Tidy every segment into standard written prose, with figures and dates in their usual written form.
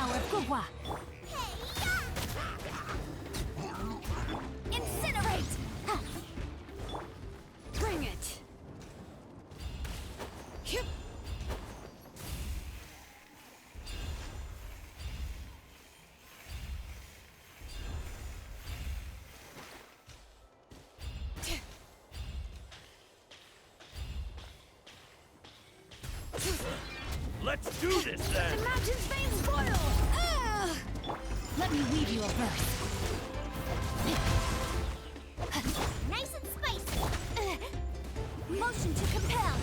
power of Gugwa. Incinerate! Ha. Bring it! Hyup. Let's do this then! The mountain's veins boil! Let me weave you a verse. Nice and spicy! Motion to compel!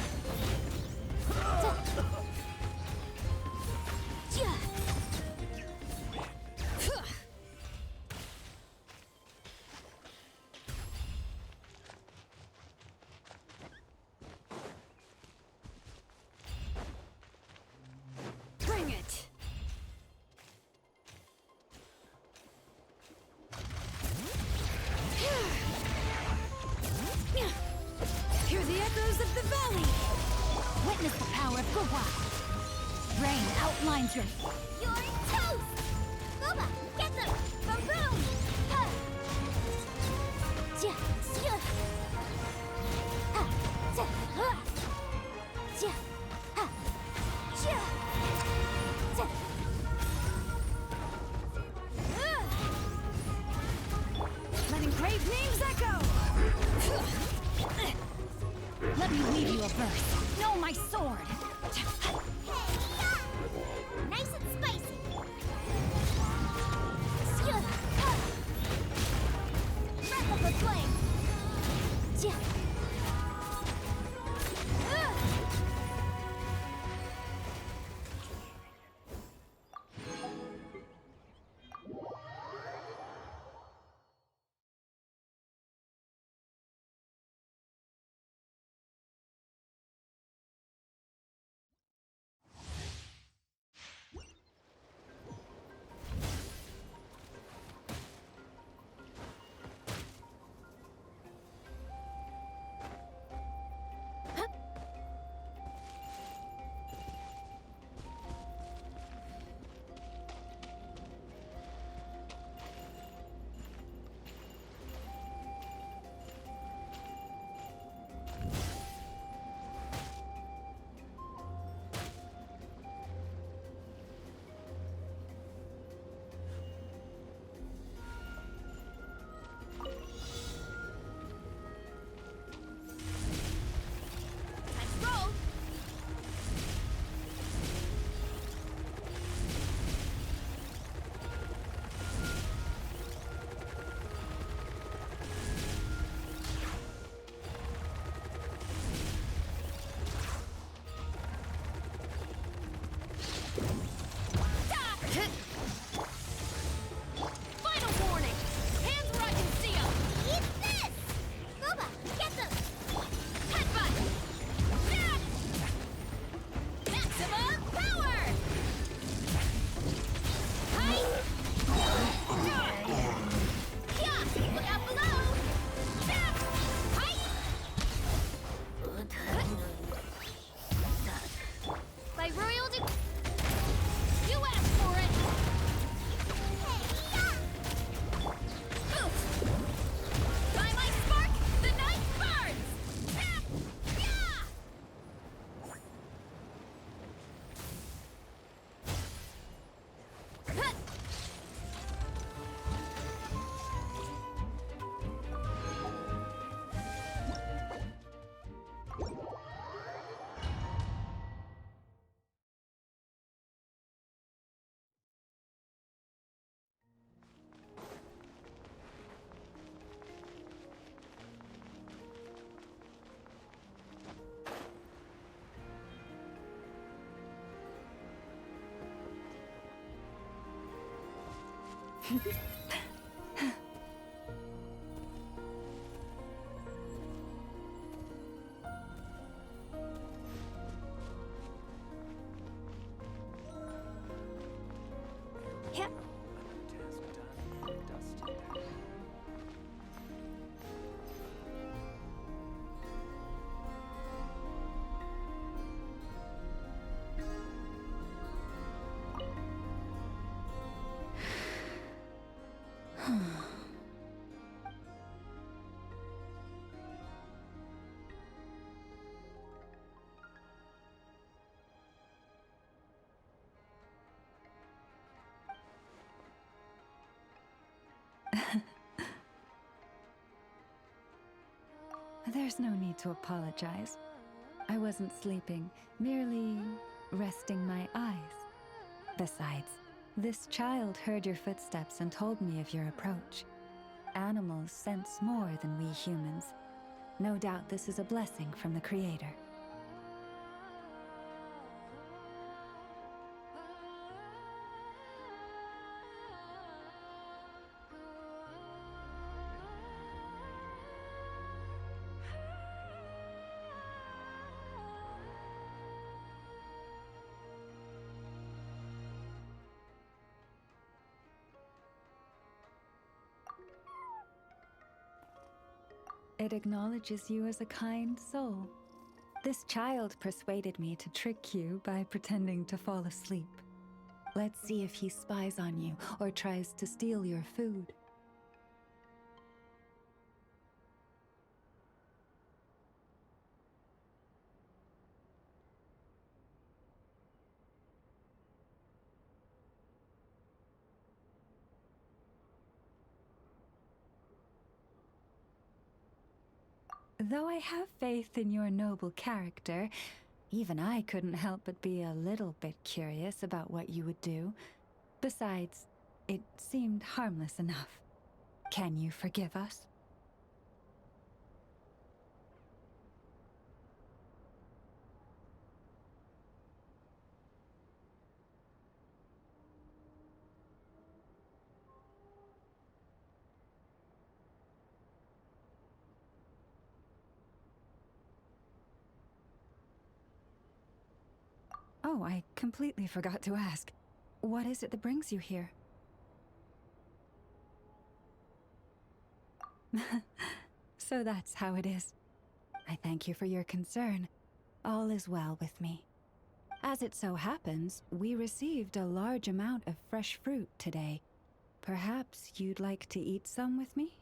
Bring it! Hear the echoes of the valley! Witness the power of Gugwa! Rain outlines your... You're toast! Guba, get them! Baboom! Ha! Ja, ja. Ha! Ja, ha! Ja, ha! Ja! Ja! Letting great names echo! Let me weave you a verse. Know my sword. Nice and spicy. Breath of the flame. Yep. There's no need to apologize. I wasn't sleeping, merely resting my eyes. Besides, this child heard your footsteps and told me of your approach. Animals sense more than we humans. No doubt this is a blessing from the Creator. It acknowledges you as a kind soul. This child persuaded me to trick you by pretending to fall asleep. Let's see if he spies on you or tries to steal your food. Though I have faith in your noble character, even I couldn't help but be a little bit curious about what you would do. Besides, it seemed harmless enough. Can you forgive us? Oh, I completely forgot to ask. What is it that brings you here? So that's how it is. I thank you for your concern. All is well with me. As it so happens, we received a large amount of fresh fruit today. Perhaps you'd like to eat some with me?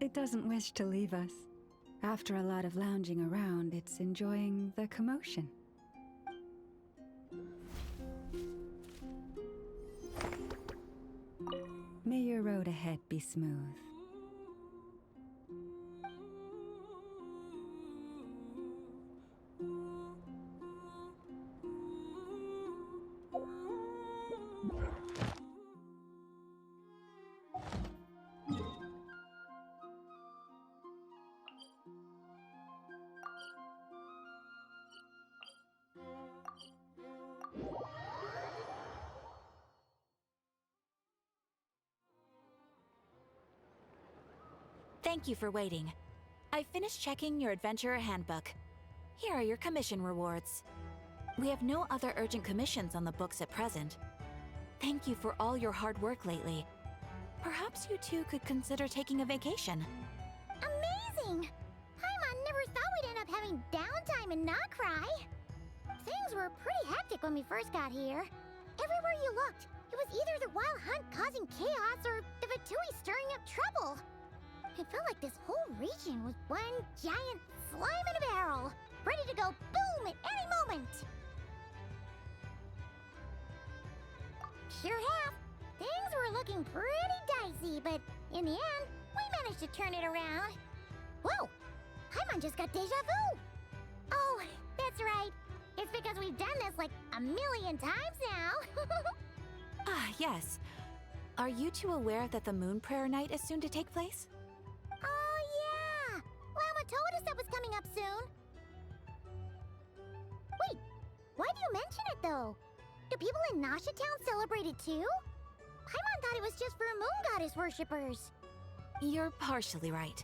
It doesn't wish to leave us. After a lot of lounging around, it's enjoying the commotion. May your road ahead be smooth. Thank you for waiting. I finished checking your adventurer handbook. Here are your commission rewards. We have no other urgent commissions on the books at present. Thank you for all your hard work lately. Perhaps you two could consider taking a vacation. Amazing! Paimon never thought we'd end up having downtime in Nod-Krai. Things were pretty hectic when we first got here. Everywhere you looked, it was either the Wild Hunt causing chaos or the Vatui stirring up trouble. It felt like this whole region was one giant slime in a barrel, ready to go boom at any moment. Sure have. Things were looking pretty dicey, but in the end, we managed to turn it around. Whoa! Paimon just got deja vu! Oh, that's right. It's because we've done this like a million times now. Ah, yes. Are you two aware that the Moon Prayer Night is soon to take place? Oh, yeah! Lama told us that was coming up soon. Wait, why do you mention it, though? Do people in Nasha Town celebrate it, too? Paimon thought it was just for Moon Goddess worshippers. You're partially right.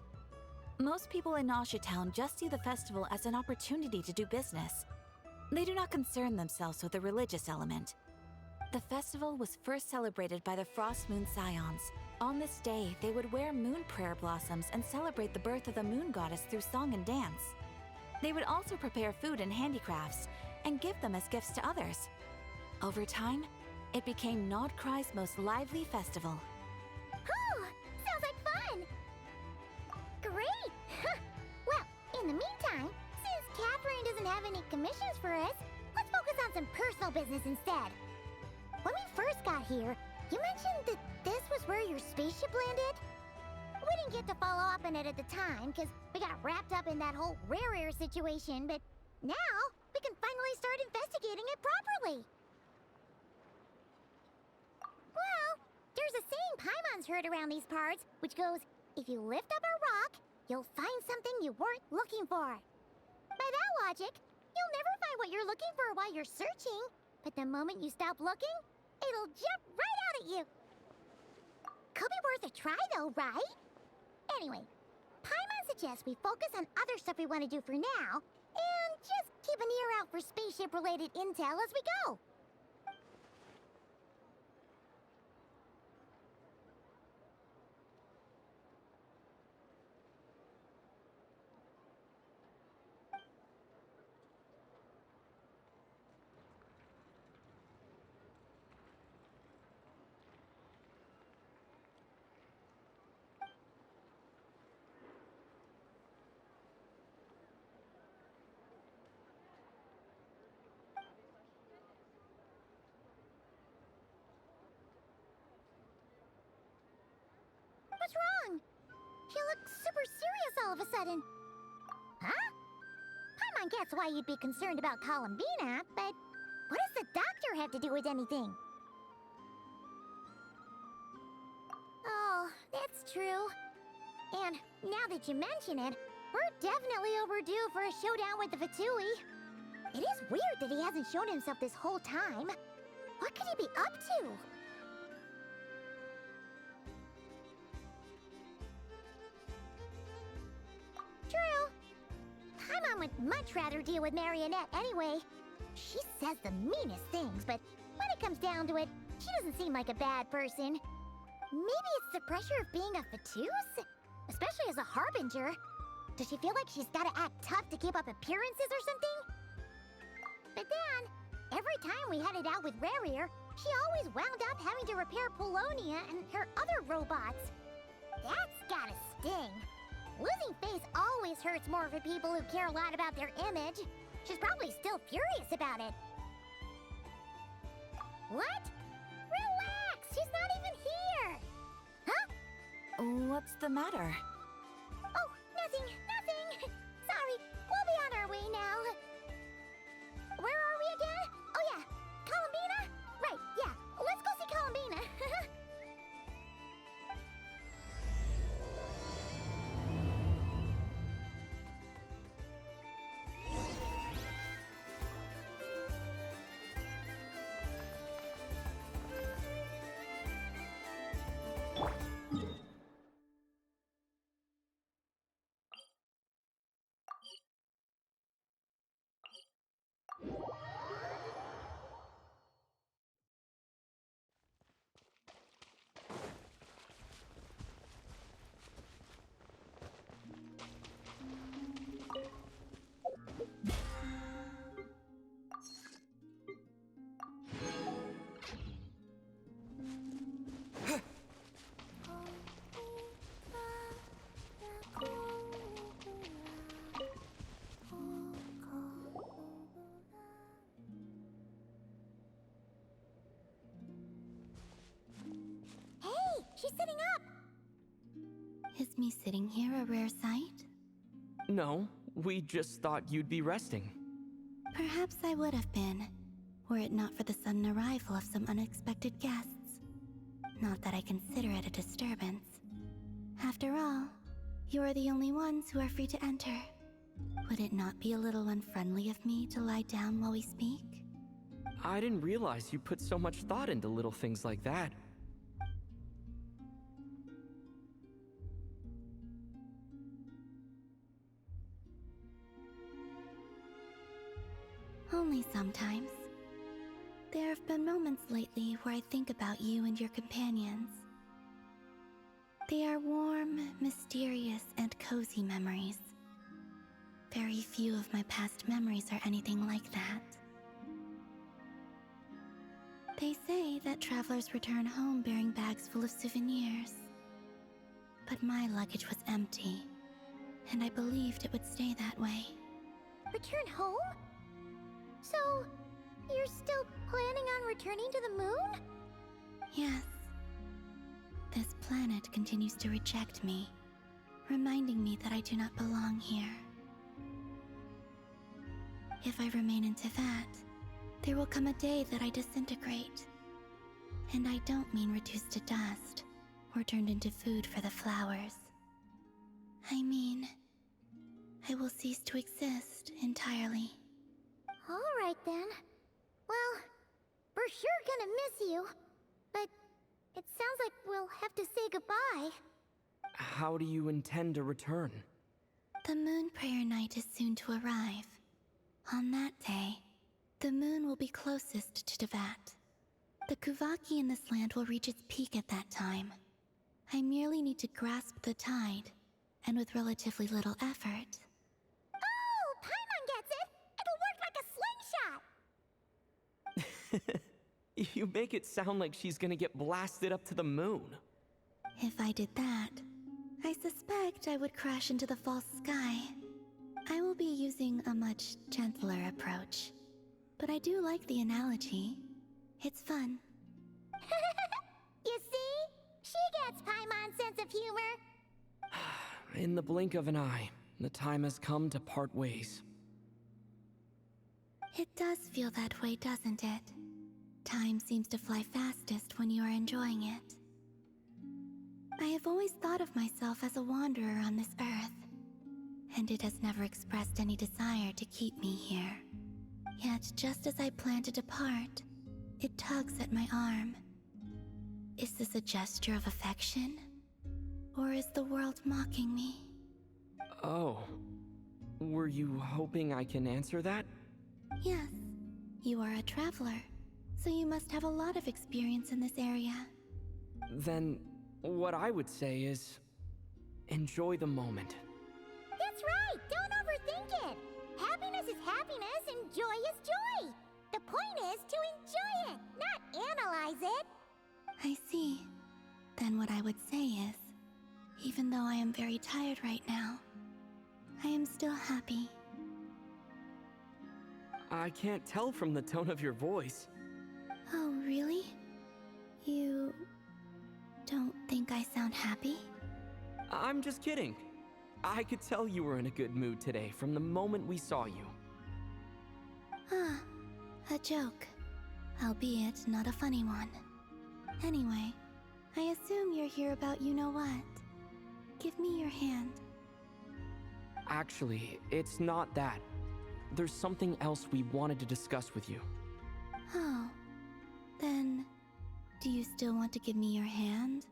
Most people in Nasha Town just see the festival as an opportunity to do business. They do not concern themselves with the religious element. The festival was first celebrated by the Frost Moon Scions. On this day, they would wear moon prayer blossoms and celebrate the birth of the moon goddess through song and dance. They would also prepare food and handicrafts and give them as gifts to others. Over time, it became Nod-Krai's most lively festival. Oh, sounds like fun! Great! Well, in the meantime, since Catherine doesn't have any commissions for us, let's focus on some personal business instead. When we first got here, you mentioned that this was where your spaceship landed? We didn't get to follow up on it at the time, because we got wrapped up in that whole rare air situation, but now we can finally start investigating it properly. Well, there's a saying Paimon's heard around these parts, which goes, if you lift up a rock, you'll find something you weren't looking for. By that logic, you'll never find what you're looking for while you're searching, but the moment you stop looking, it'll jump right out at you. Could be worth a try though, right? Anyway, Paimon suggests we focus on other stuff we want to do for now, and just keep an ear out for spaceship-related intel as we go. What's wrong? You look super serious all of a sudden. Huh? Paimon gets why you'd be concerned about Columbina, but what does the doctor have to do with anything? Oh, that's true. And now that you mention it, we're definitely overdue for a showdown with the Fatui. It is weird that he hasn't shown himself this whole time. What could he be up to? True. Paimon would much rather deal with Marionette anyway. She says the meanest things, but when it comes down to it, she doesn't seem like a bad person. Maybe it's the pressure of being a Fatuse? Especially as a Harbinger. Does she feel like she's gotta act tough to keep up appearances or something? But then, every time we headed out with Rarier, she always wound up having to repair Polonia and her other robots. That's gotta sting. Losing face always hurts more for people who care a lot about their image. She's probably still furious about it. What? Relax! She's not even here! Huh? What's the matter? Oh, nothing. Sorry, we'll be on our way now. Where are we again? Oh yeah, Columbina? Right, yeah. Let's go see Columbina. She's sitting up! Is me sitting here a rare sight? No, we just thought you'd be resting. Perhaps I would have been, were it not for the sudden arrival of some unexpected guests. Not that I consider it a disturbance. After all, you are the only ones who are free to enter. Would it not be a little unfriendly of me to lie down while we speak? I didn't realize you put so much thought into little things like that. Only sometimes. There have been moments lately where I think about you and your companions. They are warm, mysterious, and cozy memories. Very few of my past memories are anything like that. They say that travelers return home bearing bags full of souvenirs. But my luggage was empty, and I believed it would stay that way. Return home? So, You're still planning on returning to the moon? Yes. This planet continues to reject me, reminding me that I do not belong here. If I remain into that, there will come a day that I disintegrate. And I don't mean reduced to dust or turned into food for the flowers. I mean, I will cease to exist entirely. Alright then. Well, we're sure gonna miss you. But it sounds like we'll have to say goodbye. How do you intend to return? The moon prayer night is soon to arrive. On that day, the moon will be closest to Teyvat. The Kuvaki in this land will reach its peak at that time. I merely need to grasp the tide, and with relatively little effort. Oh, Paimon gets it! It'll work like a slingshot! You make it sound like she's gonna get blasted up to the moon. If I did that, I suspect I would crash into the false sky. I will be using a much gentler approach. But I do like the analogy. It's fun. You see? She gets Paimon's sense of humor. In the blink of an eye, the time has come to part ways. It does feel that way, doesn't it? Time seems to fly fastest when you are enjoying it. I have always thought of myself as a wanderer on this earth, and it has never expressed any desire to keep me here. Yet, just as I plan to depart, it tugs at my arm. Is this a gesture of affection? Or is the world mocking me? Oh. Were you hoping I can answer that? Yes. You are a traveler, so you must have a lot of experience in this area. Then, what I would say is, enjoy the moment. That's right! Don't overthink it! Happiness is happiness and joy is joy! The point is to enjoy it, not analyze it! I see. Then what I would say is, even though I am very tired right now, I am still happy. I can't tell from the tone of your voice. Oh, really? You don't think I sound happy? I'm just kidding. I could tell you were in a good mood today from the moment we saw you. Ah, a joke. Albeit not a funny one. Anyway, I assume you're here about you-know-what. Give me your hand. Actually, it's not that. There's something else we wanted to discuss with you. Oh, then do you still want to give me your hand?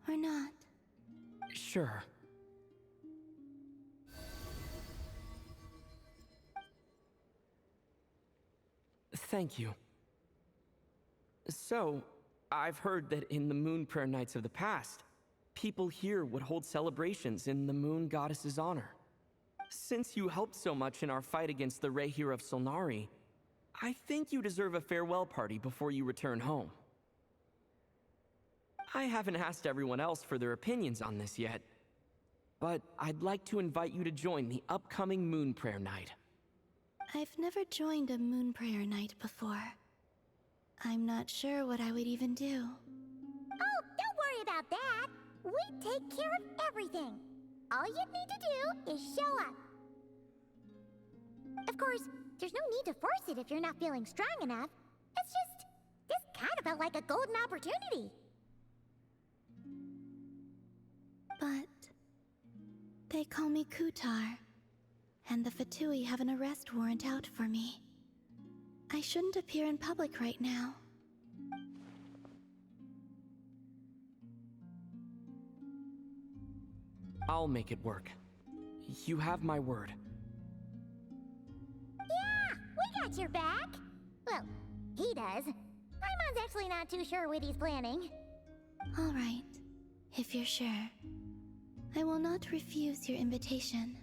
Or not? Sure. Thank you. So, I've heard that in the moon prayer nights of the past, people here would hold celebrations in the moon goddess's honor. Since you helped so much in our fight against the Rehir of Solnari, I think you deserve a farewell party before you return home. I haven't asked everyone else for their opinions on this yet, but I'd like to invite you to join the upcoming moon prayer night. I've never joined a moon prayer night before. I'm not sure what I would even do. Oh, don't worry about that! We take care of everything! All you need to do is show up. Of course, there's no need to force it if you're not feeling strong enough. It's just, this kind of felt like a golden opportunity. But they call me Kutar, and the Fatui have an arrest warrant out for me. I shouldn't appear in public right now. I'll make it work. You have my word. Yeah, we got your back. Well, he does. Paimon's actually not too sure what he's planning. All right, if you're sure. I will not refuse your invitation.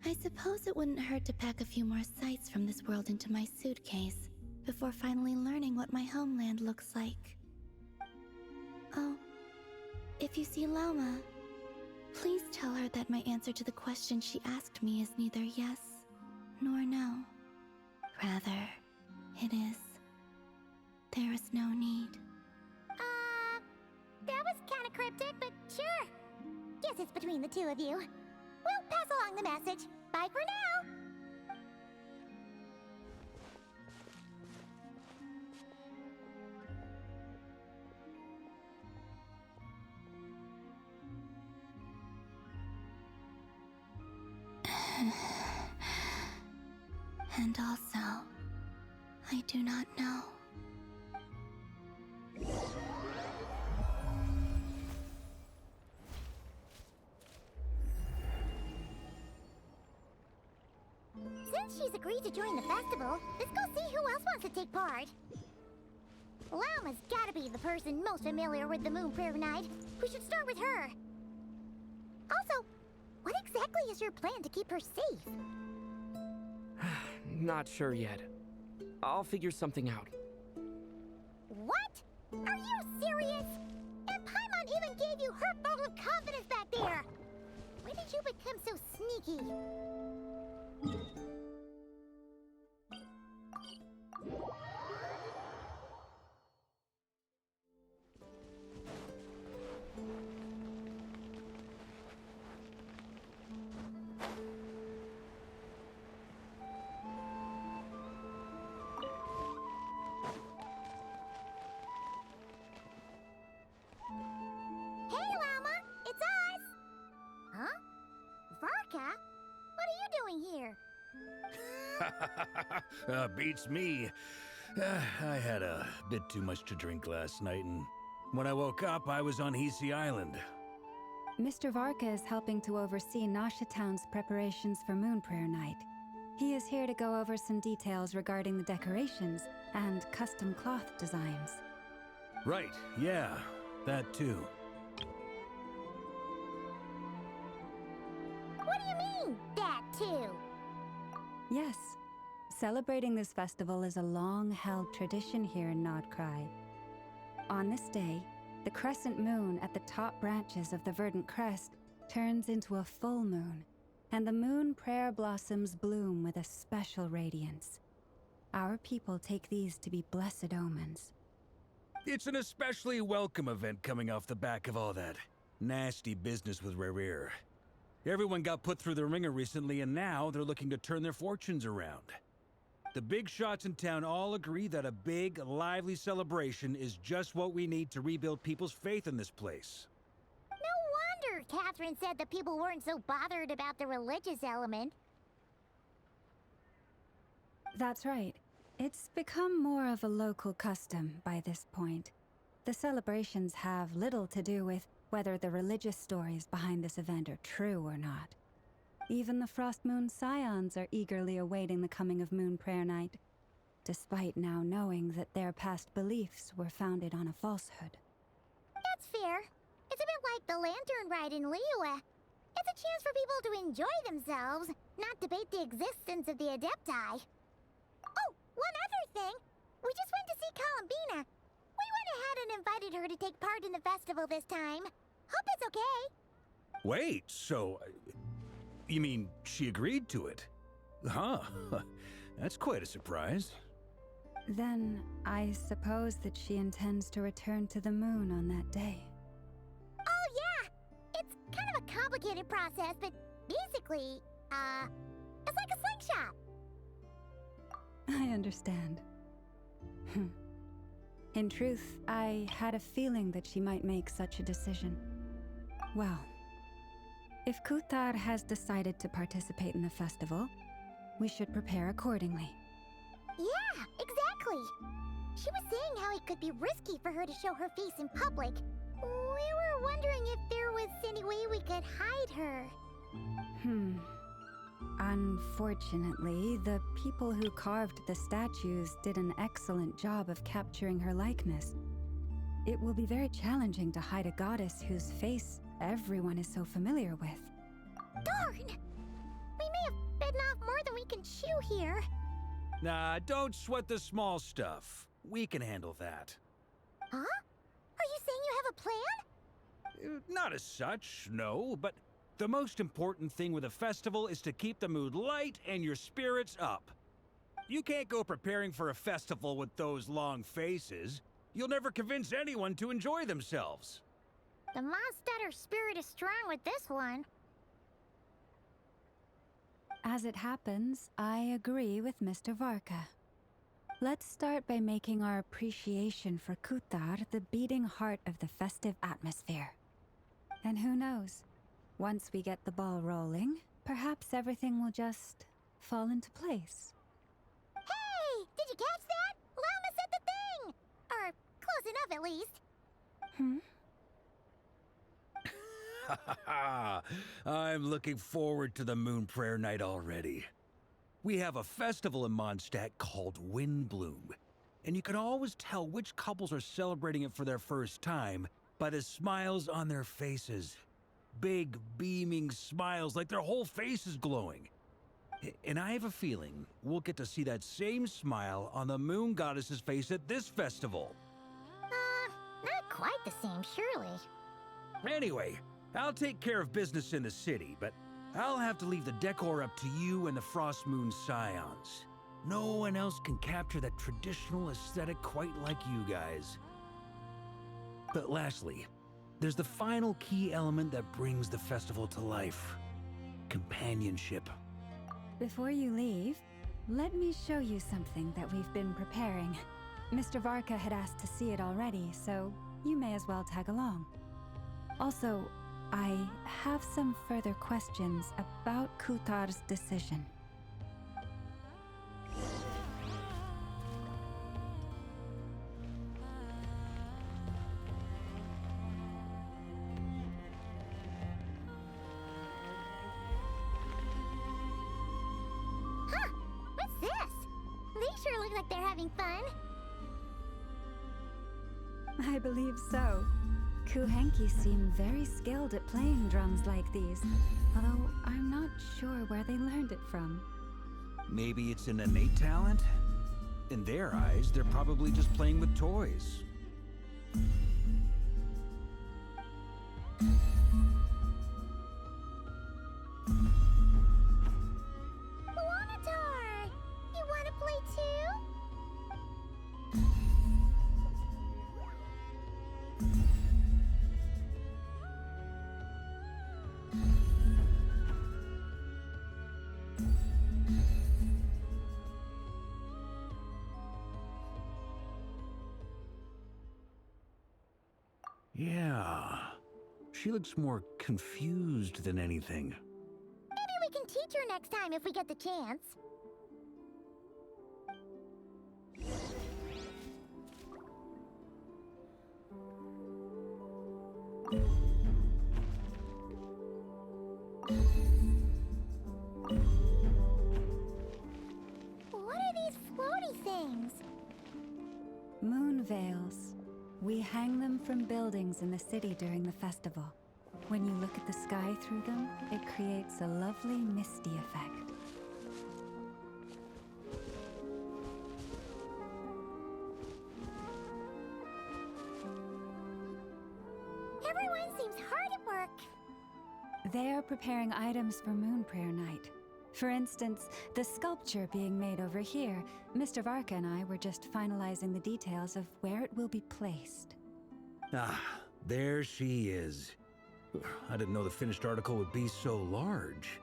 I suppose it wouldn't hurt to pack a few more sights from this world into my suitcase before finally learning what my homeland looks like. Oh, if you see Lauma, please tell her that my answer to the question she asked me is neither yes nor no. Rather, it is. There is no need. That was kinda cryptic, but sure. Guess it's between the two of you. We'll pass along the message. Bye for now. And also, I do not know. Since she's agreed to join the festival, let's go see who else wants to take part. Llama's gotta be the person most familiar with the Moon Prayer Night. We should start with her. Also, what exactly is your plan to keep her safe? Not sure yet. I'll figure something out. What? Are you serious? And Paimon even gave you her vote of confidence back there! When did you become so sneaky? Hey, Llama! It's us! Huh? Varka? What are you doing here? Beats me. I had a bit too much to drink last night, and when I woke up, I was on Hisi Island. Mr. Varka is helping to oversee Nasha Town's preparations for Moon Prayer Night. He is here to go over some details regarding the decorations and custom cloth designs. Right, yeah, that too. What do you mean, that too? Yes, celebrating this festival is a long-held tradition here in Nod-Krai. On this day, the crescent moon at the top branches of the verdant crest turns into a full moon, and the moon prayer blossoms bloom with a special radiance. Our people take these to be blessed omens. It's an especially welcome event coming off the back of all that nasty business with Rare. Everyone got put through the ringer recently, and now they're looking to turn their fortunes around. The big shots in town all agree that a big, lively celebration is just what we need to rebuild people's faith in this place. No wonder Catherine said that people weren't so bothered about the religious element. That's right. It's become more of a local custom by this point. The celebrations have little to do with whether the religious stories behind this event are true or not. Even the Frost Moon Scions are eagerly awaiting the coming of Moon Prayer Night, despite now knowing that their past beliefs were founded on a falsehood. That's fair. It's a bit like the lantern ride in Liyue. It's a chance for people to enjoy themselves, not debate the existence of the Adepti. Oh, one other thing. We just went to see Columbina. We went ahead and invited her to take part in the festival this time. Hope it's okay. Wait, so... you mean she agreed to it? Huh. That's quite a surprise. Then, I suppose that she intends to return to the moon on that day. Oh, yeah! It's kind of a complicated process, but basically, it's like a slingshot. I understand. In truth, I had a feeling that she might make such a decision. Well, if Kuthar has decided to participate in the festival, we should prepare accordingly. Yeah, exactly. She was saying how it could be risky for her to show her face in public. We were wondering if there was any way we could hide her. Unfortunately, the people who carved the statues did an excellent job of capturing her likeness. It will be very challenging to hide a goddess whose face everyone is so familiar with. Darn! We may have bitten off more than we can chew here. Nah, don't sweat the small stuff. We can handle that. Huh? Are you saying you have a plan? Not as such, no, but the most important thing with a festival is to keep the mood light and your spirits up. You can't go preparing for a festival with those long faces. You'll never convince anyone to enjoy themselves. The Mondstatter spirit is strong with this one. As it happens, I agree with Mr. Varka. Let's start by making our appreciation for Kutar the beating heart of the festive atmosphere. And who knows? Once we get the ball rolling, perhaps everything will just fall into place. Hey! Did you catch that? Llama said the thing! Or close enough, at least. I'm looking forward to the Moon Prayer Night already. We have a festival in Mondstadt called Windbloom, and you can always tell which couples are celebrating it for their first time by the smiles on their faces. Big, beaming smiles like their whole face is glowing. And I have a feeling we'll get to see that same smile on the Moon Goddess's face at this festival. Not quite the same, surely. Anyway, I'll take care of business in the city, but I'll have to leave the decor up to you and the Frost Moon Scions. No one else can capture that traditional aesthetic quite like you guys. But lastly, there's the final key element that brings the festival to life. Companionship. Before you leave, let me show you something that we've been preparing. Mr. Varka had asked to see it already, so you may as well tag along. Also, I have some further questions about Kutar's decision. Huh! What's this? They sure look like they're having fun. I believe so. Kuhenki seem very skilled at playing drums like these, although I'm not sure where they learned it from. Maybe it's an innate talent? In their eyes, they're probably just playing with toys. Wanatar! You wanna play too? Yeah. She looks more confused than anything. Maybe we can teach her next time if we get the chance. What are these floaty things? Moon veils. We hang them from buildings in the city during the festival. When you look at the sky through them, it creates a lovely misty effect. Everyone seems hard at work. They are preparing items for Moon Prayer Night. For instance, the sculpture being made over here, Mr. Varka and I were just finalizing the details of where it will be placed. Ah, there she is. I didn't know the finished article would be so large.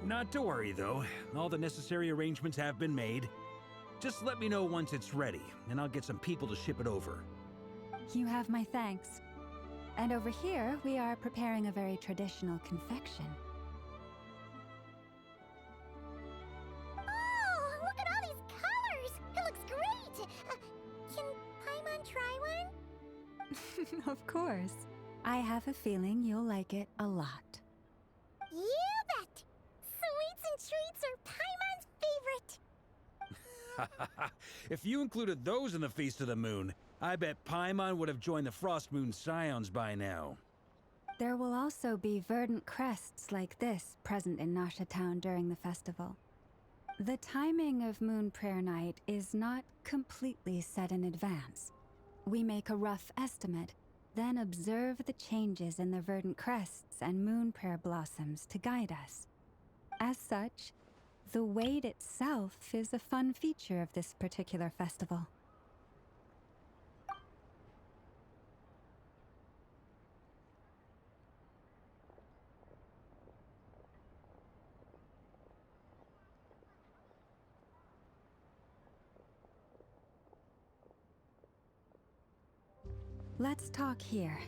Not to worry, though. All the necessary arrangements have been made. Just let me know once it's ready, and I'll get some people to ship it over. You have my thanks. And over here, we are preparing a very traditional confection. Oh, look at all these colors! It looks great! Can Paimon try one? Of course. I have a feeling you'll like it a lot. You bet! Sweets and treats are Paimon's favorite. If you included those in the Feast of the Moon, I bet Paimon would have joined the Frost Moon Scions by now. There will also be verdant crests like this present in Nasha Town during the festival. The timing of Moon Prayer Night is not completely set in advance. We make a rough estimate, then observe the changes in the verdant crests and moon prayer blossoms to guide us. As such, The wait itself is a fun feature of this particular festival. Let's talk here.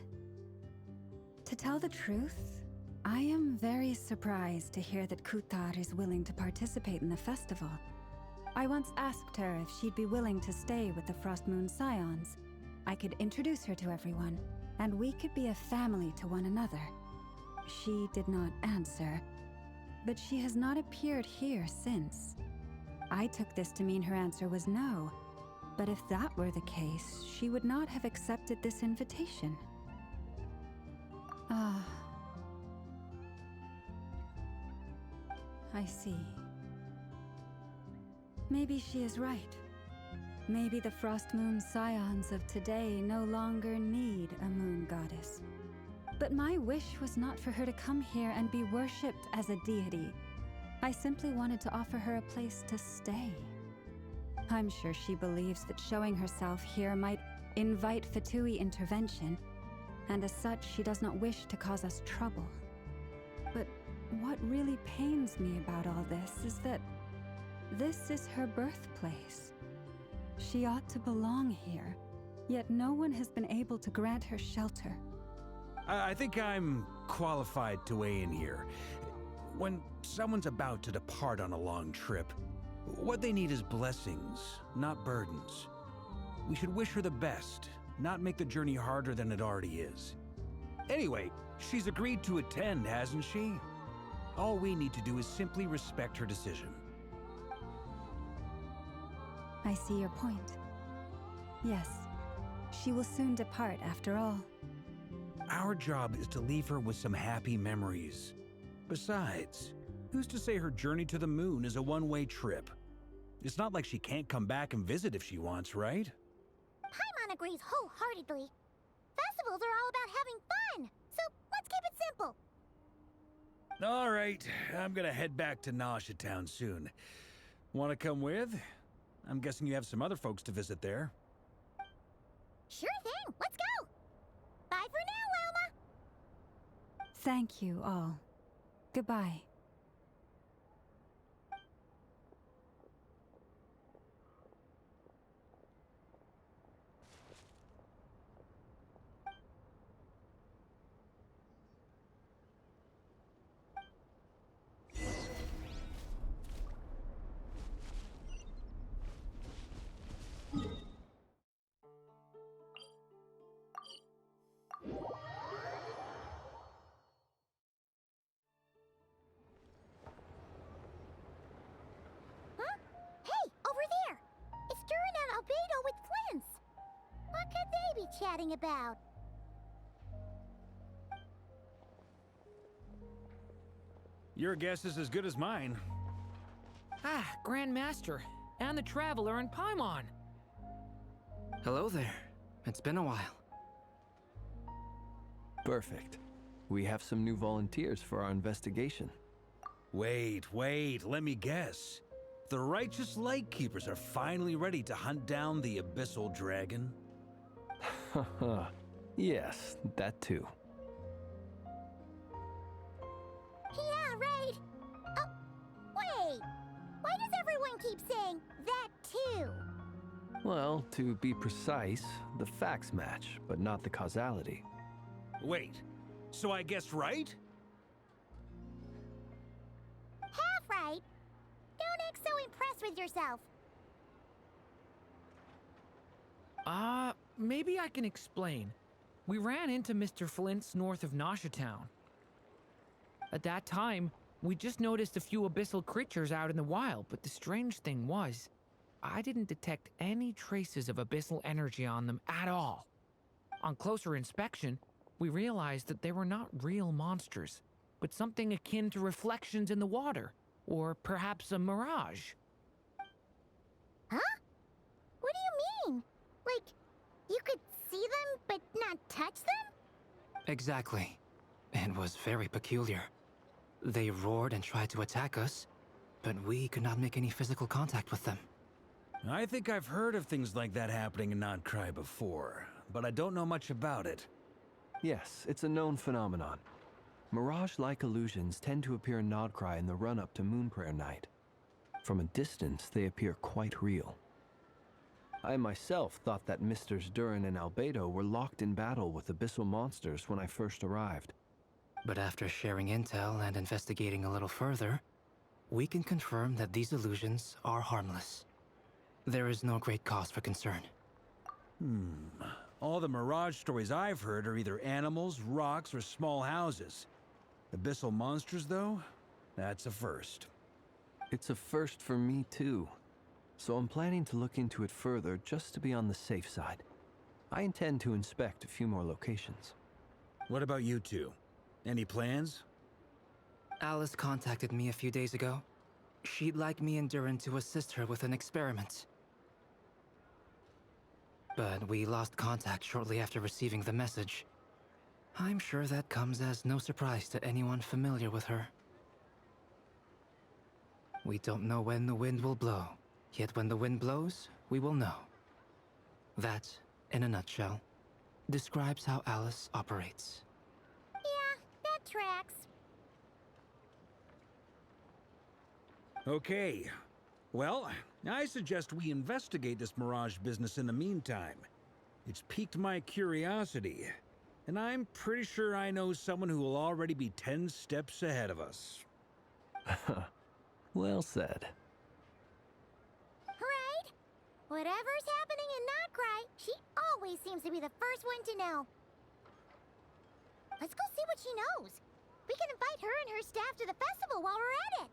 To tell the truth, I am very surprised to hear that Kutar is willing to participate in the festival. I once asked her if she'd be willing to stay with the Frost Moon Scions. I could introduce her to everyone, and we could be a family to one another. She did not answer, but she has not appeared here since. I took this to mean her answer was no, but if that were the case, she would not have accepted this invitation. Ah. I see. Maybe she is right. Maybe the Frost Moon Scions of today no longer need a moon goddess. But my wish was not for her to come here and be worshipped as a deity. I simply wanted to offer her a place to stay. I'm sure she believes that showing herself here might invite Fatui intervention, and as such, she does not wish to cause us trouble. But what really pains me about all this is that this is her birthplace. She ought to belong here, yet no one has been able to grant her shelter. I think I'm qualified to weigh in here. When someone's about to depart on a long trip, what they need is blessings, not burdens. We should wish her the best, not make the journey harder than it already is. Anyway, she's agreed to attend, hasn't she? All we need to do is simply respect her decision. I see your point. Yes, she will soon depart after all. Our job is to leave her with some happy memories. Besides, who's to say her journey to the moon is a one-way trip? It's not like she can't come back and visit if she wants, right? Paimon agrees wholeheartedly. Festivals are all about having fun, so let's keep it simple. All right, I'm gonna head back to Nasha Town soon. Want to come with? I'm guessing you have some other folks to visit there. Sure thing, let's go! Bye for now, Wilma! Thank you all. Goodbye. Huh? Hey, over there! It's Duran and Albedo with Flints! What could they be chatting about? Your guess is as good as mine. Ah, Grand Master, and the Traveler and Paimon. Hello there. It's been a while. Perfect. We have some new volunteers for our investigation. Wait, let me guess. The righteous Lightkeepers are finally ready to hunt down the Abyssal Dragon? Haha. Yes, that too. Yeah, right! Oh, wait! Why does everyone keep saying that too? Well, to be precise, the facts match, but not the causality. Wait, so I guessed right? Half right. Don't act so impressed with yourself. Maybe I can explain. We ran into Mr. Flint's north of Nasha Town. At that time, we just noticed a few abyssal creatures out in the wild, but the strange thing was, I didn't detect any traces of abyssal energy on them at all. On closer inspection, we realized that they were not real monsters, but something akin to reflections in the water, or perhaps a mirage. Huh? What do you mean? Like, you could see them but not touch them? Exactly. It was very peculiar. They roared and tried to attack us, but we could not make any physical contact with them. I think I've heard of things like that happening in Nod-Krai before, but I don't know much about it. Yes, it's a known phenomenon. Mirage-like illusions tend to appear in Nod-Krai in the run-up to Moon Prayer Night. From a distance, they appear quite real. I myself thought that Misters Durin and Albedo were locked in battle with abyssal monsters when I first arrived. But after sharing intel and investigating a little further, we can confirm that these illusions are harmless. There is no great cause for concern. All the Mirage stories I've heard are either animals, rocks, or small houses. Abyssal monsters, though? That's a first. It's a first for me, too. So I'm planning to look into it further just to be on the safe side. I intend to inspect a few more locations. What about you two? Any plans? Alice contacted me a few days ago. She'd like me and Durin to assist her with an experiment. But we lost contact shortly after receiving the message. I'm sure that comes as no surprise to anyone familiar with her. We don't know when the wind will blow, yet when the wind blows, we will know. That, in a nutshell, describes how Alice operates. Yeah, that tracks. Okay. Well, I suggest we investigate this Mirage business in the meantime. It's piqued my curiosity, and I'm pretty sure I know someone who will already be 10 steps ahead of us. Well said. Right? Whatever's happening in Nod-Krai, she always seems to be the first one to know. Let's go see what she knows. We can invite her and her staff to the festival while we're at it.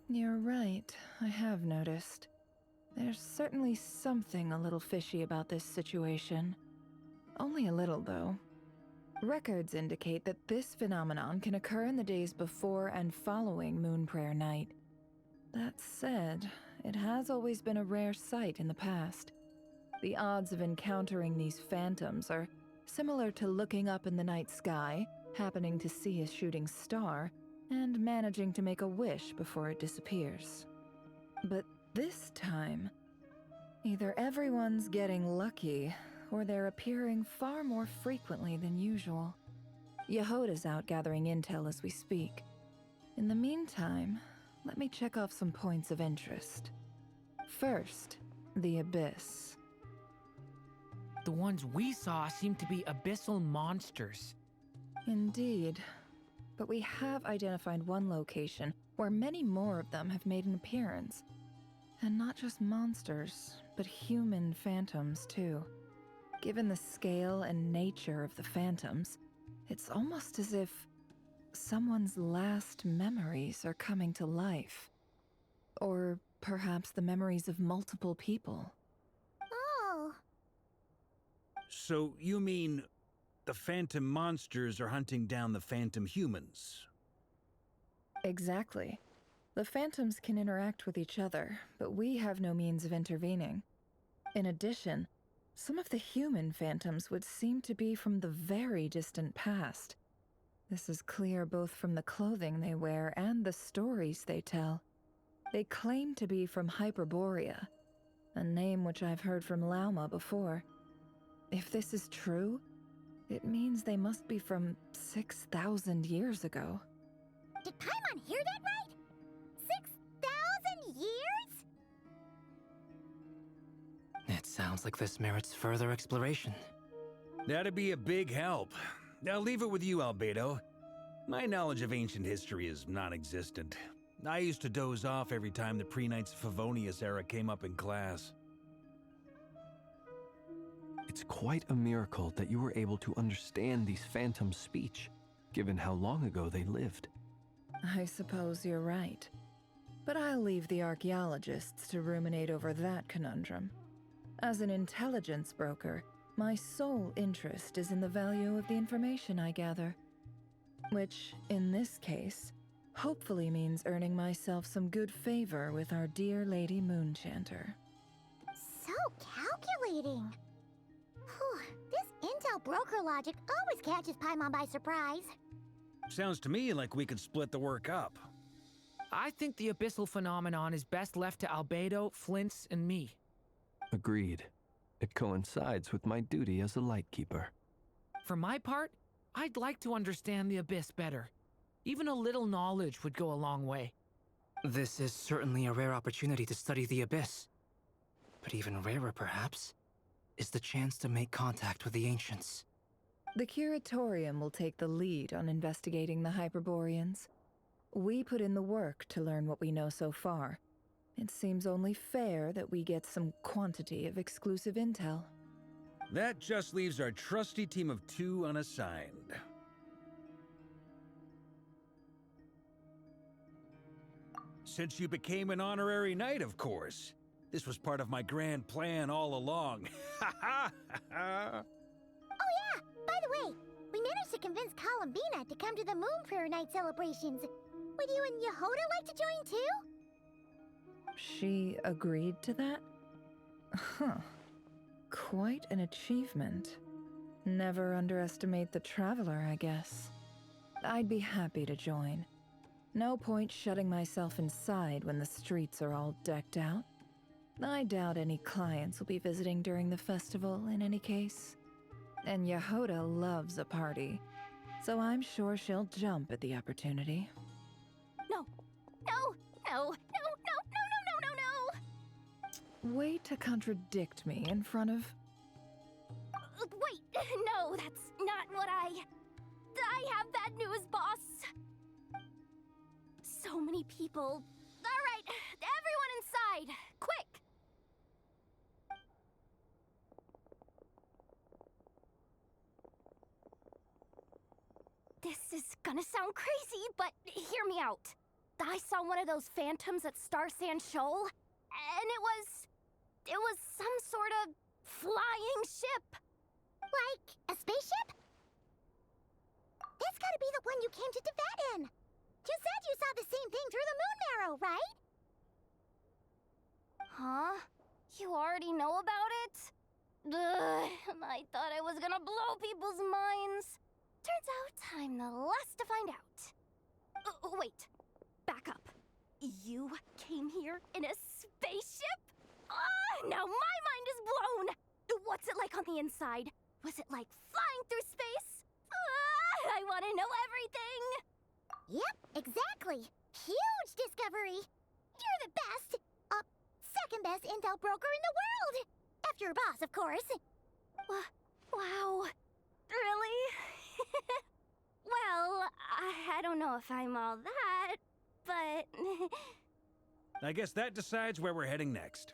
You're right, I have noticed. There's certainly something a little fishy about this situation. Only a little, though. Records indicate that this phenomenon can occur in the days before and following Moon Prayer Night. That said, it has always been a rare sight in the past. The odds of encountering these phantoms are similar to looking up in the night sky, happening to see a shooting star, and managing to make a wish before it disappears. But this time, either everyone's getting lucky, or they're appearing far more frequently than usual. Yehoda's out gathering intel as we speak. In the meantime, let me check off some points of interest. First, the Abyss. The ones we saw seem to be abyssal monsters. Indeed. But we have identified one location where many more of them have made an appearance. And not just monsters, but human phantoms too. Given the scale and nature of the phantoms, it's almost as if someone's last memories are coming to life. Or perhaps the memories of multiple people. Oh. So you mean the phantom monsters are hunting down the phantom humans? Exactly. The phantoms can interact with each other, but we have no means of intervening. In addition, some of the human phantoms would seem to be from the very distant past. This is clear both from the clothing they wear and the stories they tell. They claim to be from Hyperborea, a name which I've heard from Lauma before. If this is true, it means they must be from 6,000 years ago. Did Paimon hear that right? 6,000 years? It sounds like this merits further exploration. That'd be a big help. I'll leave it with you, Albedo. My knowledge of ancient history is non-existent. I used to doze off every time the pre-Knights Favonius era came up in class. It's quite a miracle that you were able to understand these phantoms' speech, given how long ago they lived. I suppose you're right. But I'll leave the archaeologists to ruminate over that conundrum. As an intelligence broker, my sole interest is in the value of the information I gather. Which, in this case, hopefully means earning myself some good favor with our dear Lady Moonchanter. So calculating. Whew, this intel broker logic always catches Paimon by surprise. Sounds to me like we could split the work up. I think the abyssal phenomenon is best left to Albedo, Flint's, and me. Agreed. It coincides with my duty as a lightkeeper. For my part, I'd like to understand the abyss better. Even a little knowledge would go a long way. This is certainly a rare opportunity to study the abyss. But even rarer, perhaps, is the chance to make contact with the ancients. The Curatorium will take the lead on investigating the Hyperboreans. We put in the work to learn what we know so far. It seems only fair that we get some quantity of exclusive intel. That just leaves our trusty team of 2 unassigned. Since you became an honorary knight, of course. This was part of my grand plan all along. Ha ha ha! Oh yeah, by the way, we managed to convince Columbina to come to the Moon Prayer Night celebrations. Would you and Yehoda like to join too? She agreed to that? Huh. Quite an achievement. Never underestimate the traveler, I guess. I'd be happy to join. No point shutting myself inside when the streets are all decked out. I doubt any clients will be visiting during the festival in any case. And Yehoda loves a party, so I'm sure she'll jump at the opportunity. No, no, no, no, no, no, no, no, no, no! Way to contradict me in front of... Wait, no, that's not what I have bad news, boss. So many people. All right, everyone inside, quick! This is gonna sound crazy, but hear me out. I saw one of those phantoms at Star Sand Shoal, and it was some sort of flying ship. Like a spaceship? That's gotta be the one you came to Tibet in. You said you saw the same thing through the moon marrow, right? Huh? You already know about it? Ugh, I thought I was gonna blow people's minds. Turns out I'm the last to find out. Wait, back up. You came here in a spaceship? Now my mind is blown! What's it like on the inside? Was it like flying through space? I want to know everything! Yep, exactly. Huge discovery. You're the best, second best intel broker in the world. After your boss, of course. Wow. Really? Well, I don't know if I'm all that, but... I guess that decides where we're heading next.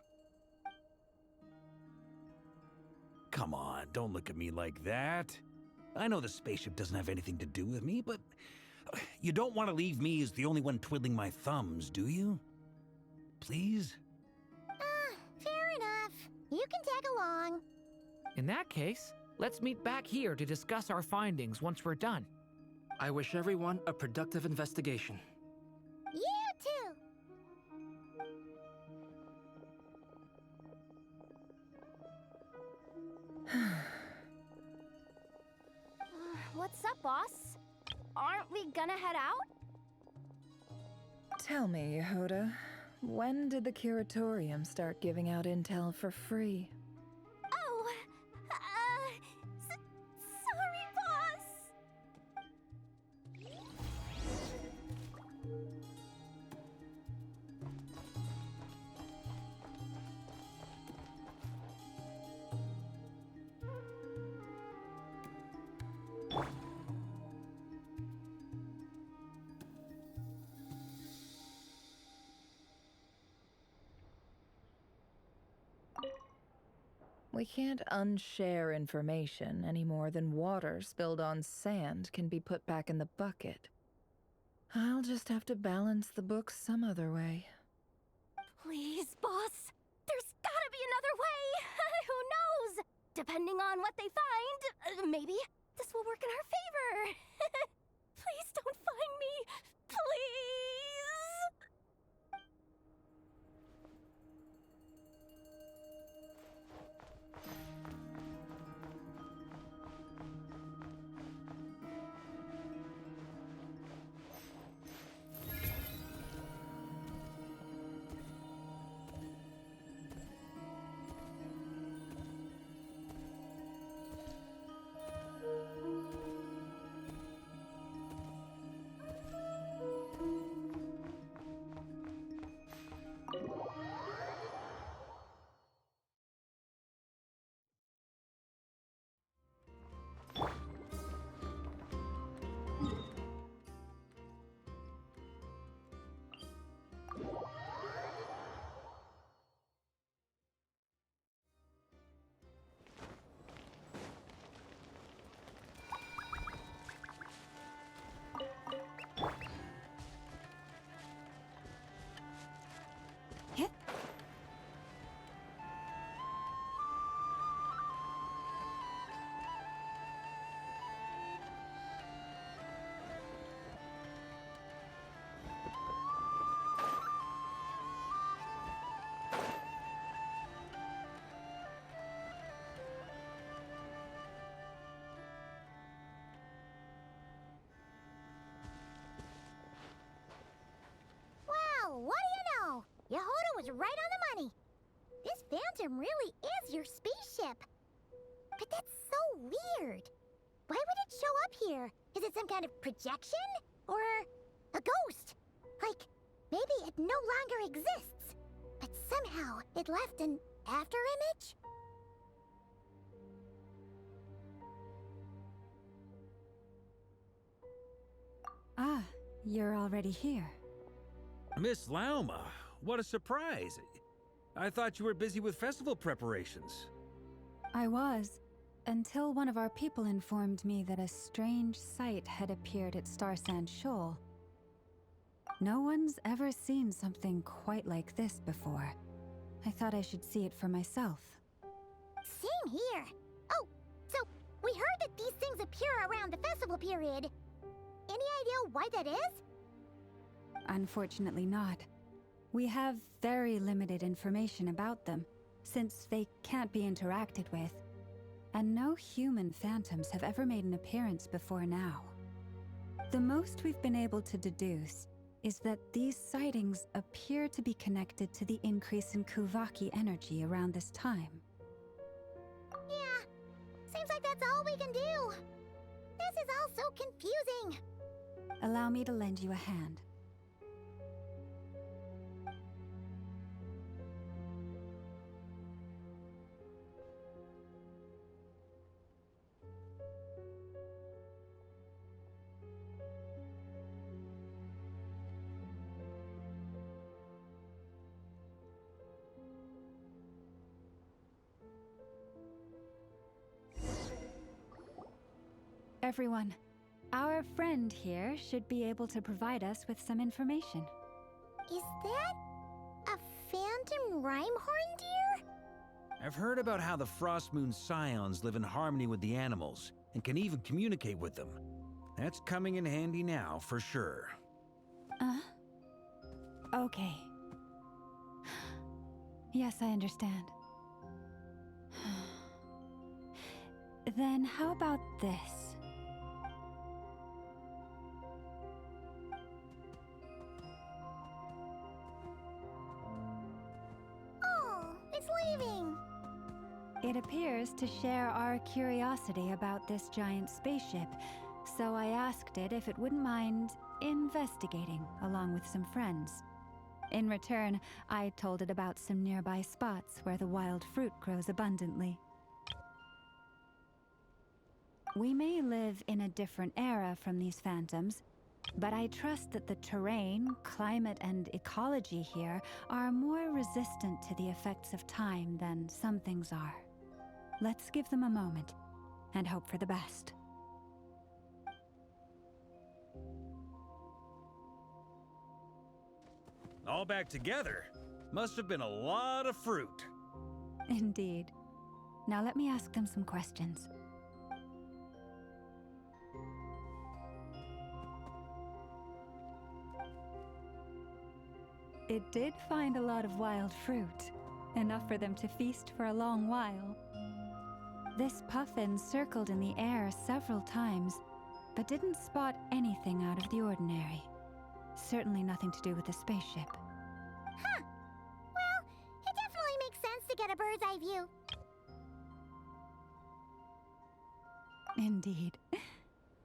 Come on, don't look at me like that. I know the spaceship doesn't have anything to do with me, but you don't want to leave me as the only one twiddling my thumbs, do you? Please? Fair enough. You can tag along. In that case, let's meet back here to discuss our findings once we're done. I wish everyone a productive investigation. You too. What's up, boss? Aren't we gonna head out? Tell me, Yehoda, when did the Curatorium start giving out intel for free? Oh, sorry, boss. We can't unshare information any more than water spilled on sand can be put back in the bucket. I'll just have to balance the books some other way. Please, boss. There's gotta be another way. Who knows? Depending on what they find, maybe this will work in our favor. Please don't find me. Please. What do you know? Yehoda was right on the money. This Phantom really is your spaceship. But that's so weird. Why would it show up here? Is it some kind of projection? Or a ghost? Like, maybe it no longer exists, but somehow it left an afterimage? Ah, you're already here. Miss Lauma, what a surprise. I thought you were busy with festival preparations. I was, until one of our people informed me that a strange sight had appeared at Starsand Shoal. No one's ever seen something quite like this before. I thought I should see it for myself. Same here. Oh, so we heard that these things appear around the festival period. Any idea why that is? Unfortunately not. We have very limited information about them, since they can't be interacted with. And no human phantoms have ever made an appearance before now. The most we've been able to deduce is that these sightings appear to be connected to the increase in Kuvaki energy around this time. Yeah, seems like that's all we can do. This is all so confusing. Allow me to lend you a hand. Everyone, our friend here should be able to provide us with some information. Is that a phantom Rhymehorn deer? I've heard about how the Frost Moon Scions live in harmony with the animals and can even communicate with them. That's coming in handy now, for sure. Okay. Yes, I understand. Then how about this? Oh, it's leaving. It appears to share our curiosity about this giant spaceship, so I asked it if it wouldn't mind investigating along with some friends. In return, I told it about some nearby spots where the wild fruit grows abundantly. We may live in a different era from these phantoms, but I trust that the terrain, climate, and ecology here are more resistant to the effects of time than some things are. Let's give them a moment and hope for the best. All back together? Must have been a lot of fruit. Indeed. Now let me ask them some questions. It did find a lot of wild fruit, enough for them to feast for a long while. This puffin circled in the air several times, but didn't spot anything out of the ordinary. Certainly nothing to do with the spaceship. Huh. Well, it definitely makes sense to get a bird's eye view. Indeed.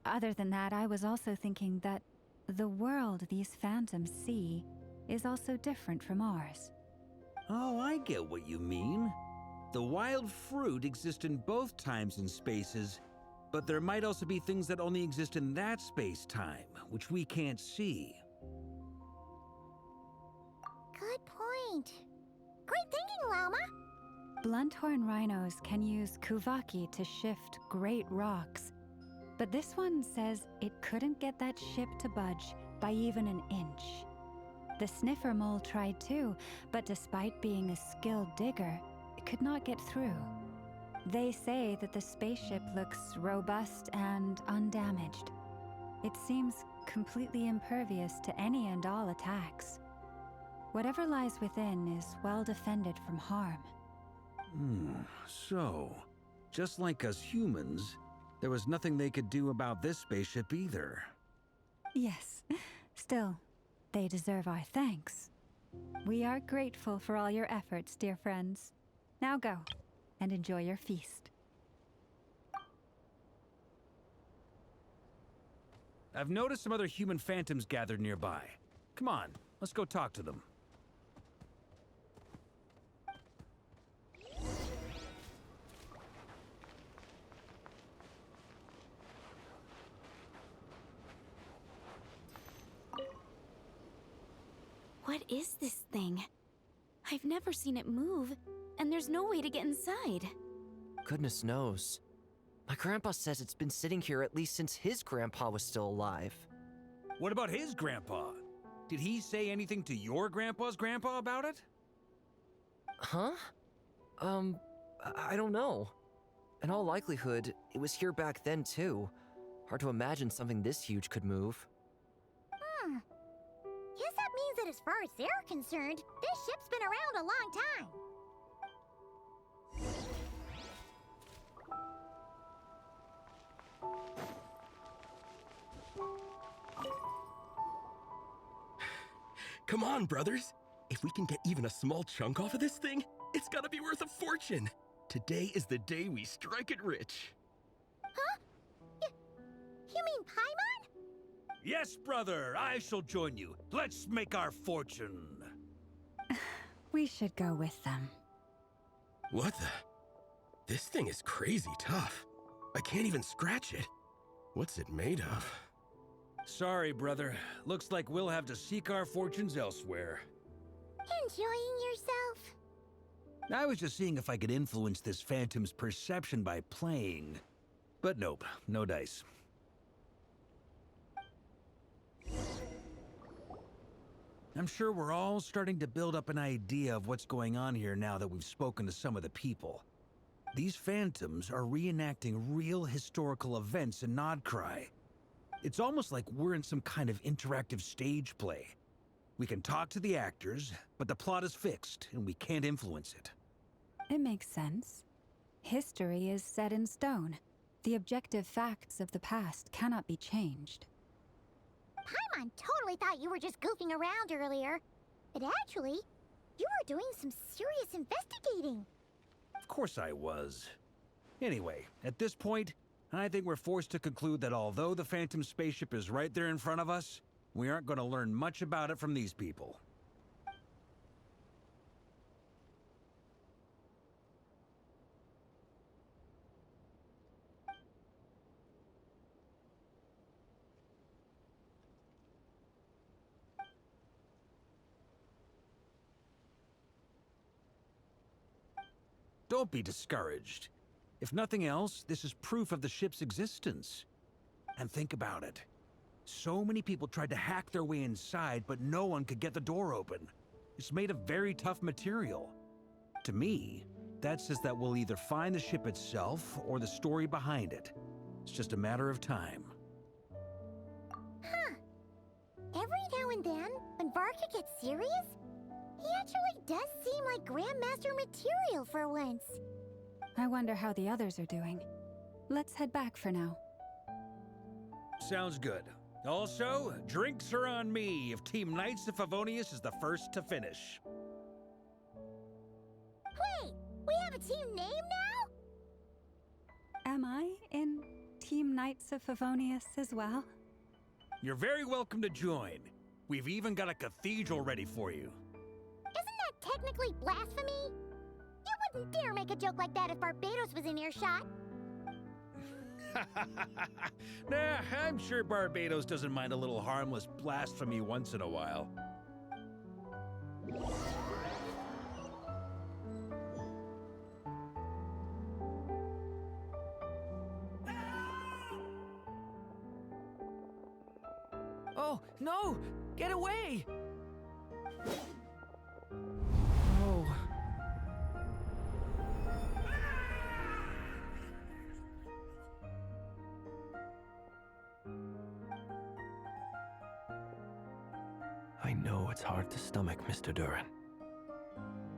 Other than that, I was also thinking that the world these phantoms see is also different from ours. Oh, I get what you mean. The wild fruit exists in both times and spaces, but there might also be things that only exist in that space-time, which we can't see. Good point. Great thinking, Lauma. Blunthorn rhinos can use kuvaki to shift great rocks, but this one says it couldn't get that ship to budge by even an inch. The sniffer mole tried too, but despite being a skilled digger, it could not get through. They say that the spaceship looks robust and undamaged. It seems completely impervious to any and all attacks. Whatever lies within is well defended from harm. So, just like us humans, there was nothing they could do about this spaceship either. Yes, still, they deserve our thanks. We are grateful for all your efforts, dear friends. Now go, and enjoy your feast. I've noticed some other human phantoms gathered nearby. Come on, let's go talk to them. What is this thing? I've never seen it move, and there's no way to get inside. Goodness knows. My grandpa says it's been sitting here at least since his grandpa was still alive. What about his grandpa? Did he say anything to your grandpa's grandpa about it? Huh? I don't know. In all likelihood, it was here back then too. Hard to imagine something this huge could move. Guess that means that as far as they're concerned, this ship's been around a long time. Come on, brothers. If we can get even a small chunk off of this thing, it's gotta be worth a fortune. Today is the day we strike it rich. Huh? You mean Paimon? Yes, brother, I shall join you. Let's make our fortune. We should go with them. What the? This thing is crazy tough. I can't even scratch it. What's it made of? Sorry, brother. Looks like we'll have to seek our fortunes elsewhere. Enjoying yourself? I was just seeing if I could influence this phantom's perception by playing. But nope, no dice. I'm sure we're all starting to build up an idea of what's going on here now that we've spoken to some of the people. These phantoms are reenacting real historical events in Nod-Krai. It's almost like we're in some kind of interactive stage play. We can talk to the actors, but the plot is fixed and we can't influence it. It makes sense. History is set in stone. The objective facts of the past cannot be changed. Paimon totally thought you were just goofing around earlier. But actually, you were doing some serious investigating. Of course I was. Anyway, at this point, I think we're forced to conclude that although the Phantom spaceship is right there in front of us, we aren't going to learn much about it from these people. Don't be discouraged. If nothing else, this is proof of the ship's existence. And think about it. So many people tried to hack their way inside, but no one could get the door open. It's made of very tough material. To me, that says that we'll either find the ship itself or the story behind it. It's just a matter of time. Huh. Every now and then, when Varka gets serious, he actually does seem like Grandmaster material for once. I wonder how the others are doing. Let's head back for now. Sounds good. Also, drinks are on me if Team Knights of Favonius is the first to finish. Wait, we have a team name now? Am I in Team Knights of Favonius as well? You're very welcome to join. We've even got a cathedral ready for you. Isn't that technically blasphemy? You wouldn't dare make a joke like that if Barbados was in earshot. Nah, I'm sure Barbados doesn't mind a little harmless blasphemy once in a while. Oh, no! Get away! Oh. I know it's hard to stomach, Mr. Duran.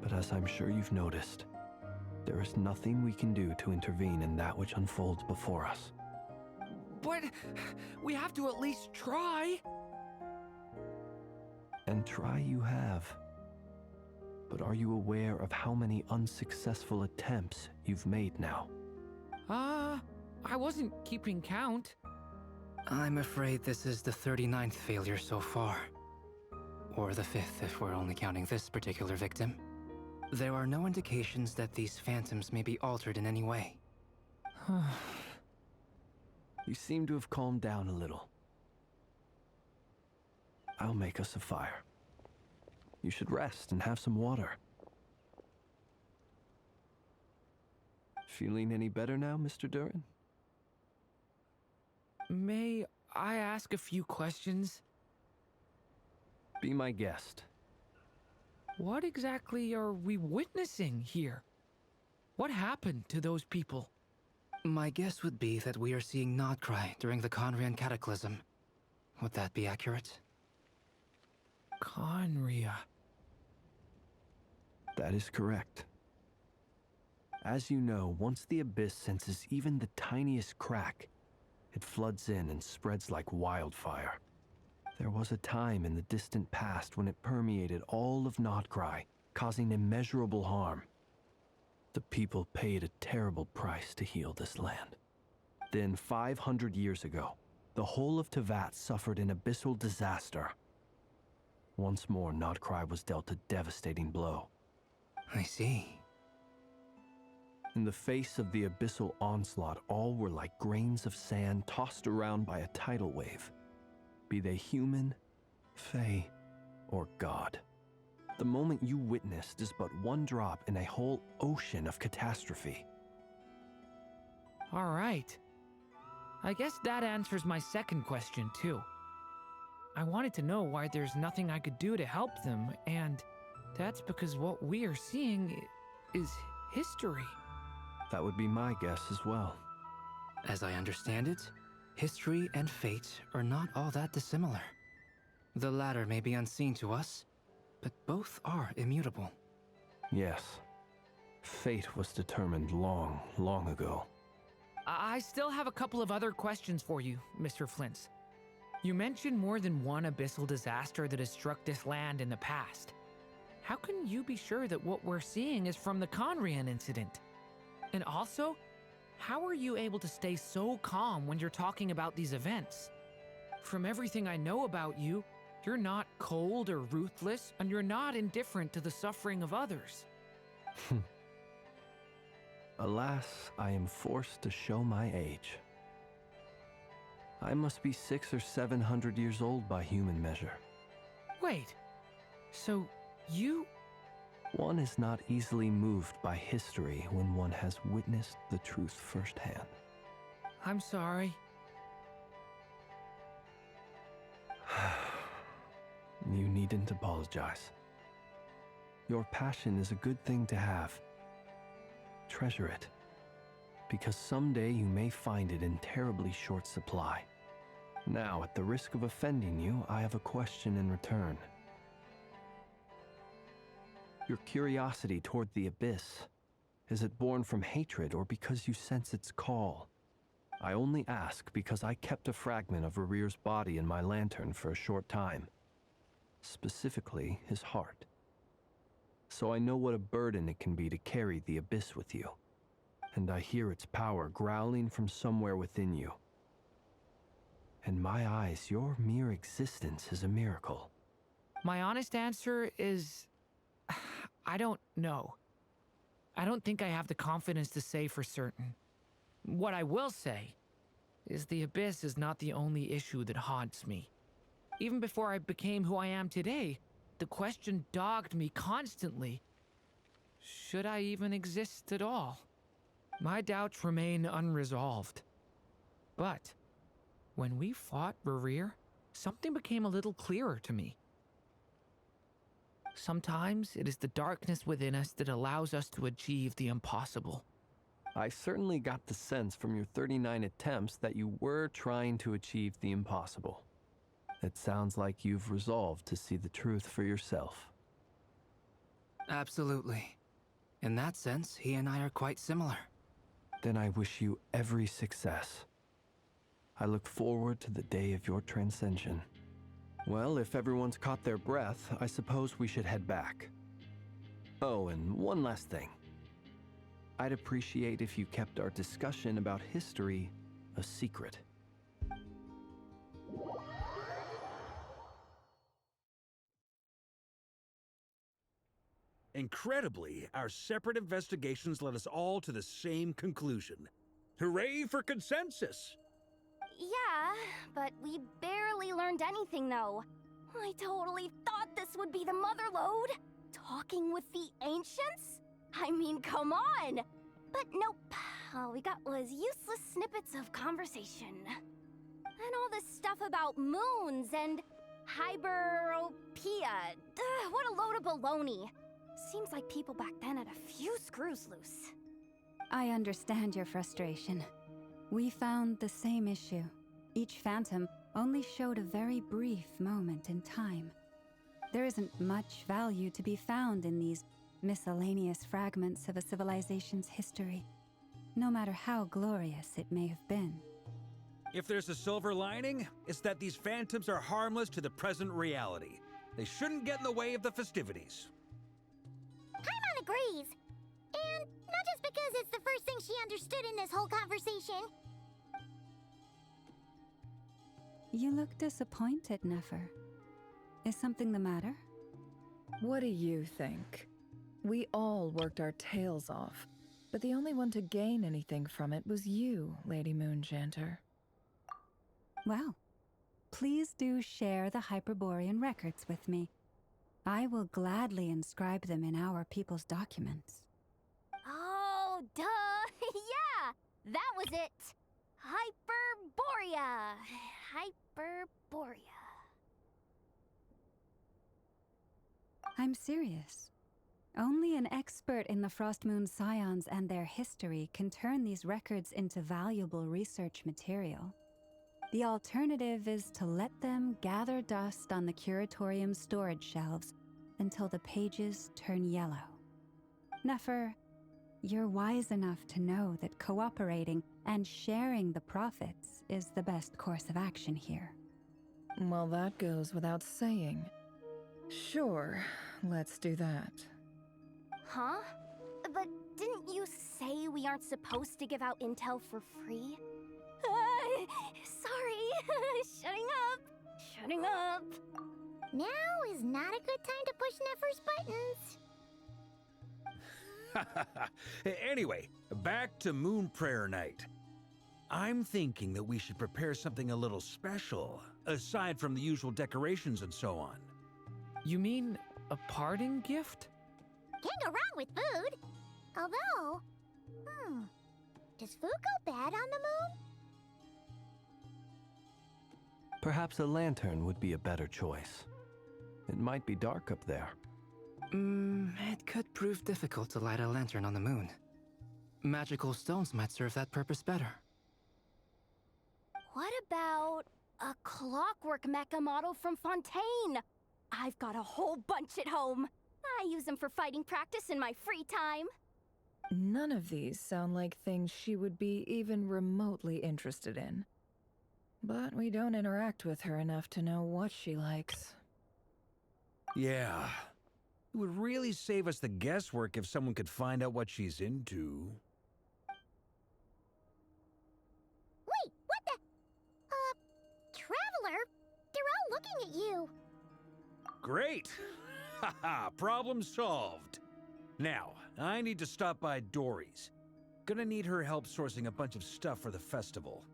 But as I'm sure you've noticed, there is nothing we can do to intervene in that which unfolds before us. But we have to at least try. And try you have. But are you aware of how many unsuccessful attempts you've made now? I wasn't keeping count. I'm afraid this is the 39th failure so far. Or the 5th if we're only counting this particular victim. There are no indications that these phantoms may be altered in any way. You seem to have calmed down a little. I'll make us a fire. You should rest and have some water. Feeling any better now, Mr. Duran? May I ask a few questions? Be my guest. What exactly are we witnessing here? What happened to those people? My guess would be that we are seeing Nod-Krai during the Conrian Cataclysm. Would that be accurate? Conria. That is correct. As you know, once the Abyss senses even the tiniest crack, it floods in and spreads like wildfire. There was a time in the distant past when it permeated all of Nod-Krai, causing immeasurable harm. The people paid a terrible price to heal this land. Then, 500 years ago, the whole of Teyvat suffered an abyssal disaster. Once more, Nod-Krai was dealt a devastating blow. I see. In the face of the abyssal onslaught, all were like grains of sand tossed around by a tidal wave. Be they human, fae, or god. The moment you witnessed is but one drop in a whole ocean of catastrophe. All right. I guess that answers my second question, too. I wanted to know why there's nothing I could do to help them, and that's because what we are seeing is history. That would be my guess as well. As I understand it, history and fate are not all that dissimilar. The latter may be unseen to us, but both are immutable. Yes. Fate was determined long, long ago. I still have a couple of other questions for you, Mr. Flint's. You mentioned more than one abyssal disaster that has struck this land in the past. How can you be sure that what we're seeing is from the Conrian incident? And also, how are you able to stay so calm when you're talking about these events? From everything I know about you, you're not cold or ruthless, and you're not indifferent to the suffering of others. Alas, I am forced to show my age. I must be 600 or 700 years old by human measure. Wait, so you... One is not easily moved by history when one has witnessed the truth firsthand. I'm sorry. You needn't apologize. Your passion is a good thing to have. Treasure it, because someday you may find it in terribly short supply. Now, at the risk of offending you, I have a question in return. Your curiosity toward the abyss, is it born from hatred or because you sense its call? I only ask because I kept a fragment of Rarir's body in my lantern for a short time. Specifically, his heart. So I know what a burden it can be to carry the abyss with you. And I hear its power growling from somewhere within you. In my eyes, your mere existence is a miracle. My honest answer is... I don't know. I don't think I have the confidence to say for certain. What I will say is the abyss is not the only issue that haunts me. Even before I became who I am today, the question dogged me constantly. Should I even exist at all? My doubts remain unresolved. But when we fought Rarir, something became a little clearer to me. Sometimes it is the darkness within us that allows us to achieve the impossible. I certainly got the sense from your 39 attempts that you were trying to achieve the impossible. It sounds like you've resolved to see the truth for yourself. Absolutely. In that sense, he and I are quite similar. Then I wish you every success. I look forward to the day of your transcension. Well, if everyone's caught their breath, I suppose we should head back. Oh, and one last thing. I'd appreciate if you kept our discussion about history a secret. Incredibly, our separate investigations led us all to the same conclusion. Hooray for consensus! Yeah, but we barely learned anything, though. I totally thought this would be the mother lode. Talking with the ancients? I mean, come on! But nope. All we got was useless snippets of conversation. And all this stuff about moons and hyperopia. What a load of baloney. Seems like people back then had a few screws loose. I understand your frustration. We found the same issue. Each phantom only showed a very brief moment in time. There isn't much value to be found in these miscellaneous fragments of a civilization's history, no matter how glorious it may have been. If there's a silver lining, it's that these phantoms are harmless to the present reality. They shouldn't get in the way of the festivities. Paimon agrees. And not just because it's the first thing she understood in this whole conversation. You look disappointed, Nefer. Is something the matter? What do you think? We all worked our tails off, but the only one to gain anything from it was you, Lady Moonjanter. Well, please do share the Hyperborean records with me. I will gladly inscribe them in our people's documents. Oh, duh! Yeah! That was it! Hyperborea! Hyperborea. I'm serious. Only an expert in the Frostmoon Scions and their history can turn these records into valuable research material. The alternative is to let them gather dust on the Curatorium's storage shelves until the pages turn yellow. Nefer, you're wise enough to know that cooperating and sharing the profits is the best course of action here. Well, that goes without saying. Sure, let's do that. Huh? But didn't you say we aren't supposed to give out intel for free? Sorry. Shutting up. Now is not a good time to push Nefer's buttons. Anyway, back to Moon Prayer Night. I'm thinking that we should prepare something a little special, aside from the usual decorations and so on. You mean a parting gift? Can't go wrong with food. Although, does food go bad on the moon? Perhaps a lantern would be a better choice. It might be dark up there. It could prove difficult to light a lantern on the moon. Magical stones might serve that purpose better. What about a clockwork mecha model from Fontaine? I've got a whole bunch at home. I use them for fighting practice in my free time. None of these sound like things she would be even remotely interested in. But we don't interact with her enough to know what she likes. Yeah. It would really save us the guesswork if someone could find out what she's into. Wait, what the? Traveler? They're all looking at you. Great! Haha, problem solved. Now, I need to stop by Dory's. Gonna need her help sourcing a bunch of stuff for the festival.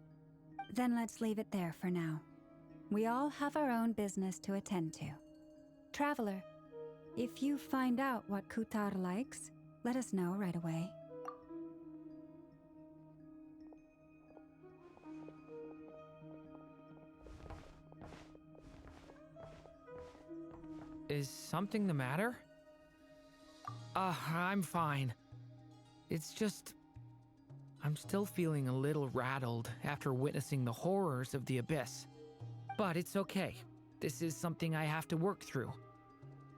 Then let's leave it there for now. We all have our own business to attend to. Traveler, if you find out what Kutar likes, let us know right away. Is something the matter? I'm fine. It's just... I'm still feeling a little rattled after witnessing the horrors of the Abyss. But it's okay. This is something I have to work through.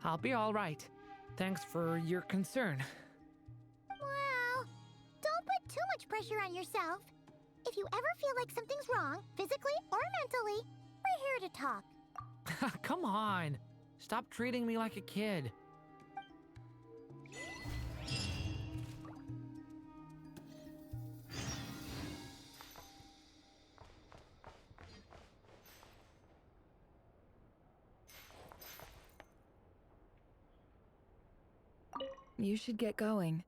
I'll be all right. Thanks for your concern. Well, don't put too much pressure on yourself. If you ever feel like something's wrong, physically or mentally, we're here to talk. Come on. Stop treating me like a kid. You should get going.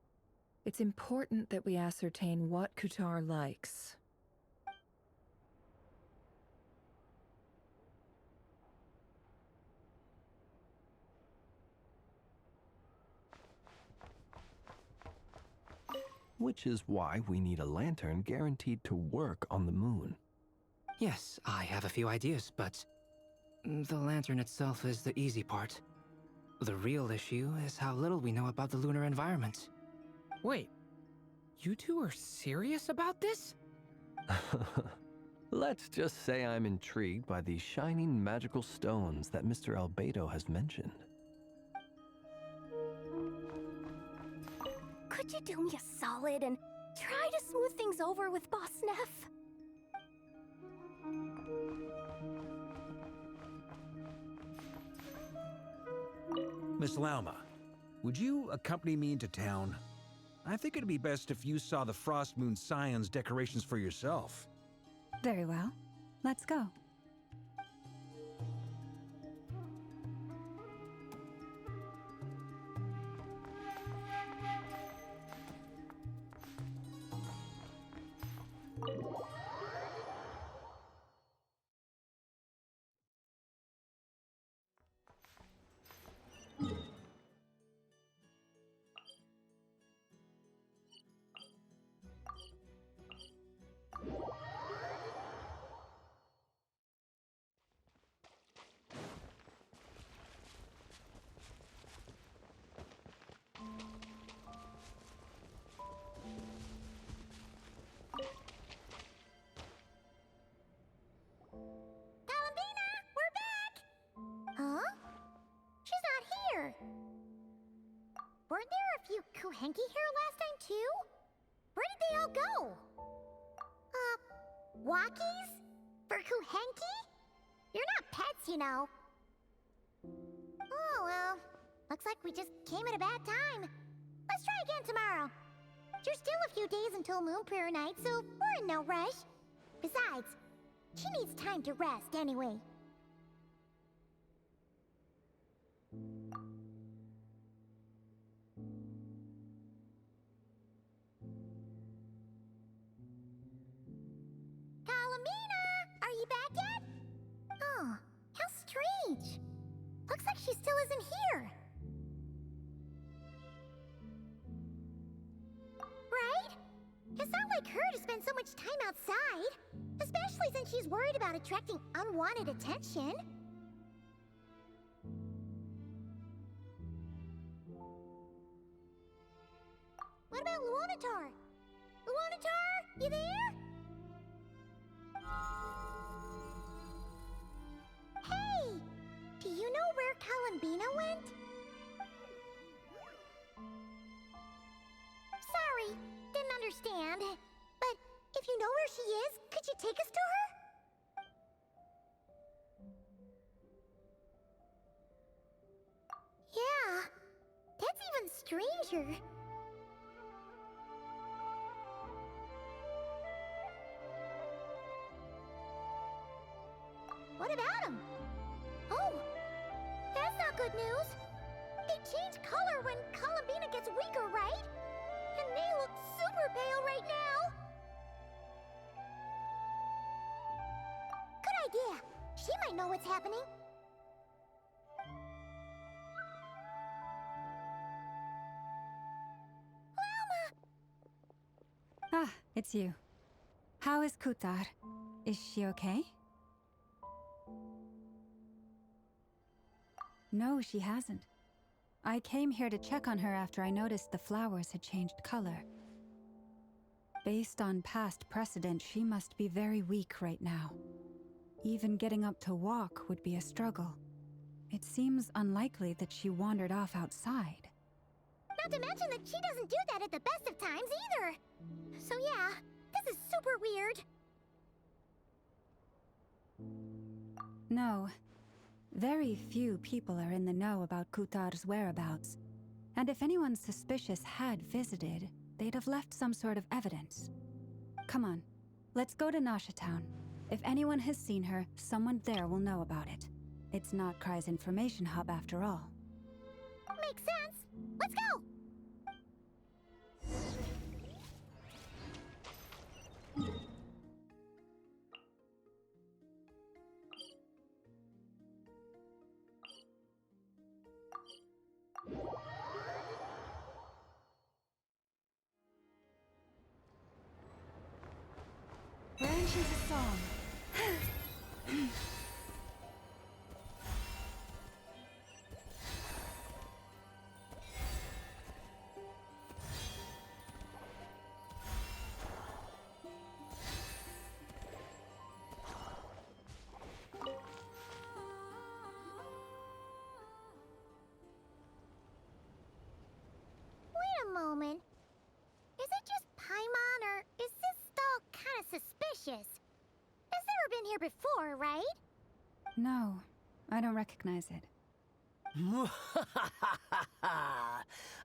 It's important that we ascertain what Kutar likes. Which is why we need a lantern guaranteed to work on the moon. Yes, I have a few ideas, but the lantern itself is the easy part. The real issue is how little we know about the lunar environment. Wait, you two are serious about this? Let's just say I'm intrigued by these shining magical stones that Mr. Albedo has mentioned. Could you do me a solid and try to smooth things over with Boss Neff? Miss Lauma, would you accompany me into town? I think it'd be best if you saw the Frost Moon Scion's decorations for yourself. Very well. Let's go. Weren't there a few Kuhenki here last time, too? Where did they all go? Walkies? For Kuhenki? You're not pets, you know. Oh, well. Looks like we just came at a bad time. Let's try again tomorrow. There's still a few days until Moon Prayer Night, so we're in no rush. Besides, she needs time to rest anyway. Are you back yet? Oh, how strange. Looks like she still isn't here. like her to spend so much time outside, especially since she's worried about attracting unwanted attention. What about Luonatar? Luonatar, you there? Hey! Do you know where Columbina went? Sorry, didn't understand. But if you know where she is, could you take us to her? Yeah, that's even stranger. What about him? Oh, that's not good news. They change color when Columbina gets weaker, right? And they look super pale right now. Good idea. She might know what's happening. Ah, it's you. How is Kutar? Is she okay? No, she hasn't. I came here to check on her after I noticed the flowers had changed color. Based on past precedent, she must be very weak right now. Even getting up to walk would be a struggle. It seems unlikely that she wandered off outside. Not to mention that she doesn't do that at the best of times either. So yeah, this is super weird. No. Very few people are in the know about Kutar's whereabouts. And if anyone suspicious had visited, they'd have left some sort of evidence. Come on, let's go to Nasha Town. If anyone has seen her, someone there will know about it. It's Nod-Krai's information hub after all. Makes sense. Let's go! Branches a song. Wait a moment. Is it just Paimon, or is this stall kind of suspicious? It's never been here before, right? No, I don't recognize it.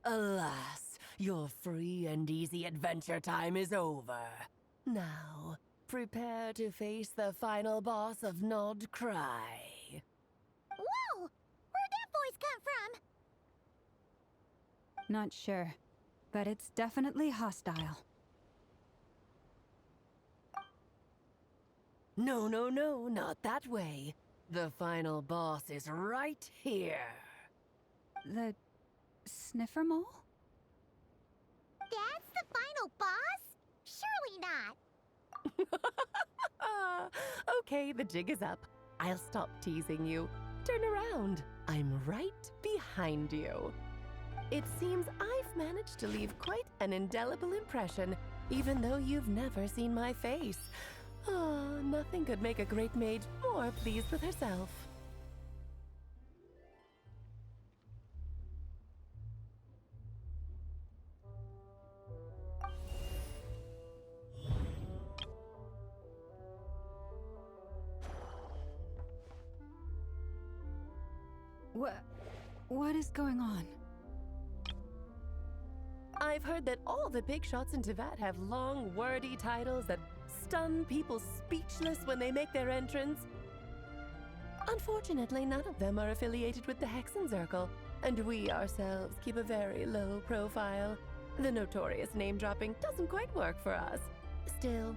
Alas, your free and easy adventure time is over. Now, prepare to face the final boss of Nod-Krai. Whoa! Where'd that voice come from? Not sure, but it's definitely hostile. No, no, no, not that way. The final boss is right here. The sniffer mole? That's the final boss? Surely not. Okay, the jig is up. I'll stop teasing you. Turn around. I'm right behind you. It seems I've managed to leave quite an indelible impression, even though you've never seen my face. Oh, nothing could make a great maid more pleased with herself. What is going on? I've heard that all the big shots in Teyvat have long, wordy titles that stun people speechless when they make their entrance. Unfortunately, none of them are affiliated with the Hexenzirkel, and we ourselves keep a very low profile. The notorious name-dropping doesn't quite work for us. Still,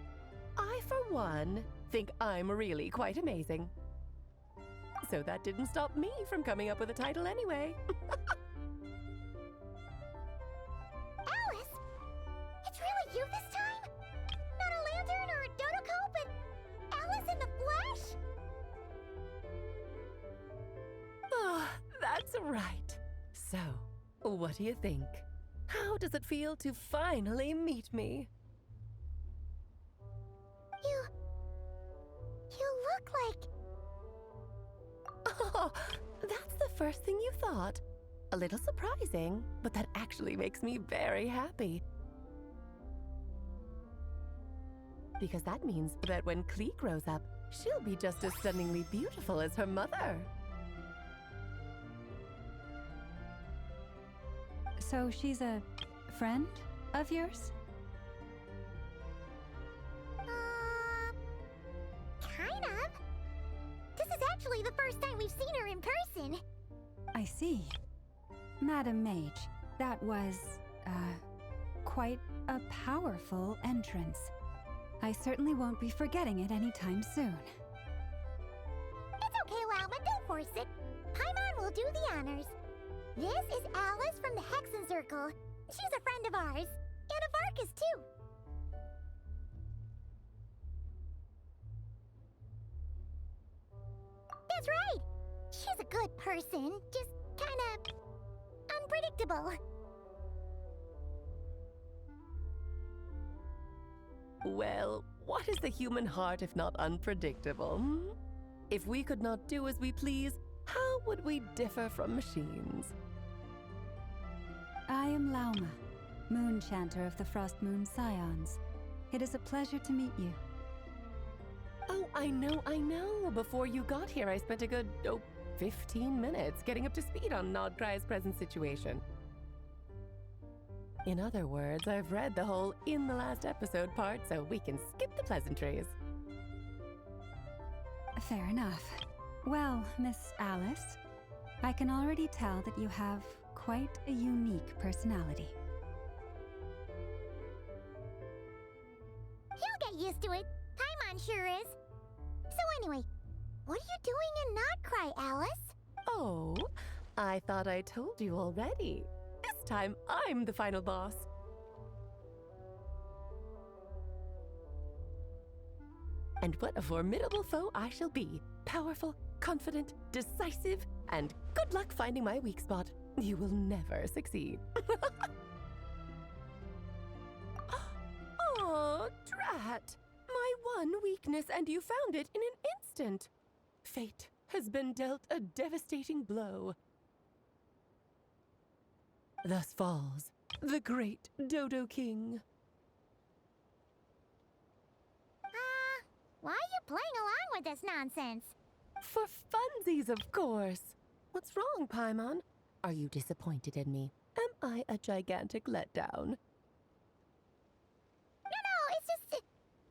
I, for one, think I'm really quite amazing. So that didn't stop me from coming up with a title anyway. Alice! It's really you this time? right. So, what do you think? How does it feel to finally meet me? You look like... Oh, that's the first thing you thought. A little surprising, but that actually makes me very happy. Because that means that when Klee grows up, she'll be just as stunningly beautiful as her mother. So she's a friend of yours? Kind of. This is actually the first time we've seen her in person. I see. Madam Mage, that was, quite a powerful entrance. I certainly won't be forgetting it anytime soon. It's okay, Lauma, don't force it. Paimon will do the honors. This is Alice from the Hexen Circle. She's a friend of ours. And of Arcus, too. That's right. She's a good person, just kinda unpredictable. Well, what is the human heart if not unpredictable? If we could not do as we please, how would we differ from machines? I am Lauma, Moon Chanter of the Frost Moon Scions. It is a pleasure to meet you. Oh, I know. Before you got here, I spent a good, 15 minutes getting up to speed on Nod-Krai's present situation. In other words, I've read the whole in the last episode part, so we can skip the pleasantries. Fair enough. Well, Miss Alice, I can already tell that you have quite a unique personality. He'll get used to it. Paimon sure is. So anyway, what are you doing in Nod-Krai, Alice? Oh, I thought I told you already. This time, I'm the final boss. And what a formidable foe I shall be. Powerful, confident, decisive, and good luck finding my weak spot. You will never succeed. Oh, drat! My one weakness, and you found it in an instant. Fate has been dealt a devastating blow. Thus falls the great Dodo King. Why are you playing along with this nonsense? For funsies, of course. What's wrong, Paimon? Are you disappointed in me? Am I a gigantic letdown? No, it's just...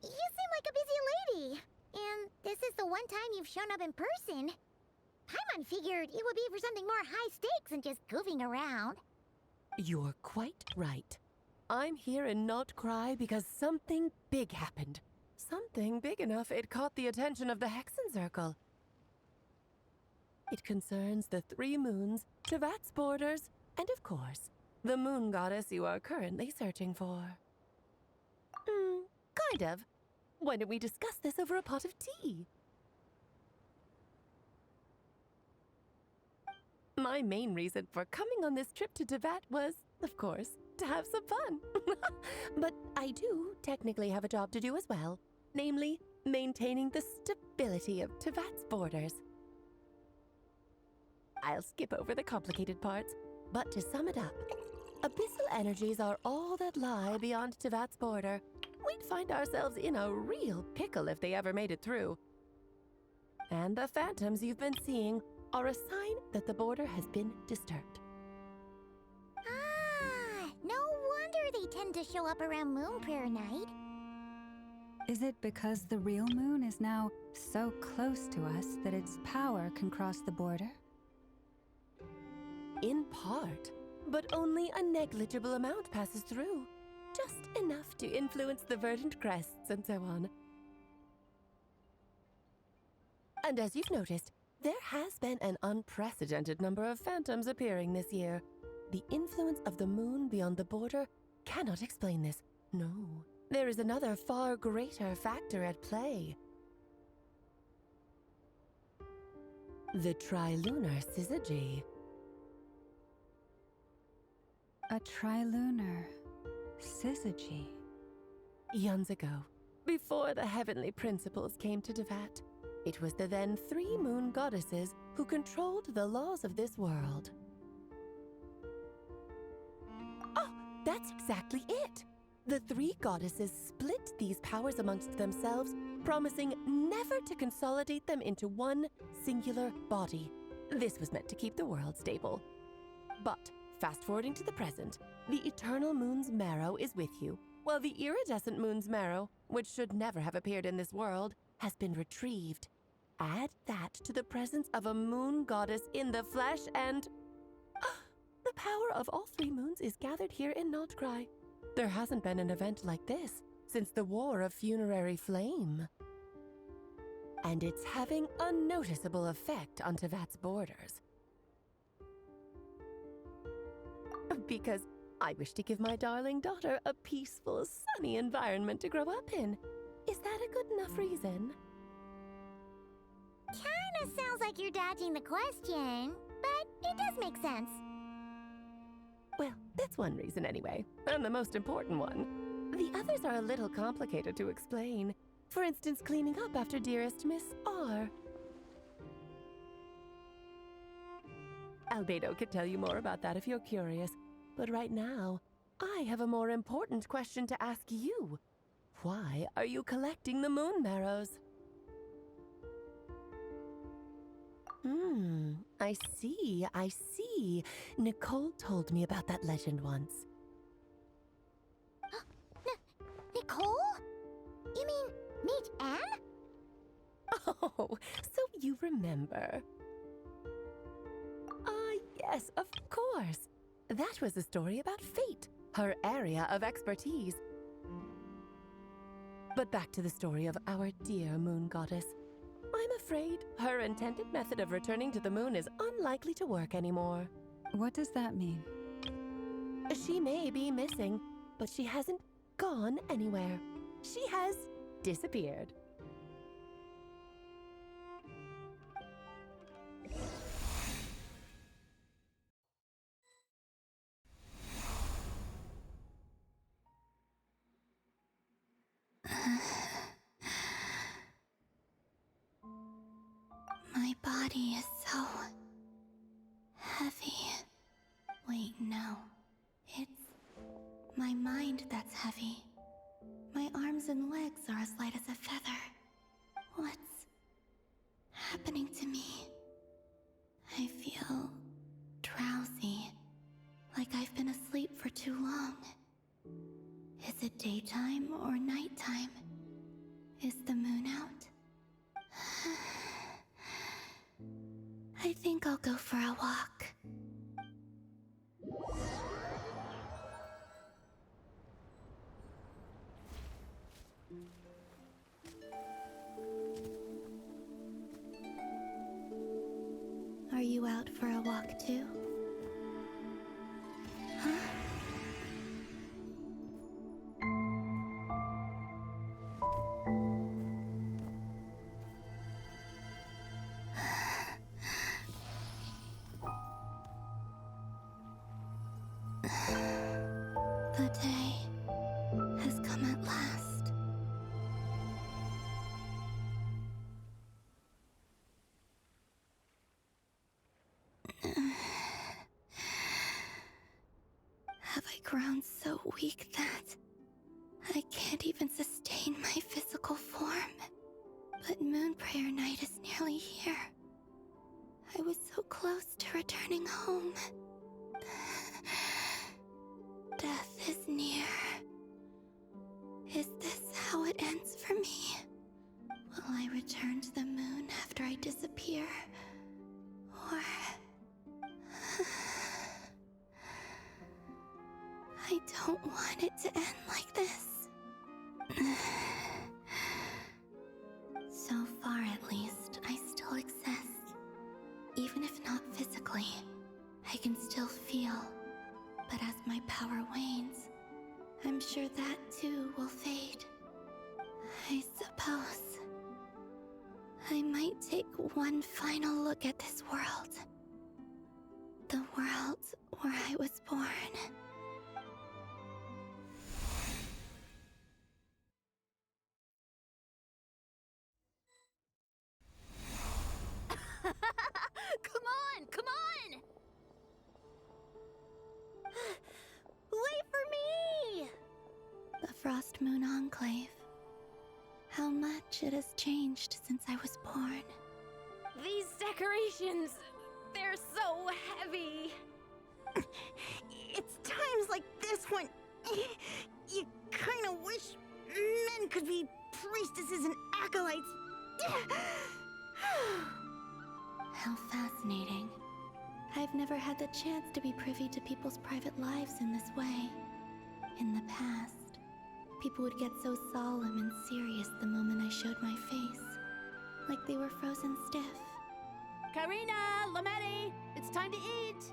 You seem like a busy lady. And this is the one time you've shown up in person. Paimon figured it would be for something more high stakes than just goofing around. You're quite right. I'm here in Nod-Krai because something big happened. Something big enough it caught the attention of the Hexen Circle. It concerns the 3 moons, Teyvat's borders, and of course, the moon goddess you are currently searching for. Kind of. Why don't we discuss this over a pot of tea? My main reason for coming on this trip to Teyvat was, of course, to have some fun. But I do technically have a job to do as well, namely, maintaining the stability of Teyvat's borders. I'll skip over the complicated parts, but to sum it up, abyssal energies are all that lie beyond Teyvat's border. We'd find ourselves in a real pickle if they ever made it through. And the phantoms you've been seeing are a sign that the border has been disturbed. No wonder they tend to show up around Moon Prayer Night. Is it because the real moon is now so close to us that its power can cross the border? In part, but only a negligible amount passes through. Just enough to influence the verdant crests and so on. And as you've noticed, there has been an unprecedented number of phantoms appearing this year. The influence of the moon beyond the border cannot explain this. No, there is another far greater factor at play. The trilunar syzygy. A trilunar syzygy. Eons ago, before the heavenly principles came to Devat, it was the then 3 moon goddesses who controlled the laws of this world. Oh, that's exactly it! The 3 goddesses split these powers amongst themselves, promising never to consolidate them into one singular body. This was meant to keep the world stable. But, fast-forwarding to the present, the eternal moon's marrow is with you, while the iridescent moon's marrow, which should never have appeared in this world, has been retrieved. Add that to the presence of a moon goddess in the flesh and... the power of all 3 moons is gathered here in Nod-Krai. There hasn't been an event like this since the War of Funerary Flame. And it's having a noticeable effect on Tevat's borders. Because I wish to give my darling daughter a peaceful, sunny environment to grow up in. Is that a good enough reason? Kinda sounds like you're dodging the question, but it does make sense. Well, that's one reason anyway, and the most important one. The others are a little complicated to explain. For instance, cleaning up after dearest Miss R. Albedo could tell you more about that if you're curious, but right now, I have a more important question to ask you. Why are you collecting the moon marrows? I see. Nicole told me about that legend once. Nicole? You mean meet Anne? Oh, so you remember. Ah, yes, of course. That was a story about fate, her area of expertise. But back to the story of our dear moon goddess. I'm afraid her intended method of returning to the moon is unlikely to work anymore. What does that mean? She may be missing, but she hasn't gone anywhere. She has disappeared. My body is so heavy. Wait, no. It's my mind that's heavy. My arms and legs are as light as a feather. What's happening to me? I feel drowsy, like I've been asleep for too long. Is it daytime or nighttime? Is the moon out? I think I'll go for a walk. Are you out for a walk too? Huh? The day has come at last. Have I grown so weak that I can't even sustain my physical form? But Moon Prayer Night is nearly here. I was so close to returning home. Death is near. Is this how it ends for me? Will I return to the moon after I disappear? Or... I don't want it to end like this. So far, at least, I still exist. Even if not physically, I can still feel. But as my power wanes, I'm sure that too will fade. I suppose I might take one final look at this world. The world where I was born. Frost Moon Enclave. How much it has changed since I was born. These decorations, they're so heavy. It's times like this when you kind of wish men could be priestesses and acolytes. How fascinating. I've never had the chance to be privy to people's private lives in this way. In the past, people would get so solemn and serious the moment I showed my face, like they were frozen stiff. Karina, Lametti, it's time to eat.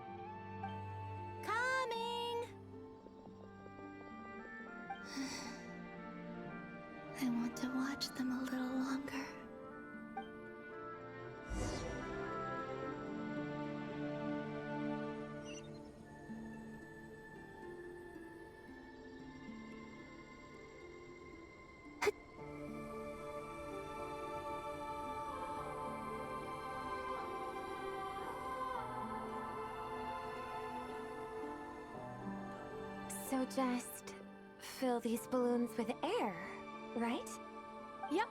Coming. I want to watch them a little longer. So just fill these balloons with air, right? Yep.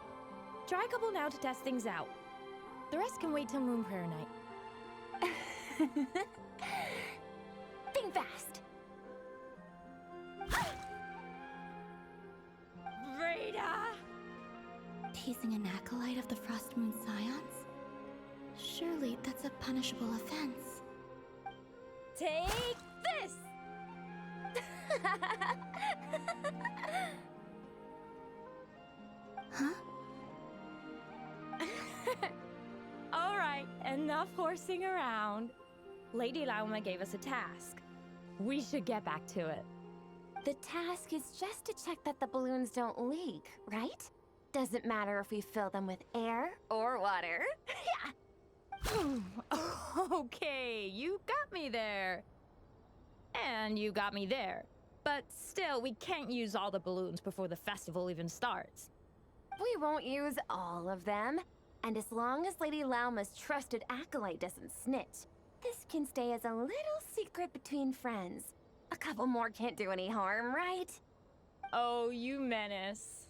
Try a couple now to test things out. The rest can wait till Moon Prayer Night. Think fast. Rita! Teasing an acolyte of the Frost Moon Scions? Surely that's a punishable offense. Take this! Huh? All right, enough horsing around. Lady Lauma gave us a task. We should get back to it. The task is just to check that the balloons don't leak, right? Doesn't matter if we fill them with air or water. Yeah. Okay, you got me there. And you got me there. But still, we can't use all the balloons before the festival even starts. We won't use all of them. And as long as Lady Lauma's trusted acolyte doesn't snitch, this can stay as a little secret between friends. A couple more can't do any harm, right? Oh, you menace.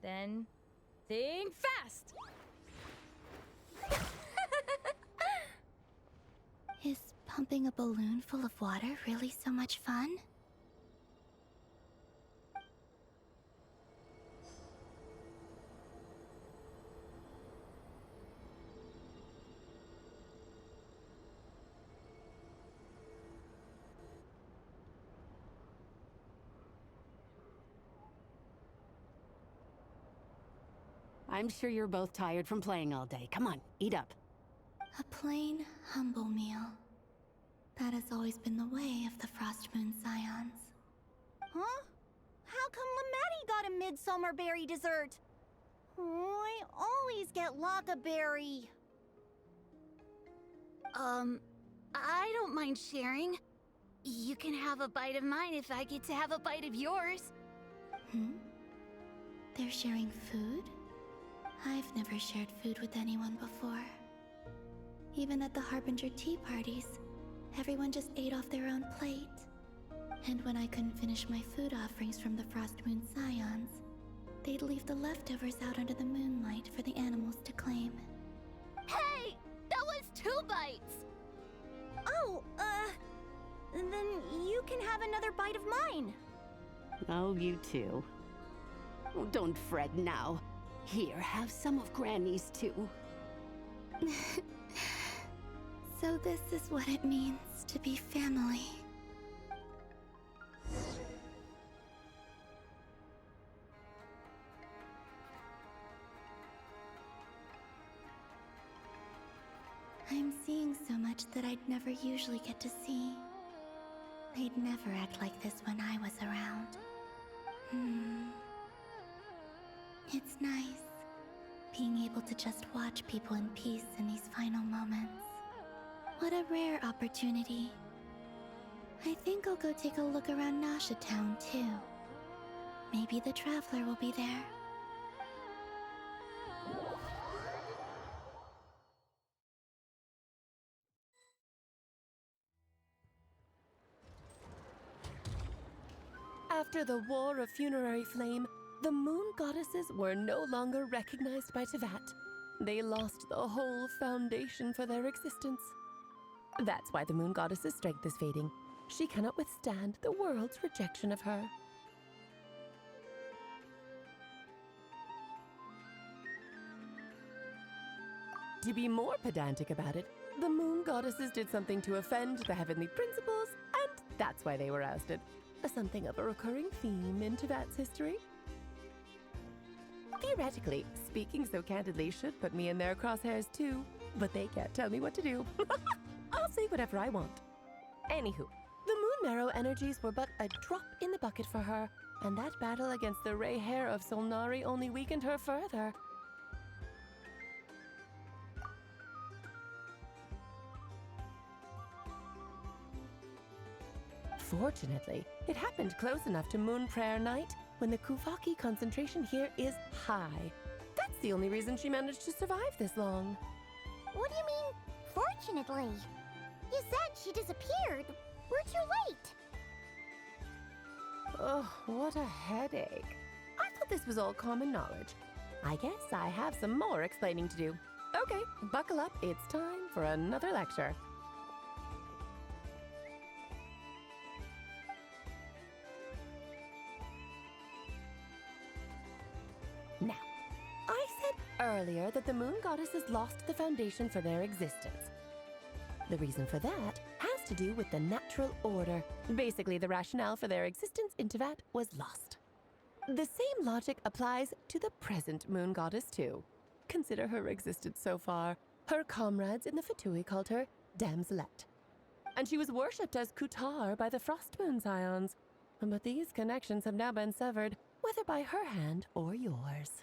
Then, think fast! Is pumping a balloon full of water really so much fun? I'm sure you're both tired from playing all day. Come on, eat up. A plain, humble meal. That has always been the way of the Frost Moon Scions. Huh? How come Lametti got a midsummer berry dessert? Oh, I always get Lockaberry. I don't mind sharing. You can have a bite of mine if I get to have a bite of yours. Hmm? They're sharing food? I've never shared food with anyone before. Even at the Harbinger tea parties, everyone just ate off their own plate. And when I couldn't finish my food offerings from the Frost Moon Scions, they'd leave the leftovers out under the moonlight for the animals to claim. Hey! That was 2 bites! Oh, then you can have another bite of mine. Oh, you too. Oh, don't fret now. Here, have some of Granny's too. So this is what it means to be family. I'm seeing so much that I'd never usually get to see. They'd never act like this when I was around. It's nice, being able to just watch people in peace in these final moments. What a rare opportunity. I think I'll go take a look around Nasha Town, too. Maybe the Traveler will be there. After the War of Funerary Flame, the moon goddesses were no longer recognized by Tevat. They lost the whole foundation for their existence. That's why the moon goddess's strength is fading. She cannot withstand the world's rejection of her. To be more pedantic about it, the moon goddesses did something to offend the heavenly principles, and that's why they were ousted. Something of a recurring theme in Tevat's history. Theoretically, speaking so candidly should put me in their crosshairs too, but they can't tell me what to do. I'll say whatever I want. Anywho, the Moon Marrow energies were but a drop in the bucket for her, and that battle against the Ray Hair of Solnari only weakened her further. Fortunately, it happened close enough to Moon Prayer Night when the Kuvaki concentration here is high. That's the only reason she managed to survive this long. What do you mean, fortunately? You said she disappeared. We're too late. Oh, what a headache. I thought this was all common knowledge. I guess I have some more explaining to do. Okay, buckle up. It's time for another lecture. Now, I said earlier that the moon goddesses lost the foundation for their existence. The reason for that has to do with the natural order. Basically, the rationale for their existence in Tevat was lost. The same logic applies to the present moon goddess too. Consider her existence so far. Her comrades in the Fatui called her Damselette. And she was worshipped as Kutar by the Frost Moon Scions. But these connections have now been severed, whether by her hand or yours.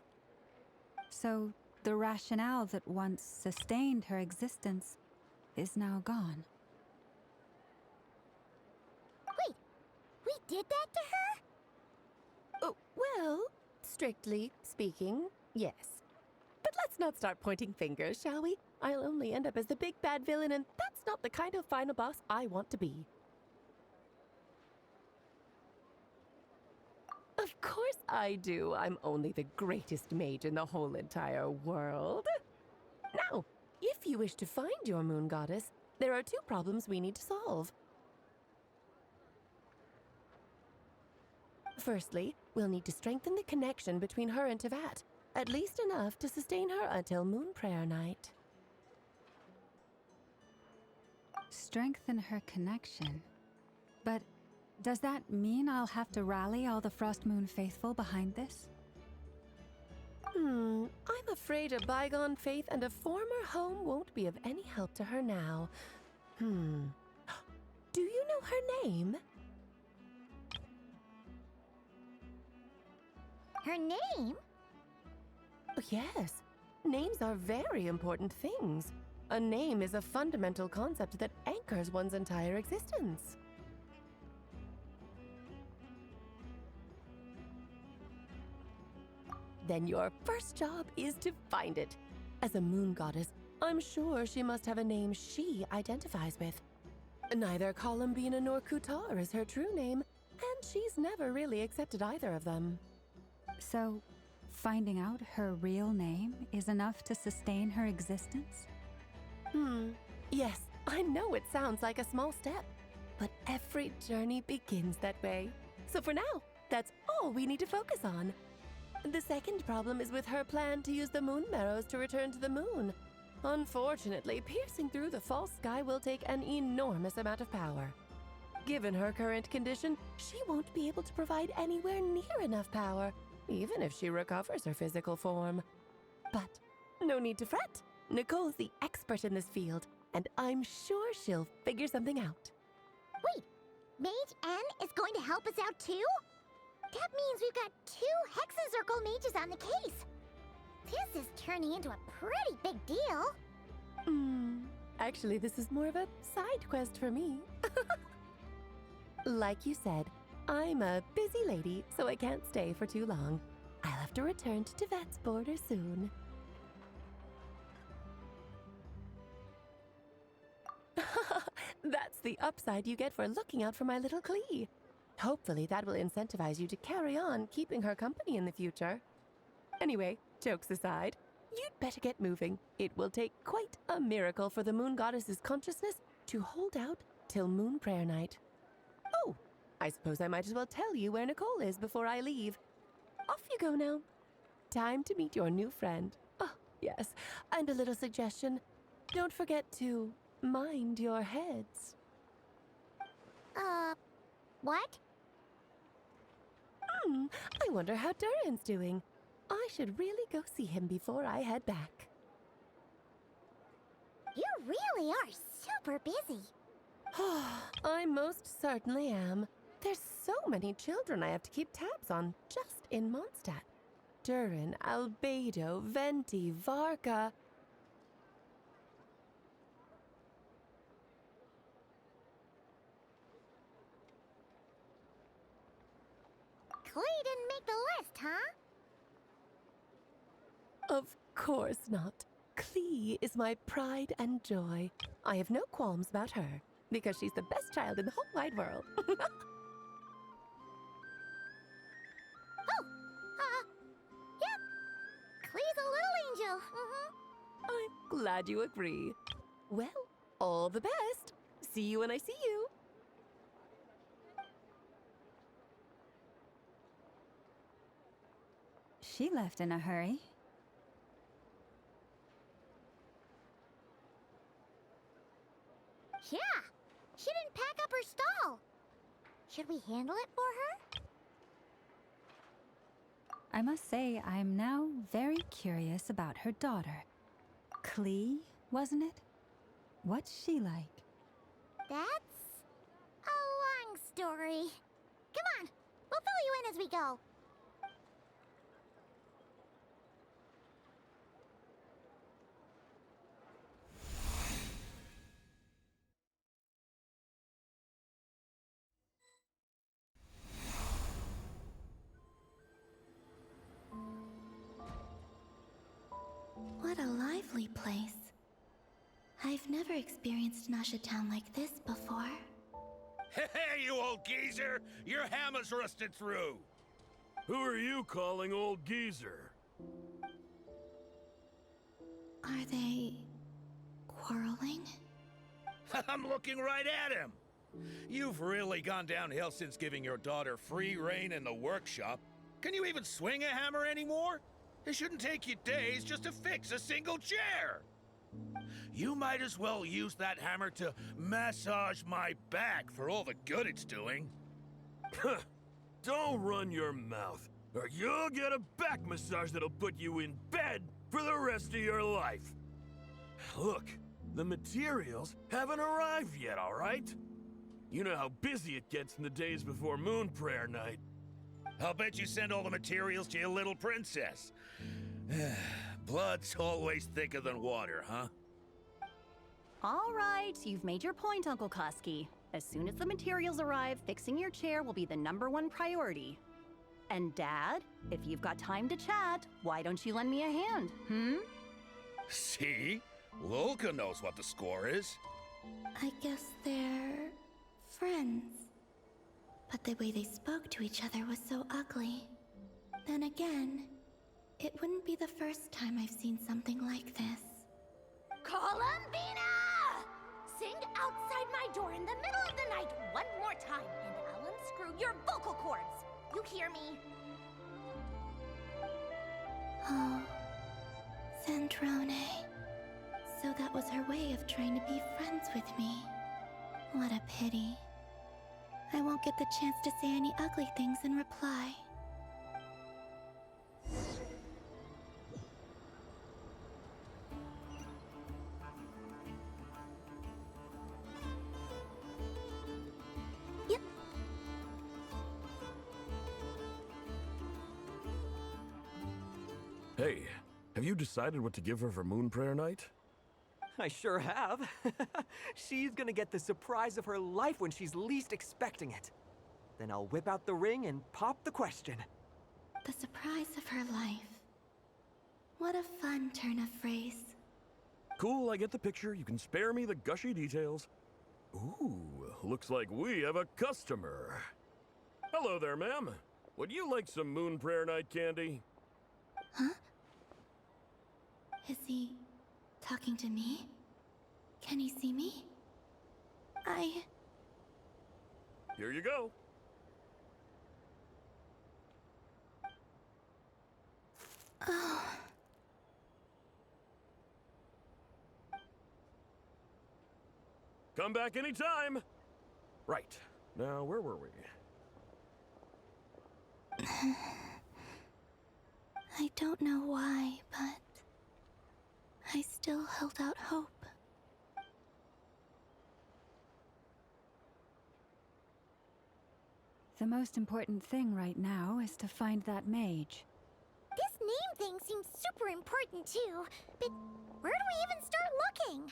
So, the rationale that once sustained her existence is now gone. Wait, we did that to her? Oh, well, strictly speaking, yes. But let's not start pointing fingers, shall we? I'll only end up as the big bad villain, and that's not the kind of final boss I want to be. Of course I do. I'm only the greatest mage in the whole entire world. Now, if you wish to find your moon goddess, there are two problems we need to solve. Firstly, we'll need to strengthen the connection between her and Tevat, at least enough to sustain her until Moon Prayer Night. Strengthen her connection. But does that mean I'll have to rally all the Frost Moon faithful behind this? I'm afraid a bygone faith and a former home won't be of any help to her now. Do you know her name? Her name? Oh, yes. Names are very important things. A name is a fundamental concept that anchors one's entire existence. Then your first job is to find it. As a moon goddess, I'm sure she must have a name she identifies with. Neither Columbina nor Kutar is her true name, and she's never really accepted either of them. So, finding out her real name is enough to sustain her existence? Yes, I know it sounds like a small step, but every journey begins that way. So for now, that's all we need to focus on. The second problem is with her plan to use the moon marrows to return to the moon. Unfortunately, piercing through the false sky will take an enormous amount of power. Given her current condition, she won't be able to provide anywhere near enough power, even if she recovers her physical form. But no need to fret. Nicole's the expert in this field, and I'm sure she'll figure something out. Wait, Mage N is going to help us out too? That means we've got 2 Hexacircle mages on the case. This is turning into a pretty big deal. Actually, this is more of a side quest for me. Like you said, I'm a busy lady, so I can't stay for too long. I'll have to return to Tevat's border soon. That's the upside you get for looking out for my little Klee. Hopefully that will incentivize you to carry on keeping her company in the future. Anyway, jokes aside, you'd better get moving. It will take quite a miracle for the moon goddess's consciousness to hold out till moon prayer night. Oh, I suppose I might as well tell you where Nicole is before I leave. Off you go now. Time to meet your new friend. Oh, yes, and a little suggestion. Don't forget to mind your heads. What? I wonder how Durin's doing. I should really go see him before I head back. You really are super busy. I most certainly am. There's so many children I have to keep tabs on just in Mondstadt. Durin, Albedo, Venti, Varka. Klee didn't make the list, huh? Of course not. Klee is my pride and joy. I have no qualms about her, because she's the best child in the whole wide world. Yep. Klee's a little angel. I'm glad you agree. Well, all the best. See you when I see you. She left in a hurry. Yeah, she didn't pack up her stall. Should we handle it for her? I must say, I'm now very curious about her daughter. Klee, wasn't it? What's she like? That's a long story. Come on, we'll fill you in as we go. What a lively place. I've never experienced Nasha Town like this before. Hey, you old geezer! Your hammer's rusted through! Who are you calling old geezer? Are they quarreling? I'm looking right at him! You've really gone downhill since giving your daughter free rein in the workshop. Can you even swing a hammer anymore? It shouldn't take you days just to fix a single chair. You might as well use that hammer to massage my back for all the good it's doing. Don't run your mouth, or you'll get a back massage that'll put you in bed for the rest of your life. Look, the materials haven't arrived yet, all right? You know how busy it gets in the days before moon prayer night. I'll bet you send all the materials to your little princess. Blood's always thicker than water, huh? All right, you've made your point, Uncle Koski. As soon as the materials arrive, fixing your chair will be the #1 priority. And Dad, if you've got time to chat, why don't you lend me a hand, See? Lolka knows what the score is. I guess they're friends. But the way they spoke to each other was so ugly. Then again, it wouldn't be the first time I've seen something like this. Columbina! Sing outside my door in the middle of the night one more time, and I'll unscrew your vocal cords. You hear me? Oh, Zandrone. So that was her way of trying to be friends with me. What a pity. I won't get the chance to say any ugly things in reply. Yep. Hey, have you decided what to give her for moon prayer night? I sure have. She's gonna get the surprise of her life when she's least expecting it. Then I'll whip out the ring and pop the question. The surprise of her life. What a fun turn of phrase. Cool, I get the picture. You can spare me the gushy details. Ooh, looks like we have a customer. Hello there, ma'am. Would you like some Moon Prayer Night candy? Huh? Is he talking to me? Can he see me? Here you go. Oh. Come back anytime. Right. Now, where were we? I don't know why, but I still held out hope. The most important thing right now is to find that mage. This name thing seems super important too, but where do we even start looking?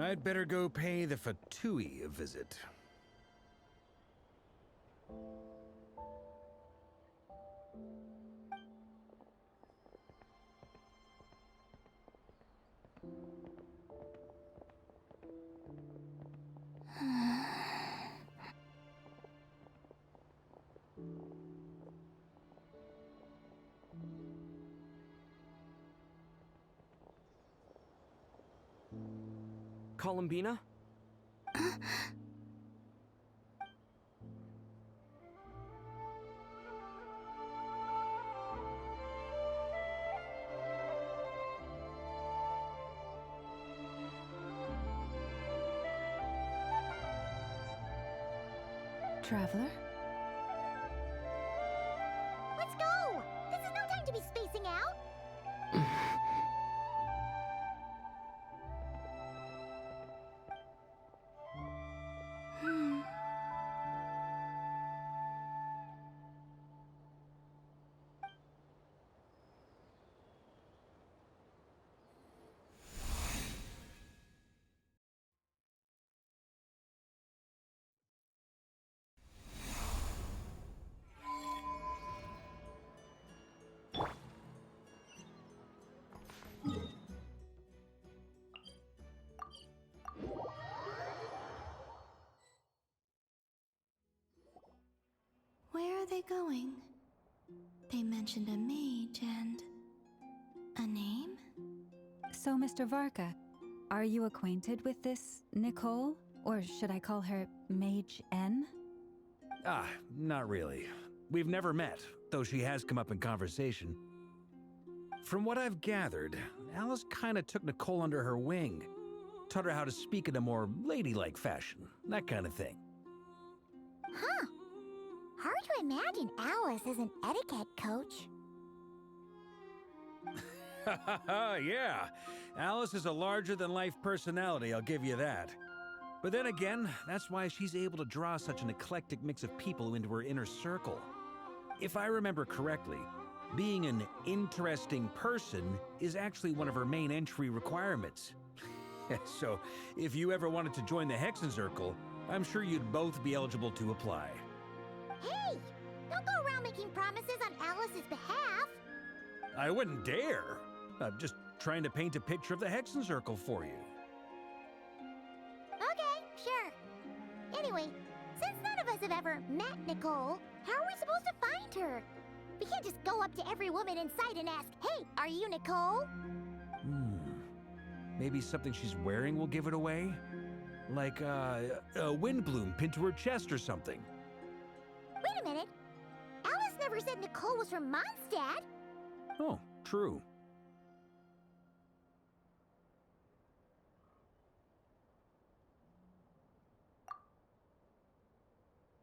I'd better go pay the Fatui a visit. Columbina? Traveler? Let's go! This is no time to be spacing out! Where are they going? They mentioned a mage and a name? So, Mr. Varka, are you acquainted with this Nicole? Or should I call her Mage N? Ah, not really. We've never met, though she has come up in conversation. From what I've gathered, Alice kinda took Nicole under her wing. Taught her how to speak in a more ladylike fashion, that kind of thing. Huh. Hard to imagine Alice as an etiquette coach. Yeah, Alice is a larger-than-life personality, I'll give you that. But then again, that's why she's able to draw such an eclectic mix of people into her inner circle. If I remember correctly, being an interesting person is actually one of her main entry requirements. So, if you ever wanted to join the Hexen Circle, I'm sure you'd both be eligible to apply. Hey! Don't go around making promises on Alice's behalf! I wouldn't dare. I'm just trying to paint a picture of the Hexen Circle for you. Okay, sure. Anyway, since none of us have ever met Nicole, how are we supposed to find her? We can't just go up to every woman in sight and ask, "Hey, are you Nicole?" Maybe something she's wearing will give it away? Like, a windbloom pinned to her chest or something. Wait a minute. Alice never said Nicole was from Mondstadt. Oh, true.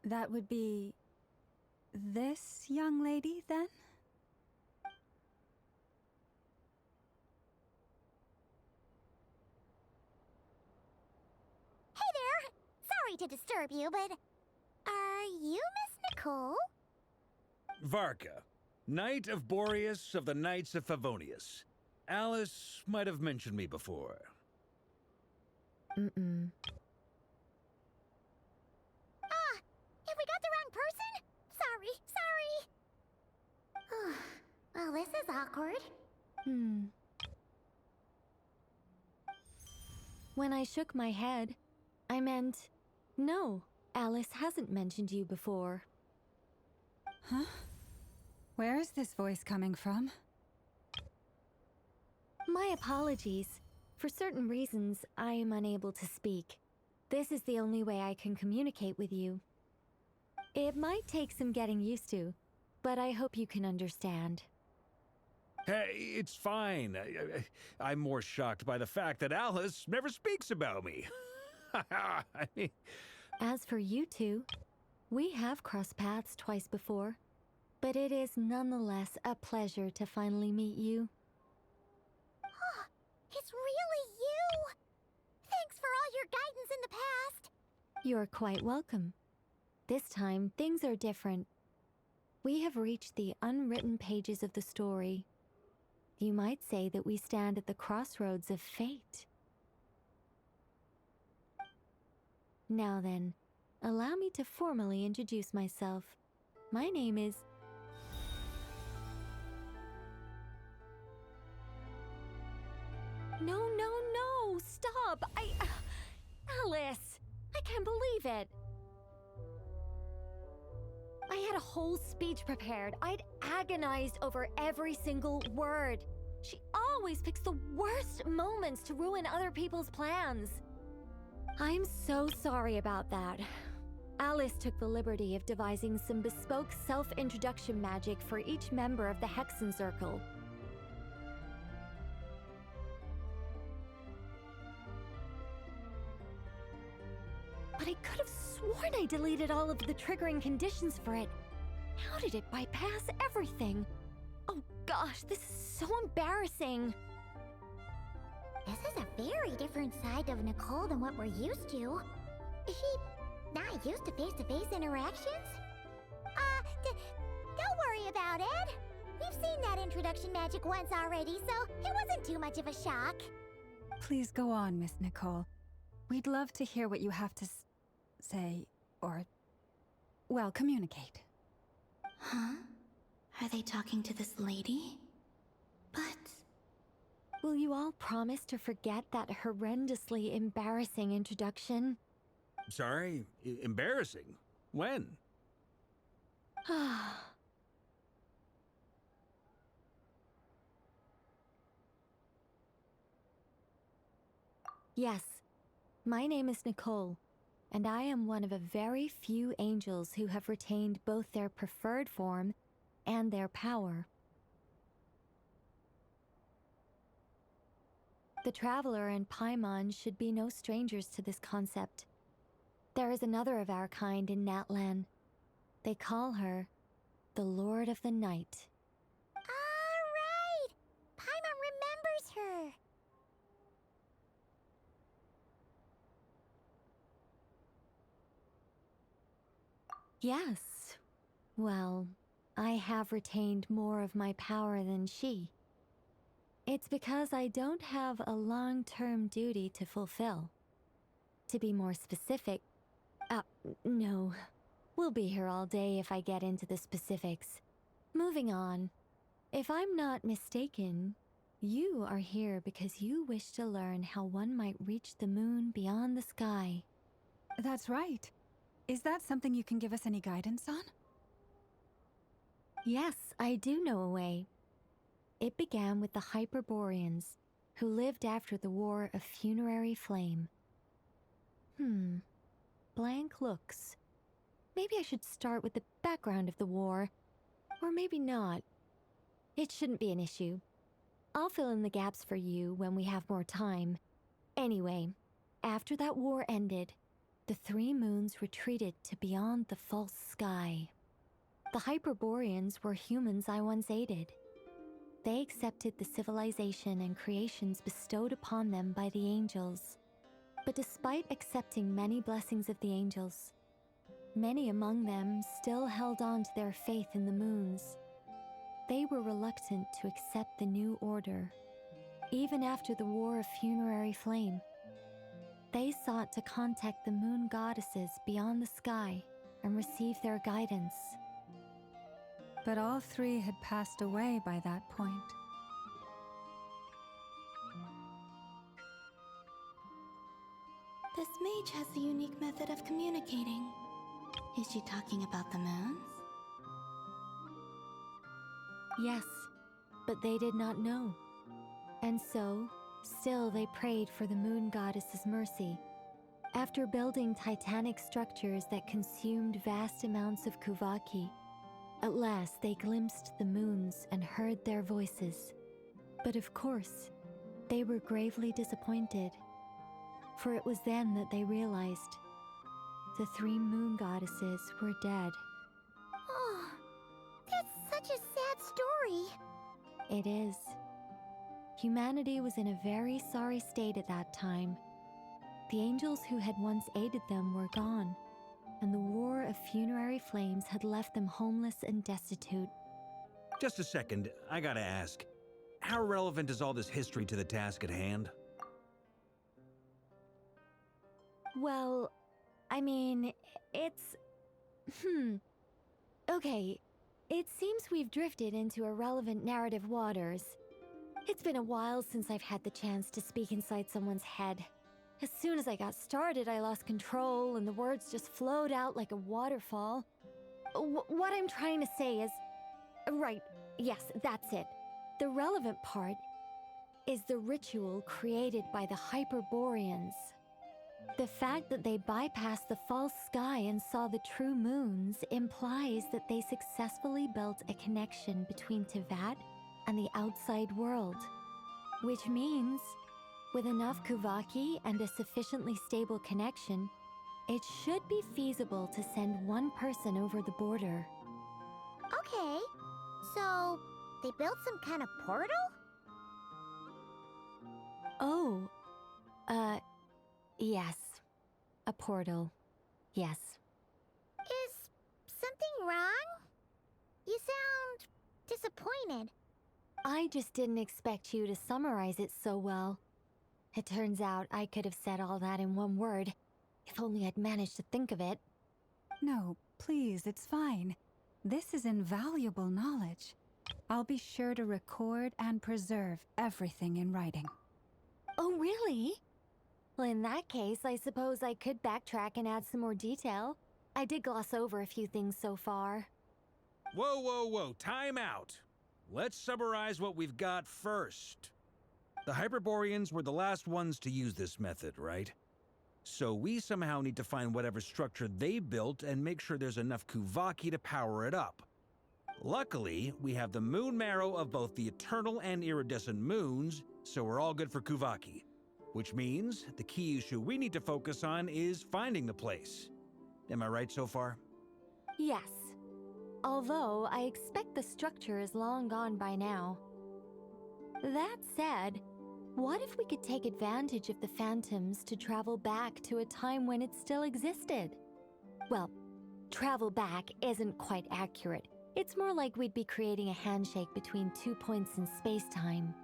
That would be this young lady, then? Hey there! Sorry to disturb you, but are you Miss Nicole? Varka, Knight of Boreas of the Knights of Favonius. Alice might have mentioned me before. Mm-mm. Ah! Have we got the wrong person? Sorry. Well, this is awkward. When I shook my head, I meant, no, Alice hasn't mentioned you before. Huh? Where is this voice coming from? My apologies. For certain reasons, I am unable to speak. This is the only way I can communicate with you. It might take some getting used to, but I hope you can understand. Hey, it's fine. I'm more shocked by the fact that Alice never speaks about me. I mean... As for you two, we have crossed paths twice before, but it is nonetheless a pleasure to finally meet you. It's really you! Thanks for all your guidance in the past! You're quite welcome. This time, things are different. We have reached the unwritten pages of the story. You might say that we stand at the crossroads of fate. Now then, allow me to formally introduce myself. My name is... No, stop! Alice! I can't believe it! I had a whole speech prepared. I'd agonized over every single word. She always picks the worst moments to ruin other people's plans. I'm so sorry about that. Alice took the liberty of devising some bespoke self-introduction magic for each member of the Hexen Circle. But I could have sworn I deleted all of the triggering conditions for it. How did it bypass everything? Oh gosh, this is so embarrassing. This is a very different side of Nicole than what we're used to. Is she not used to face-to-face interactions? Don't worry about it. We've seen that introduction magic once already, so it wasn't too much of a shock. Please go on, Miss Nicole. We'd love to hear what you have to say, or, well, communicate. Huh? Are they talking to this lady? But... Will you all promise to forget that horrendously embarrassing introduction? Sorry? Embarrassing? When? Yes. My name is Nicole, and I am one of a very few angels who have retained both their preferred form and their power. The Traveler and Paimon should be no strangers to this concept. There is another of our kind in Natlan. They call her the Lord of the Night. All right! Paimon remembers her! Yes. Well, I have retained more of my power than she. It's because I don't have a long-term duty to fulfill. To be more specific... no. We'll be here all day if I get into the specifics. Moving on. If I'm not mistaken, you are here because you wish to learn how one might reach the moon beyond the sky. That's right. Is that something you can give us any guidance on? Yes, I do know a way. It began with the Hyperboreans, who lived after the War of Funerary Flame. Blank looks. Maybe I should start with the background of the war. Or maybe not. It shouldn't be an issue. I'll fill in the gaps for you when we have more time. Anyway, after that war ended, the three moons retreated to beyond the false sky. The Hyperboreans were humans I once aided. They accepted the civilization and creations bestowed upon them by the angels. But despite accepting many blessings of the angels, many among them still held on to their faith in the moons. They were reluctant to accept the new order. Even after the War of Funerary Flame, they sought to contact the moon goddesses beyond the sky and receive their guidance. But all three had passed away by that point. This mage has a unique method of communicating. Is she talking about the moons? Yes, but they did not know. And so, still they prayed for the moon goddess's mercy. After building titanic structures that consumed vast amounts of Kuvaki, at last they glimpsed the moons and heard their voices. But of course, they were gravely disappointed, for it was then that they realized the 3 moon goddesses were dead. Oh, that's such a sad story. It is. Humanity was in a very sorry state at that time. The angels who had once aided them were gone, and the war of funerary flames had left them homeless and destitute. Just a second, I gotta ask. How relevant is all this history to the task at hand? Well, I mean, it's... Okay, it seems we've drifted into irrelevant narrative waters. It's been a while since I've had the chance to speak inside someone's head. As soon as I got started, I lost control and the words just flowed out like a waterfall. What I'm trying to say is... Right, yes, that's it. The relevant part is the ritual created by the Hyperboreans. The fact that they bypassed the false sky and saw the true moons implies that they successfully built a connection between Tevat and the outside world. Which means, with enough Kuvaki and a sufficiently stable connection, it should be feasible to send one person over the border. Okay, so they built some kind of portal? Oh, yes. A portal. Yes. Is something wrong? You sound disappointed. I just didn't expect you to summarize it so well. It turns out I could have said all that in one word, if only I'd managed to think of it. No, please, it's fine. This is invaluable knowledge. I'll be sure to record and preserve everything in writing. Oh, really? Well, in that case, I suppose I could backtrack and add some more detail. I did gloss over a few things so far. Whoa, whoa, whoa, time out. Let's summarize what we've got first. The Hyperboreans were the last ones to use this method, right? So we somehow need to find whatever structure they built and make sure there's enough Kuvaki to power it up. Luckily, we have the moon marrow of both the eternal and iridescent moons, so we're all good for Kuvaki. Which means the key issue we need to focus on is finding the place. Am I right so far? Yes. Although I expect the structure is long gone by now. That said, what if we could take advantage of the phantoms to travel back to a time when it still existed? Well, travel back isn't quite accurate. It's more like we'd be creating a handshake between 2 points in space-time.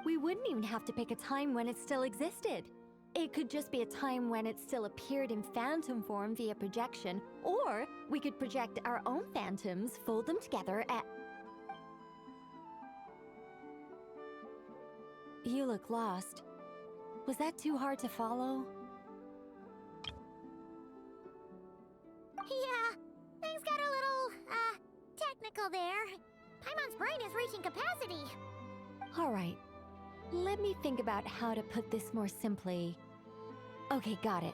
We wouldn't even have to pick a time when it still existed. It could just be a time when it still appeared in phantom form via projection, or we could project our own phantoms, fold them together, and... You look lost. Was that too hard to follow? Yeah, things got a little, technical there. Paimon's brain is reaching capacity. All right. Let me think about how to put this more simply. Okay, got it.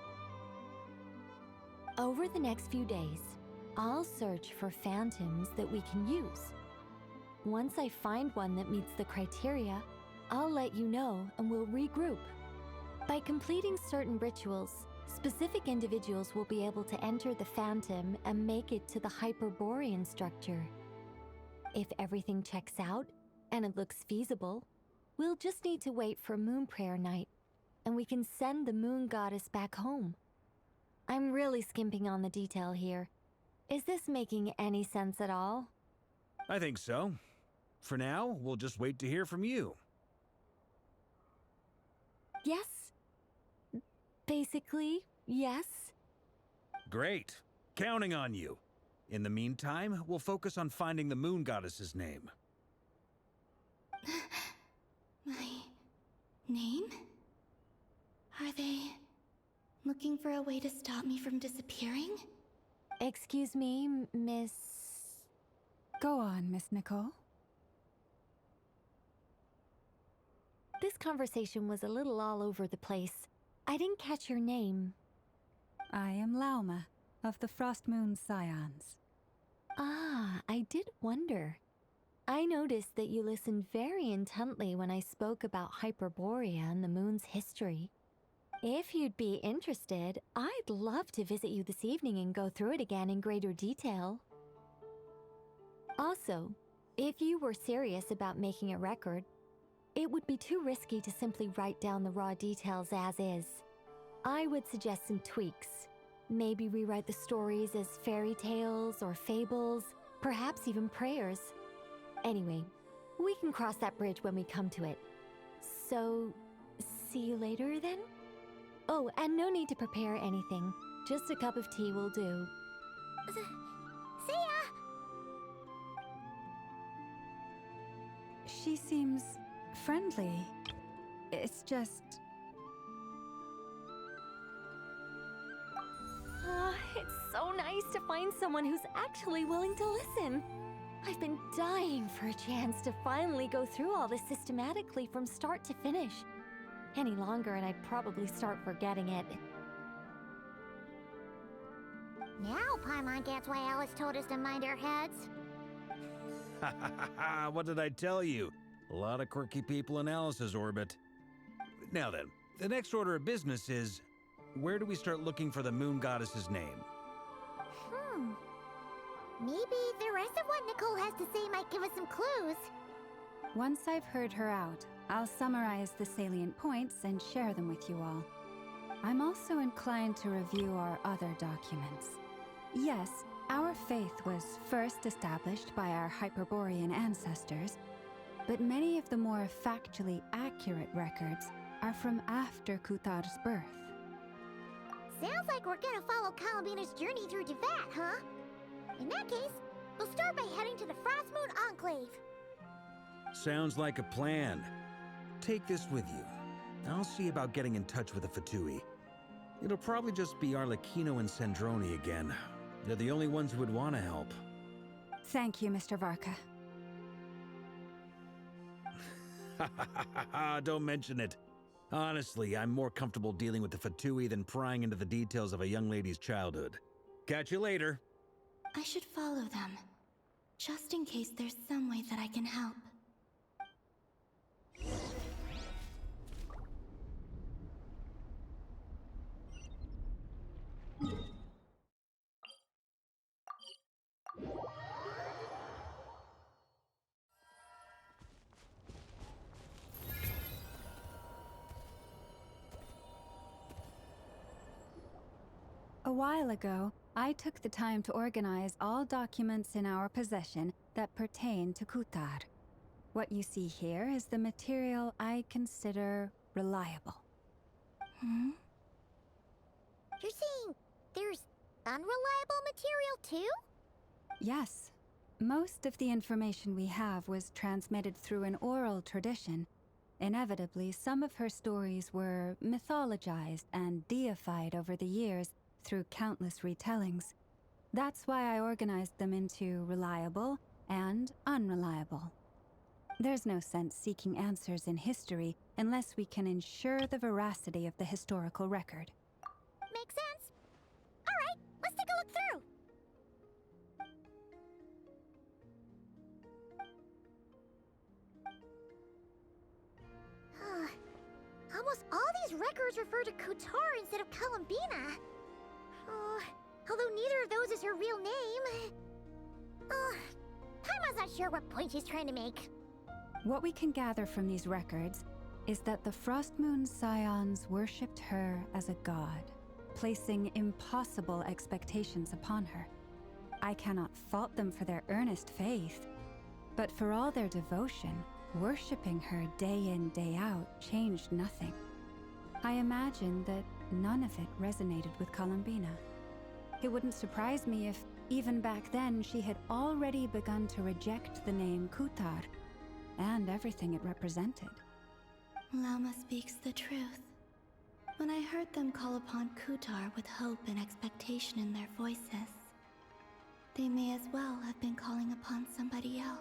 Over the next few days, I'll search for phantoms that we can use. Once I find one that meets the criteria, I'll let you know and we'll regroup. By completing certain rituals, specific individuals will be able to enter the phantom and make it to the Hyperborean structure. If everything checks out and it looks feasible, we'll just need to wait for Moon Prayer Night, and we can send the moon goddess back home. I'm really skimping on the detail here. Is this making any sense at all? I think so. For now, we'll just wait to hear from you. Yes. Basically, yes. Great. Counting on you. In the meantime, we'll focus on finding the moon goddess's name. My name? Are they looking for a way to stop me from disappearing? Excuse me, Miss... Go on, Miss Nicole. this conversation was a little all over the place. I didn't catch your name. I am Lauma, of the Frost Moon Scions. Ah, I did wonder. I noticed that you listened very intently when I spoke about Hyperborea and the moon's history. If you'd be interested, I'd love to visit you this evening and go through it again in greater detail. Also, if you were serious about making a record, it would be too risky to simply write down the raw details as is. I would suggest some tweaks. Maybe rewrite the stories as fairy tales or fables, perhaps even prayers. Anyway, we can cross that bridge when we come to it. So, see you later then? Oh, and no need to prepare anything. Just a cup of tea will do. See ya! She seems friendly. It's just... It's so nice to find someone who's actually willing to listen. I've been dying for a chance to finally go through all this systematically from start to finish. Any longer and I'd probably start forgetting it. Now Paimon gets why Alice told us to mind our heads. Ha ha ha ha! What did I tell you? A lot of quirky people in Alice's orbit. Now then, the next order of business is, where do we start looking for the moon goddess's name? Maybe the rest of what Nicole has to say might give us some clues. Once I've heard her out, I'll summarize the salient points and share them with you all. I'm also inclined to review our other documents. Yes, our faith was first established by our Hyperborean ancestors, but many of the more factually accurate records are from after Kuthar's birth. Sounds like we're gonna follow Columbina's journey through Devat, huh? In that case, we'll start by heading to the Frost Moon Enclave. Sounds like a plan. Take this with you. I'll see about getting in touch with the Fatui. It'll probably just be Arlecchino and Sandroni again. They're the only ones who would want to help. Thank you, Mr. Varka. Don't mention it. Honestly, I'm more comfortable dealing with the Fatui than prying into the details of a young lady's childhood. Catch you later. I should follow them, just in case there's some way that I can help. A while ago, I took the time to organize all documents in our possession that pertain to Kuthar. What you see here is the material I consider reliable. You're saying there's unreliable material too? Yes. Most of the information we have was transmitted through an oral tradition. Inevitably, some of her stories were mythologized and deified over the years through countless retellings. That's why I organized them into reliable and unreliable. There's no sense seeking answers in history unless we can ensure the veracity of the historical record. Makes sense. All right, let's take a look through. Almost all these records refer to Kutar instead of Columbina. Although neither of those is her real name. Paimon's not sure what point she's trying to make. What we can gather from these records is that the Frost Moon Scions worshipped her as a god, placing impossible expectations upon her. I cannot fault them for their earnest faith, but for all their devotion, worshipping her day in, day out changed nothing. I imagine that none of it resonated with Columbina. It wouldn't surprise me if, even back then, she had already begun to reject the name Kuthar and everything it represented. Lama speaks the truth. When I heard them call upon Kutar with hope and expectation in their voices, they may as well have been calling upon somebody else.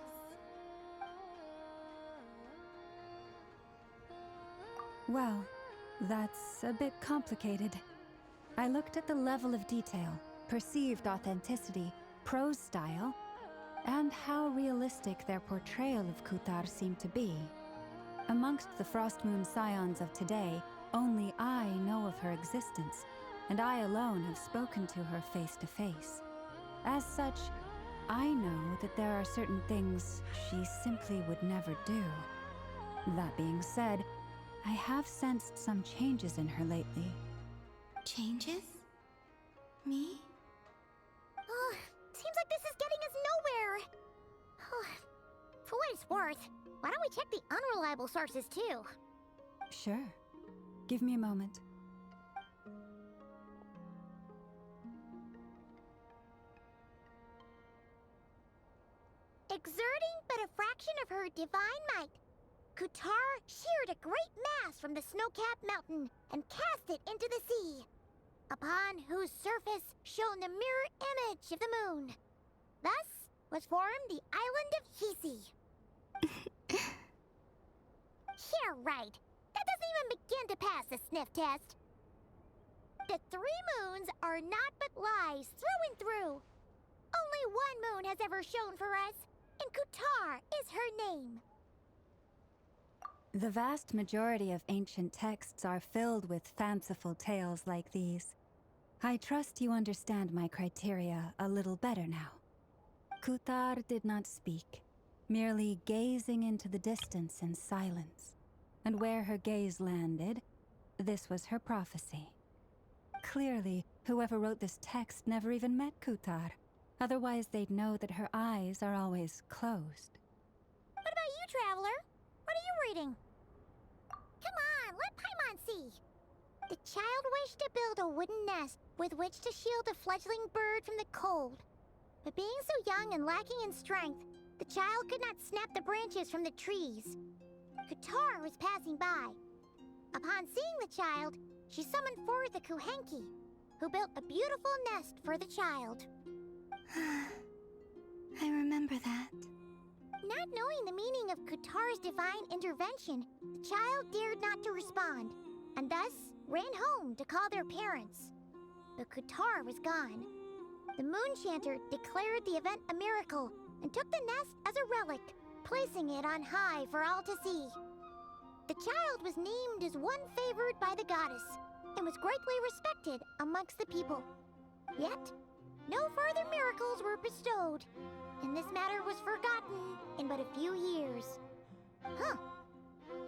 Well, that's a bit complicated. I looked at the level of detail, perceived authenticity, prose style, and how realistic their portrayal of Kutar seemed to be. Amongst the Frostmoon scions of today, only I know of her existence, and I alone have spoken to her face to face. As such, I know that there are certain things she simply would never do. That being said, I have sensed some changes in her lately. Changes? Me? Oh, seems like this is getting us nowhere. Oh, for what it's worth, why don't we check the unreliable sources too? Sure. Give me a moment. Exerting but a fraction of her divine might, Kutar sheared a great mass from the snow-capped mountain and cast it into the sea, upon whose surface shone the mirror image of the moon. Thus was formed the island of Hisi. Yeah, right. That doesn't even begin to pass the sniff test. The 3 moons are naught but lies through and through. Only one moon has ever shone for us, and Kutar is her name. The vast majority of ancient texts are filled with fanciful tales like these. I trust you understand my criteria a little better now. Kutar did not speak, merely gazing into the distance in silence. And where her gaze landed, this was her prophecy. Clearly, whoever wrote this text never even met Kutar. Otherwise, they'd know that her eyes are always closed. What about you, Traveler? What are you reading? Come on, let Paimon see. The child wished to build a wooden nest with which to shield a fledgling bird from the cold. But being so young and lacking in strength, the child could not snap the branches from the trees. Kutar was passing by. Upon seeing the child, she summoned forth the Kuhenki, who built a beautiful nest for the child. I remember that. Not knowing the meaning of Kutar's divine intervention, the child dared not to respond, and thus ran home to call their parents. But Kutar was gone. The Moon-Chanter declared the event a miracle and took the nest as a relic, placing it on high for all to see. The child was named as one favored by the goddess, and was greatly respected amongst the people. Yet, no further miracles were bestowed, and this matter was forgotten in but a few years. Huh.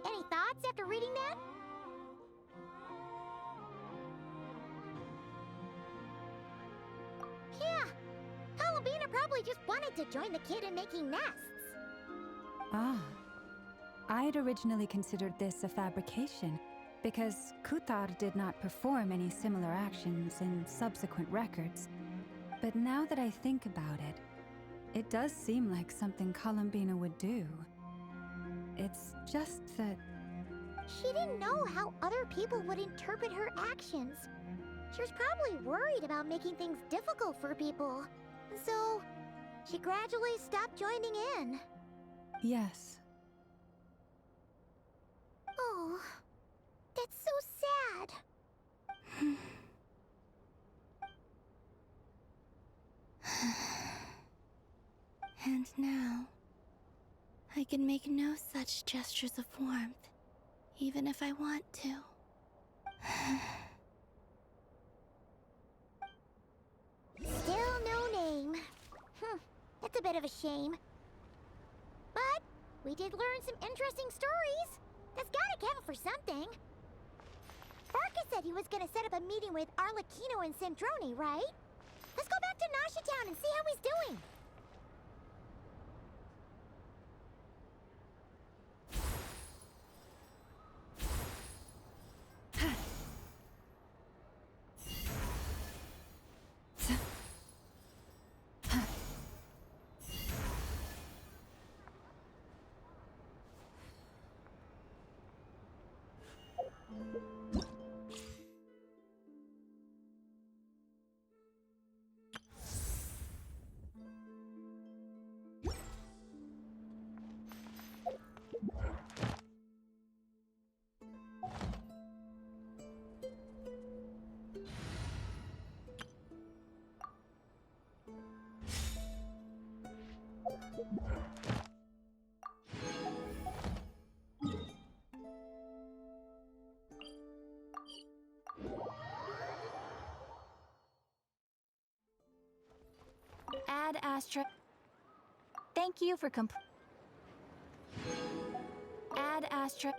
Any thoughts after reading that? Yeah, Halabina probably just wanted to join the kid in making nests. Ah. I'd originally considered this a fabrication, because Kutar did not perform any similar actions in subsequent records. But now that I think about it, it does seem like something Columbina would do. It's just that... She didn't know how other people would interpret her actions. She was probably worried about making things difficult for people. So, she gradually stopped joining in. Yes. Oh, that's so sad. And now, I can make no such gestures of warmth, even if I want to. Still no name. That's a bit of a shame. But we did learn some interesting stories. That's gotta count for something. Barca said he was gonna set up a meeting with Arlecchino and Sandrone, right? Let's go back to Nasha Town and see how he's doing. Add Astra. Thank you for Add Astra.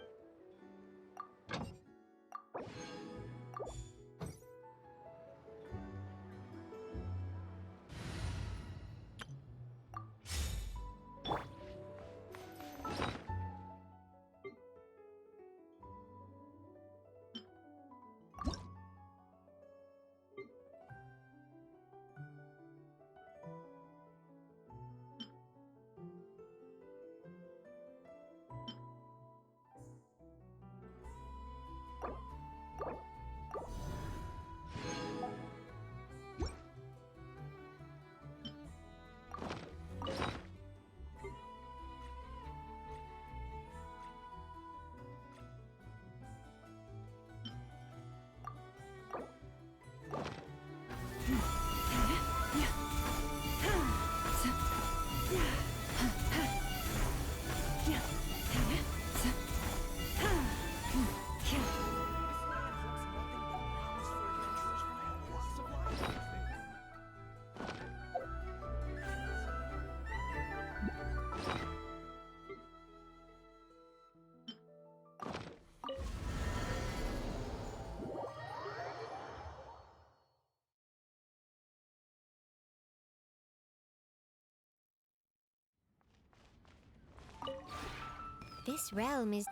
This realm is...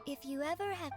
If you ever have...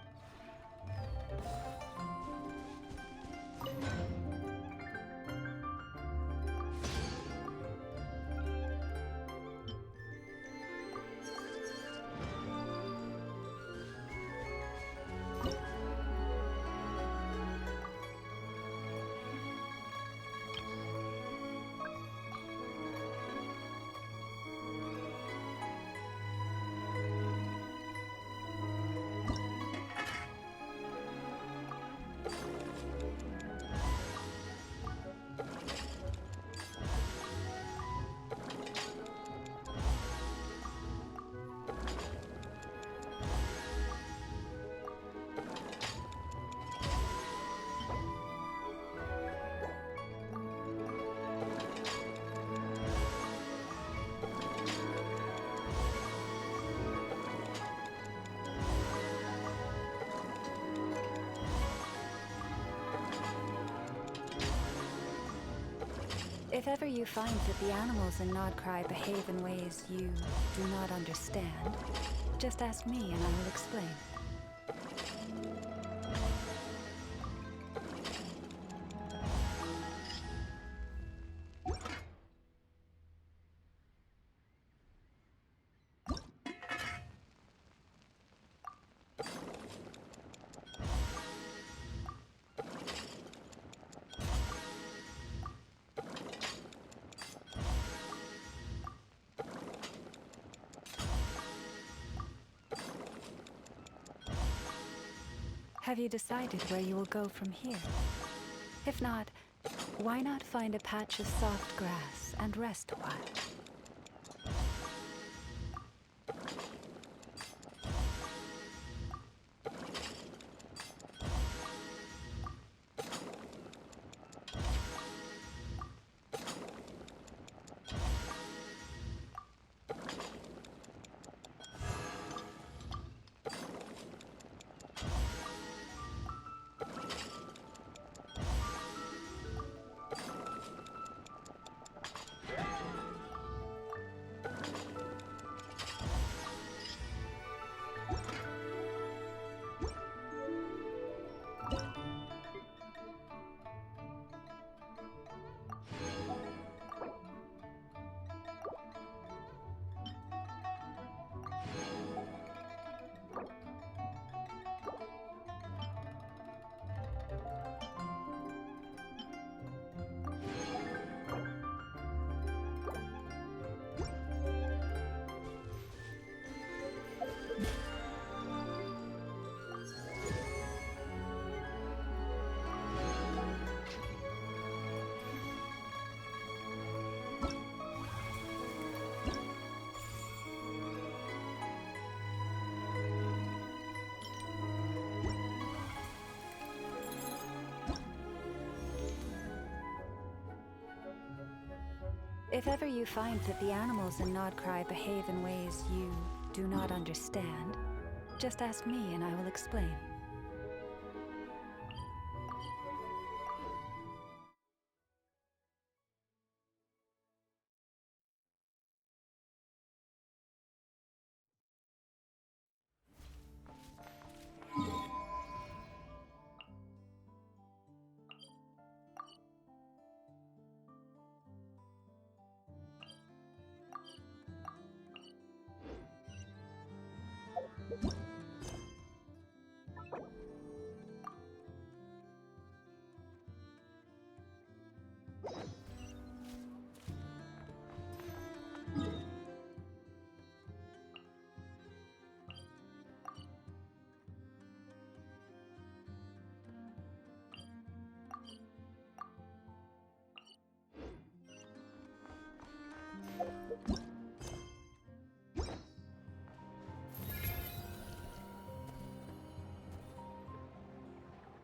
If ever you find that the animals in Nod-Krai behave in ways you do not understand, just ask me and I will explain. Have you decided where you will go from here? If not, why not find a patch of soft grass and rest a while? If ever you find that the animals in Nod-Krai behave in ways you do not understand, just ask me and I will explain.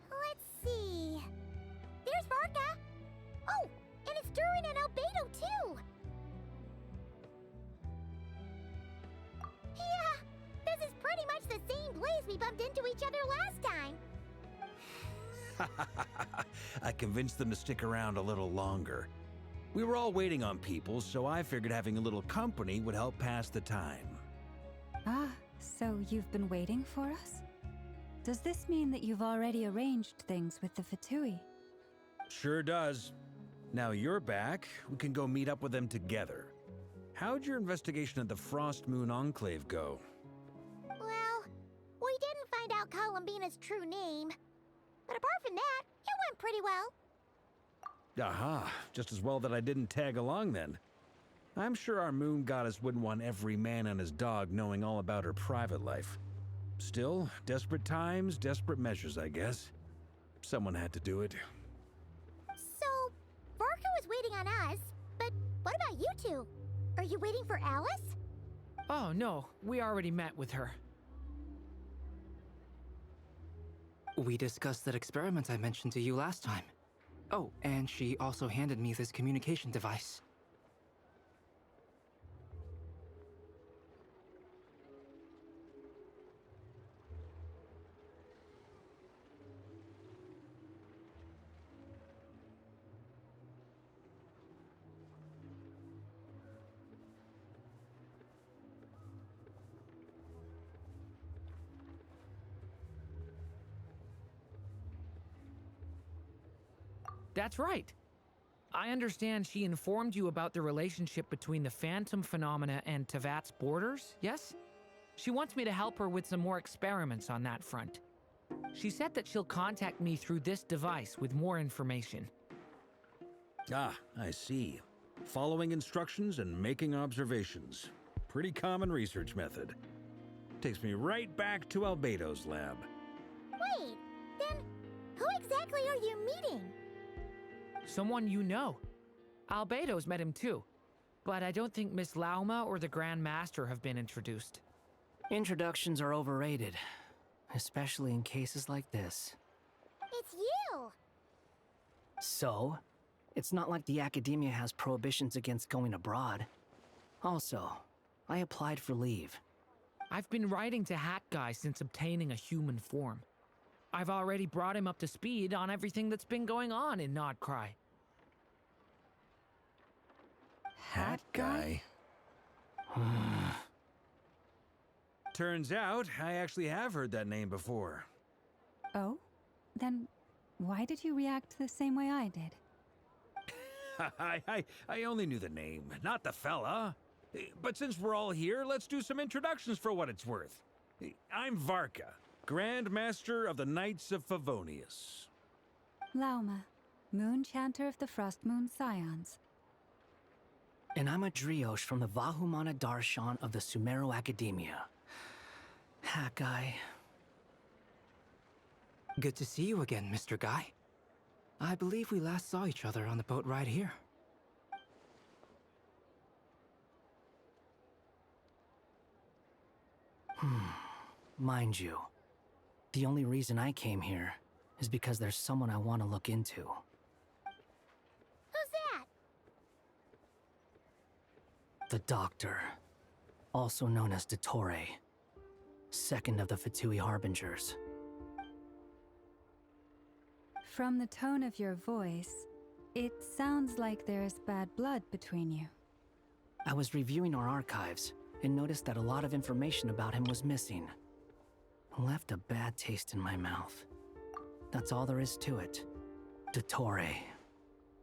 Let's see. There's Varka. Oh, and it's Durin and Albedo too. Yeah, this is pretty much the same place we bumped into each other last time. I convinced them to stick around a little longer. We were all waiting on people, so I figured having a little company would help pass the time. Ah, so you've been waiting for us? Does this mean that you've already arranged things with the Fatui? Sure does. Now you're back, we can go meet up with them together. How'd your investigation of the Frost Moon Enclave go? Well, we didn't find out Columbina's true name. But apart from that, it went pretty well. Aha, just as well that I didn't tag along then. I'm sure our moon goddess wouldn't want every man and his dog knowing all about her private life. Still, desperate times, desperate measures, I guess. Someone had to do it. So, Varka was waiting on us, but what about you two? Are you waiting for Alice? Oh, no. We already met with her. We discussed that experiment I mentioned to you last time. Oh, and she also handed me this communication device. That's right. I understand she informed you about the relationship between the phantom phenomena and Tevat's borders, yes? She wants me to help her with some more experiments on that front. She said that she'll contact me through this device with more information. Ah, I see. Following instructions and making observations. Pretty common research method. Takes me right back to Albedo's lab. Wait, then who exactly are you meeting? Someone you know. Albedo's met him too. But I don't think Miss Lauma or the Grand Master have been introduced. Introductions are overrated, especially in cases like this. It's you! So, it's not like the Academia has prohibitions against going abroad. Also, I applied for leave. I've been writing to Hat Guy since obtaining a human form. I've already brought him up to speed on everything that's been going on in Nod-Krai. Hat Guy? Turns out, I actually have heard that name before. Oh? Then why did you react the same way I did? I only knew the name, not the fella. But since we're all here, let's do some introductions for what it's worth. I'm Varka, Grand Master of the Knights of Favonius. Lauma, Moon Chanter of the Frost Moon Scions. And I'm a Driosh from the Vahumana Darshan of the Sumero Academia. Hat Guy. Good to see you again, Mr. Guy. I believe we last saw each other on the boat ride here. Mind you, the only reason I came here is because there's someone I want to look into. Who's that? The Doctor, also known as Dottore, second of the Fatui Harbingers. From the tone of your voice, it sounds like there's bad blood between you. I was reviewing our archives and noticed that a lot of information about him was missing. Left a bad taste in my mouth. That's all there is to it. Dottore,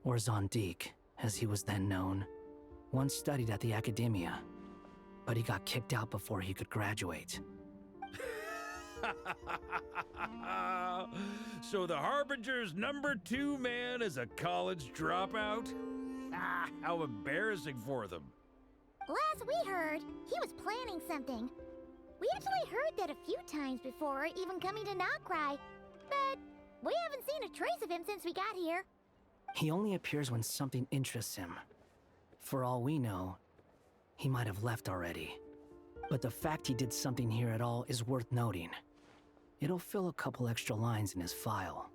or Zondique, as he was then known, once studied at the Academia, but he got kicked out before he could graduate. So the Harbinger's #2 man is a college dropout? Ah, how embarrassing for them. Last we heard, he was planning something. We actually heard that a few times before, even coming to Nod-Krai, but we haven't seen a trace of him since we got here. He only appears when something interests him. For all we know, he might have left already. But the fact he did something here at all is worth noting. It'll fill a couple extra lines in his file.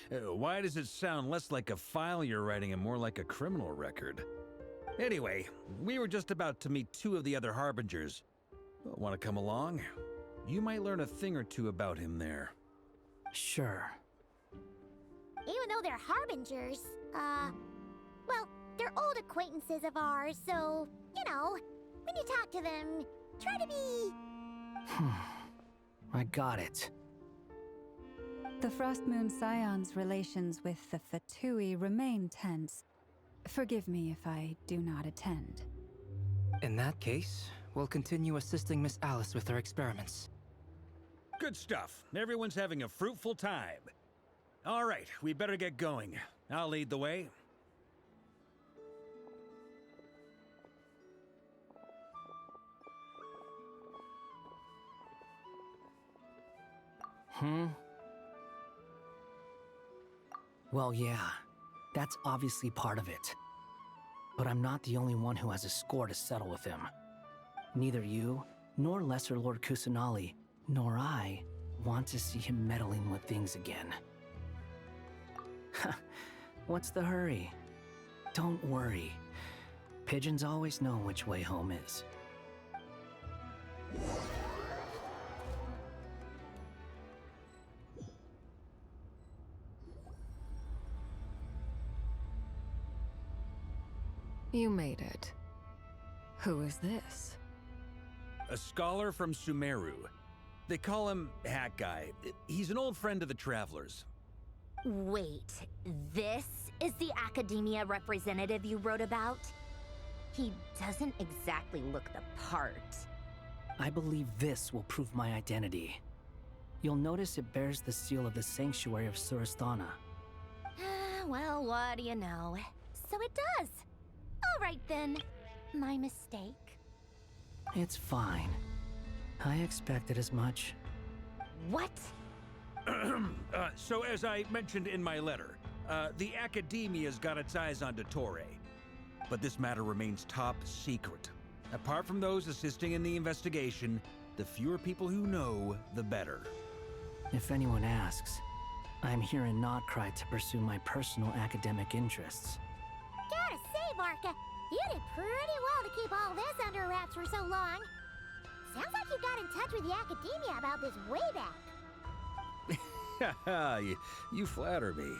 Why does it sound less like a file you're writing and more like a criminal record? Anyway, we were just about to meet 2 of the other Harbingers. Want to come along? You might learn a thing or two about him there. Sure. Even though they're Harbingers, well, they're old acquaintances of ours, so, you know, when you talk to them, try to be... I got it. The Frost Moon Scion's relations with the Fatui remain tense. Forgive me if I do not attend. In that case, we'll continue assisting Miss Alice with her experiments. Good stuff. Everyone's having a fruitful time. All right, we better get going. I'll lead the way. Well, yeah, that's obviously part of it. But I'm not the only one who has a score to settle with him. Neither you, nor Lesser Lord Kusanali, nor I want to see him meddling with things again. What's the hurry? Don't worry. Pigeons always know which way home is. You made it. Who is this? A scholar from Sumeru. They call him Hat Guy. He's an old friend of the Travelers. Wait, this is the Academia representative you wrote about? He doesn't exactly look the part. I believe this will prove my identity. You'll notice it bears the seal of the Sanctuary of Surasthana. Well, what do you know? So it does. All right then. My mistake. It's fine. I expected as much. What? So as I mentioned in my letter, the Academia's got its eyes on Dottore. But this matter remains top secret. Apart from those assisting in the investigation, the fewer people who know, the better. If anyone asks, I'm here in Nod-Krai to pursue my personal academic interests. Gotta say, Varka, you did pretty well to keep all this under wraps for so long. Sounds like you got in touch with the Academia about this way back. You flatter me.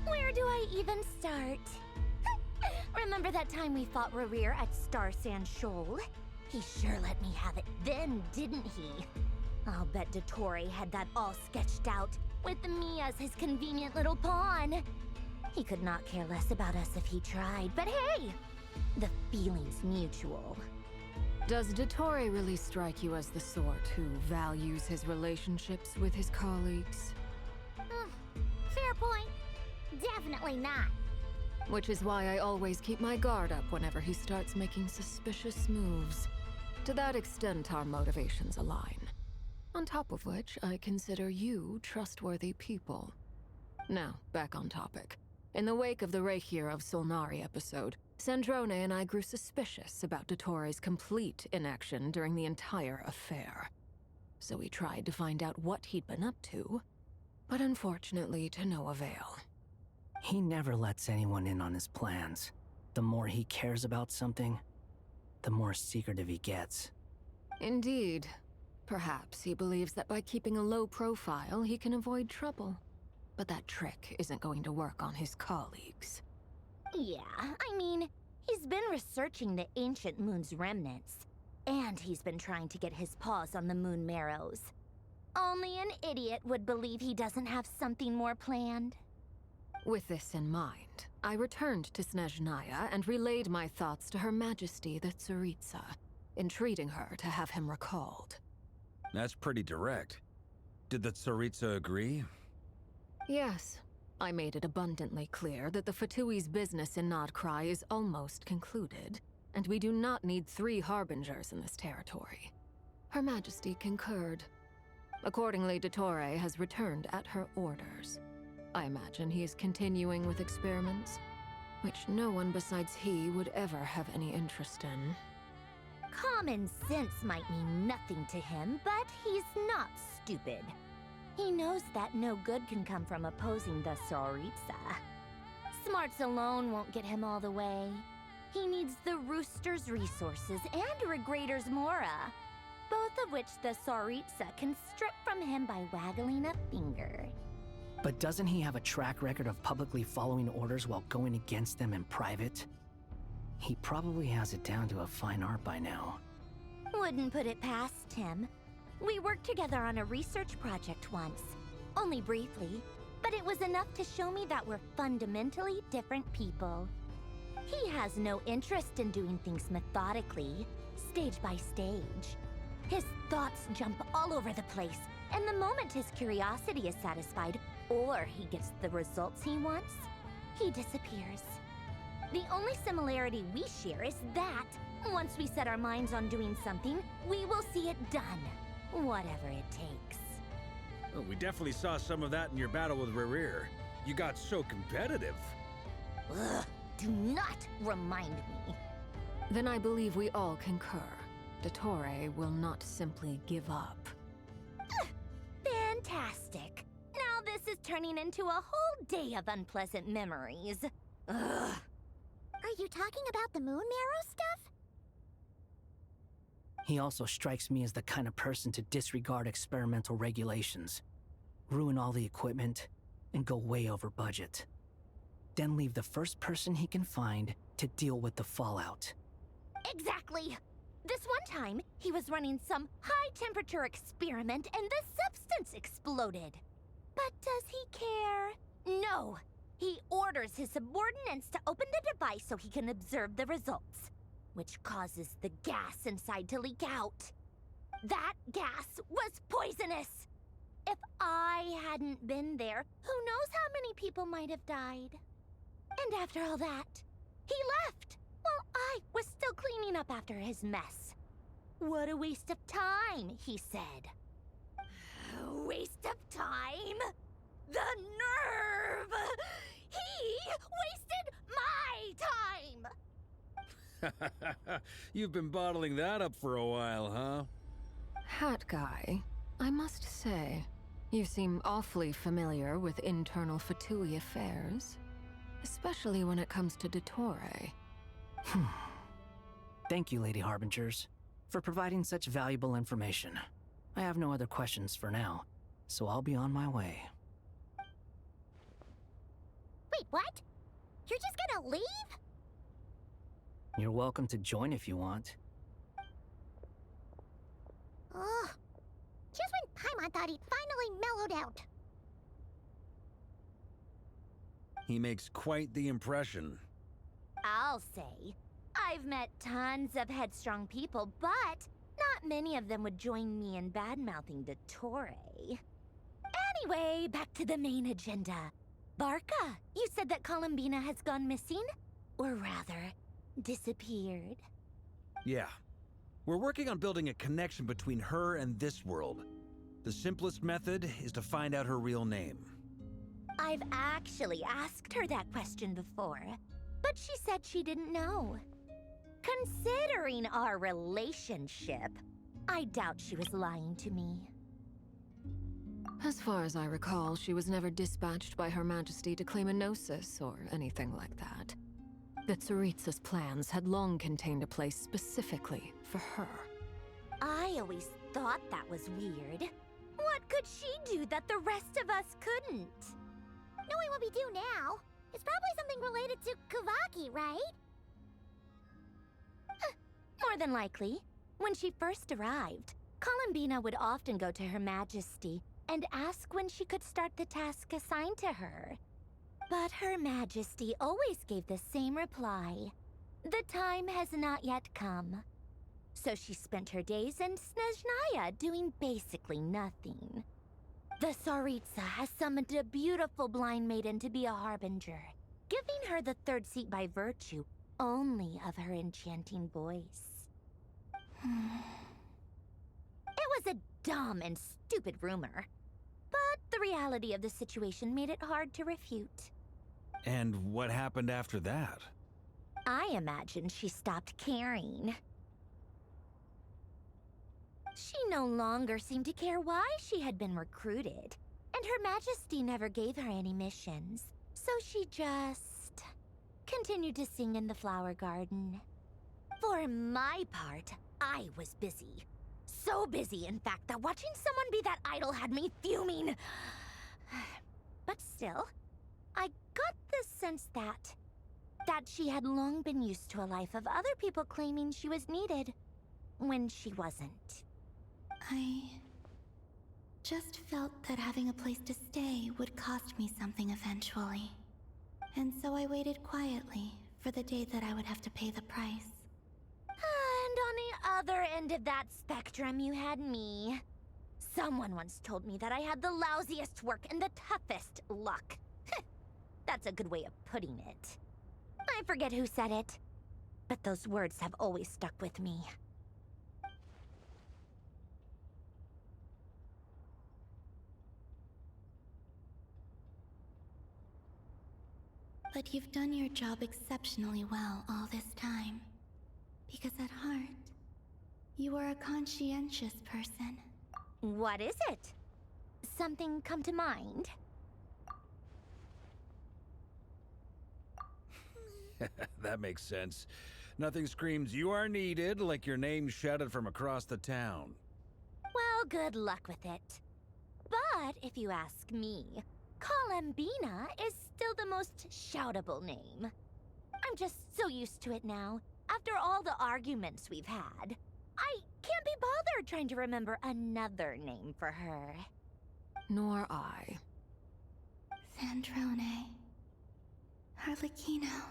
Where do I even start? Remember that time we fought Rerir at Star Sand Shoal? He sure let me have it then, didn't he? I'll bet Dottore had that all sketched out, with me as his convenient little pawn. He could not care less about us if he tried, but hey! The feeling's mutual. Does Dottore really strike you as the sort who values his relationships with his colleagues? Fair point. Definitely not. Which is why I always keep my guard up whenever he starts making suspicious moves. To that extent, our motivations align. On top of which, I consider you trustworthy people. Now, back on topic. In the wake of the Reikir of Solnari episode, Sandrone and I grew suspicious about Dottore's complete inaction during the entire affair. So we tried to find out what he'd been up to, but unfortunately to no avail. He never lets anyone in on his plans. the more he cares about something, the more secretive he gets. Indeed. Perhaps he believes that by keeping a low profile, he can avoid trouble. But that trick isn't going to work on his colleagues. Yeah, I mean, he's been researching the ancient moon's remnants. And he's been trying to get his paws on the moon marrows. Only an idiot would believe he doesn't have something more planned. With this in mind, I returned to Snezhnaya and relayed my thoughts to Her Majesty the Tsaritsa, entreating her to have him recalled. That's pretty direct. Did the Tsaritsa agree? Yes. I made it abundantly clear that the Fatui's business in Nod-Krai is almost concluded, and we do not need 3 harbingers in this territory. Her Majesty concurred. Accordingly, Dottore has returned at her orders. I imagine he is continuing with experiments, which no one besides he would ever have any interest in. Common sense might mean nothing to him, but he's not stupid. He knows that no good can come from opposing the Tsaritsa. Smarts alone won't get him all the way. He needs the Rooster's resources and Regrator's Mora, both of which the Tsaritsa can strip from him by waggling a finger. But doesn't he have a track record of publicly following orders while going against them in private? He probably has it down to a fine art by now. Wouldn't put it past him. We worked together on a research project once. Only briefly, but it was enough to show me that we're fundamentally different people. He has no interest in doing things methodically, stage by stage. His thoughts jump all over the place, and the moment his curiosity is satisfied, or he gets the results he wants, he disappears. The only similarity we share is that, once we set our minds on doing something, we will see it done, whatever it takes. Oh, we definitely saw some of that in your battle with Rerir. You got so competitive. Ugh, do not remind me. Then I believe we all concur. Dottore will not simply give up. Fantastic. Now this is turning into a whole day of unpleasant memories. Ugh. Are you talking about the moon marrow stuff? He also strikes me as the kind of person to disregard experimental regulations, ruin all the equipment, and go way over budget. Then leave the first person he can find to deal with the fallout. Exactly. This one time, he was running some high-temperature experiment and the substance exploded. But does he care? No. He orders his subordinates to open the device so he can observe the results, which causes the gas inside to leak out. That gas was poisonous. If I hadn't been there, who knows how many people might have died. And after all that, he left, while I was still cleaning up after his mess. What a waste of time, he said. Waste of time? The nerve! He wasted my time! You've been bottling that up for a while, huh? Hat Guy, I must say, you seem awfully familiar with internal Fatui affairs. Especially when it comes to Dottore. Thank you, Lady Harbingers, for providing such valuable information. I have no other questions for now, so I'll be on my way. Wait, what? You're just gonna leave? You're welcome to join if you want. Ugh. Just when Paimon thought he'd finally mellowed out. He makes quite the impression. I'll say. I've met tons of headstrong people, but not many of them would join me in bad-mouthing Dottore. Anyway, back to the main agenda. Barca, you said that Columbina has gone missing? Or rather, disappeared. Yeah. We're working on building a connection between her and this world. The simplest method is to find out her real name. I've actually asked her that question before, but she said she didn't know. Considering our relationship, I doubt she was lying to me. As far as I recall, she was never dispatched by Her Majesty to claim a gnosis or anything like that. that Tsaritsa's plans had long contained a place specifically for her. I always thought that was weird. What could she do that the rest of us couldn't? Knowing what we do now, it's probably something related to Kavaki, right? More than likely. When she first arrived, Columbina would often go to Her Majesty and ask when she could start the task assigned to her. But Her Majesty always gave the same reply. The time has not yet come. So she spent her days in Snezhnaya doing basically nothing. The Tsaritsa has summoned a beautiful blind maiden to be a harbinger, giving her the third seat by virtue only of her enchanting voice. It was a dumb and stupid rumor, but the reality of the situation made it hard to refute. And what happened after that? I imagine she stopped caring. She no longer seemed to care why she had been recruited, and Her Majesty never gave her any missions, so she just continued to sing in the flower garden. For my part, I was busy. So busy, in fact, that watching someone be that idol had me fuming. But still, I got the sense that she had long been used to a life of other people claiming she was needed when she wasn't. I just felt that having a place to stay would cost me something eventually. And so I waited quietly for the day that I would have to pay the price. And on the other end of that spectrum, you had me. Someone once told me that I had the lousiest work and the toughest luck. That's a good way of putting it. I forget who said it, but those words have always stuck with me. But you've done your job exceptionally well all this time. Because at heart, you are a conscientious person. What is it? Something come to mind? That makes sense. Nothing screams you are needed like your name shouted from across the town. Well, good luck with it. But if you ask me, Columbina is still the most shoutable name. I'm just so used to it now. After all the arguments we've had, I can't be bothered trying to remember another name for her. Nor I. Sandrone. Harlequino.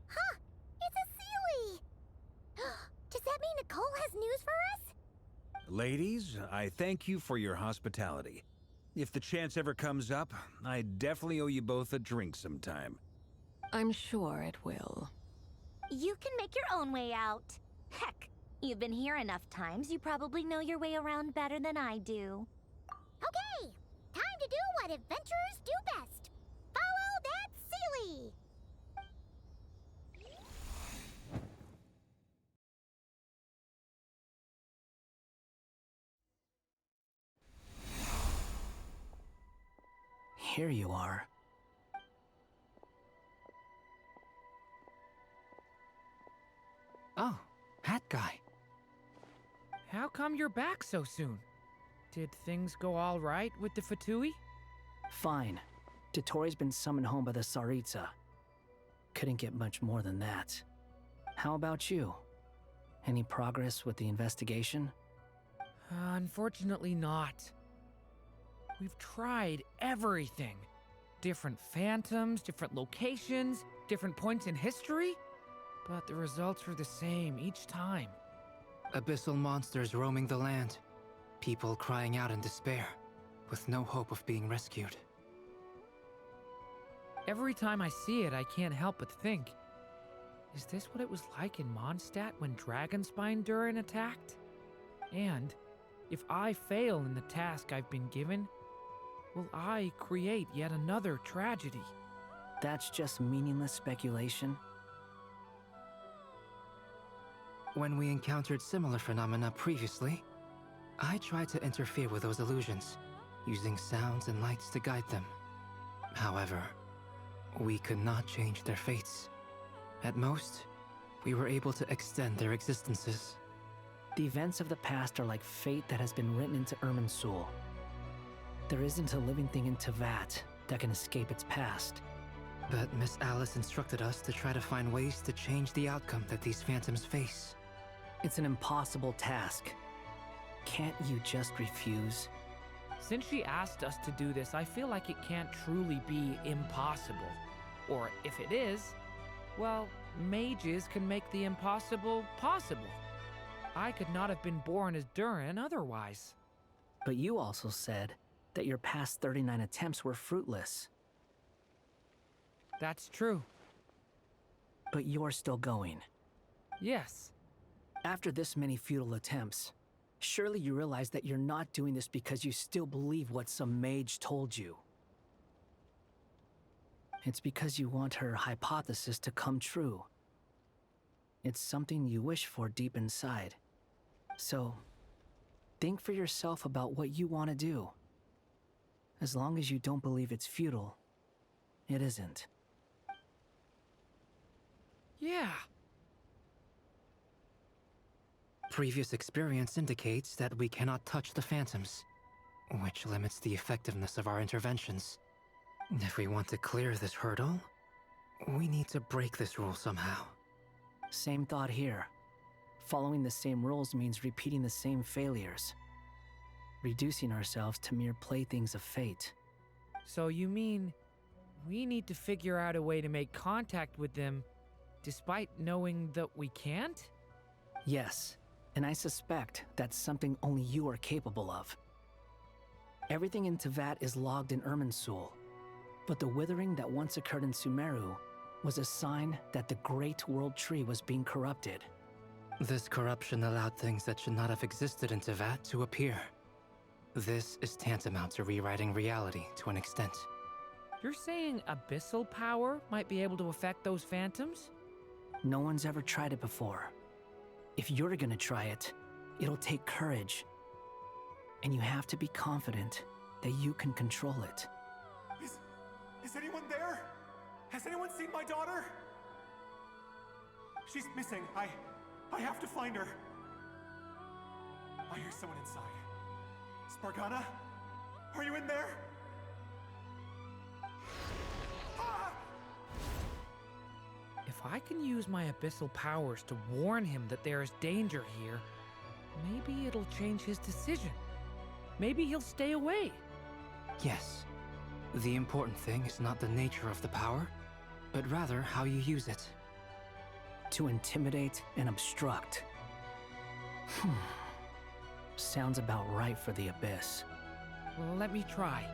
Huh! It's a Sealy! Does that mean Nicole has news for us? Ladies, I thank you for your hospitality. If the chance ever comes up, I definitely owe you both a drink sometime. I'm sure it will. You can make your own way out. Heck, you've been here enough times, you probably know your way around better than I do. Okay! Time to do what adventurers do best. Follow that Sealy! Here you are. Oh, hat guy. How come you're back so soon? Did things go all right with the Fatui? Fine. Dotori's been summoned home by the Tsaritsa. Couldn't get much more than that. How about you? Any progress with the investigation? Unfortunately not. We've tried everything. Different phantoms, different locations, different points in history. But the results were the same each time. Abyssal monsters roaming the land. People crying out in despair, with no hope of being rescued. Every time I see it, I can't help but think, is this what it was like in Mondstadt when Dragonspine Durin attacked? And if I fail in the task I've been given, will I create yet another tragedy? That's just meaningless speculation. When we encountered similar phenomena previously, I tried to interfere with those illusions, using sounds and lights to guide them. However, we could not change their fates. At most, we were able to extend their existences. The events of the past are like fate that has been written into Irminsul. There isn't a living thing in Teyvat that can escape its past. But Miss Alice instructed us to try to find ways to change the outcome that these phantoms face. It's an impossible task. Can't you just refuse? Since she asked us to do this, I feel like it can't truly be impossible. Or if it is, well, mages can make the impossible possible. I could not have been born as Durin otherwise. But you also said that your past 39 attempts were fruitless. That's true. But you're still going. Yes. After this many futile attempts, surely you realize that you're not doing this because you still believe what some mage told you. It's because you want her hypothesis to come true. It's something you wish for deep inside. So, think for yourself about what you want to do. As long as you don't believe it's futile, it isn't. Yeah. Previous experience indicates that we cannot touch the phantoms, which limits the effectiveness of our interventions. If we want to clear this hurdle, we need to break this rule somehow. Same thought here. Following the same rules means repeating the same failures. Reducing ourselves to mere playthings of fate. So you mean we need to figure out a way to make contact with them despite knowing that we can't? Yes, and I suspect that's something only you are capable of. Everything in Teyvat is logged in Irminsul, but the withering that once occurred in Sumeru was a sign that the Great World Tree was being corrupted. This corruption allowed things that should not have existed in Teyvat to appear. This is tantamount to rewriting reality to an extent. You're saying abyssal power might be able to affect those phantoms? No one's ever tried it before. If you're gonna try it, it'll take courage. And you have to be confident that you can control it. Is anyone there? Has anyone seen my daughter? She's missing. I have to find her. I hear someone inside. Spargana? Are you in there? Ah! If I can use my abyssal powers to warn him that there is danger here, maybe it'll change his decision. Maybe he'll stay away. Yes. The important thing is not the nature of the power, but rather how you use it. To intimidate and obstruct. Sounds about right for the Abyss. Well, let me try.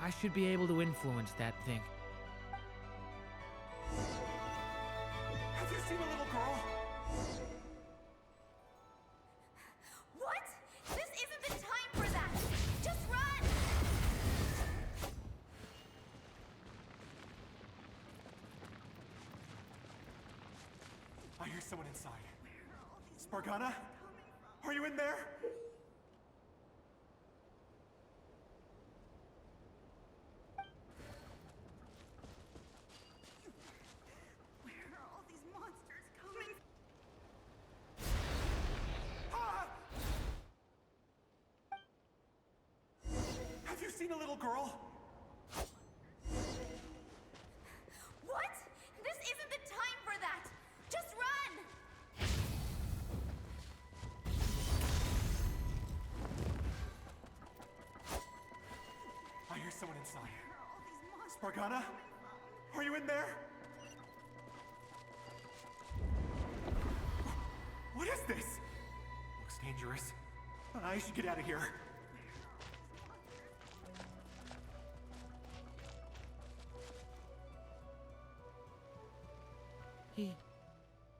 I should be able to influence that thing. Have you seen a little girl? What? This isn't the time for that! Just run! I hear someone inside. Spargana? Are you in there? Where are all these monsters coming? Ah! Have you seen a little girl? What? This isn't the time for that! Just run! I hear someone inside. Spargana? Are you in there? What is this? Looks dangerous. I should get out of here.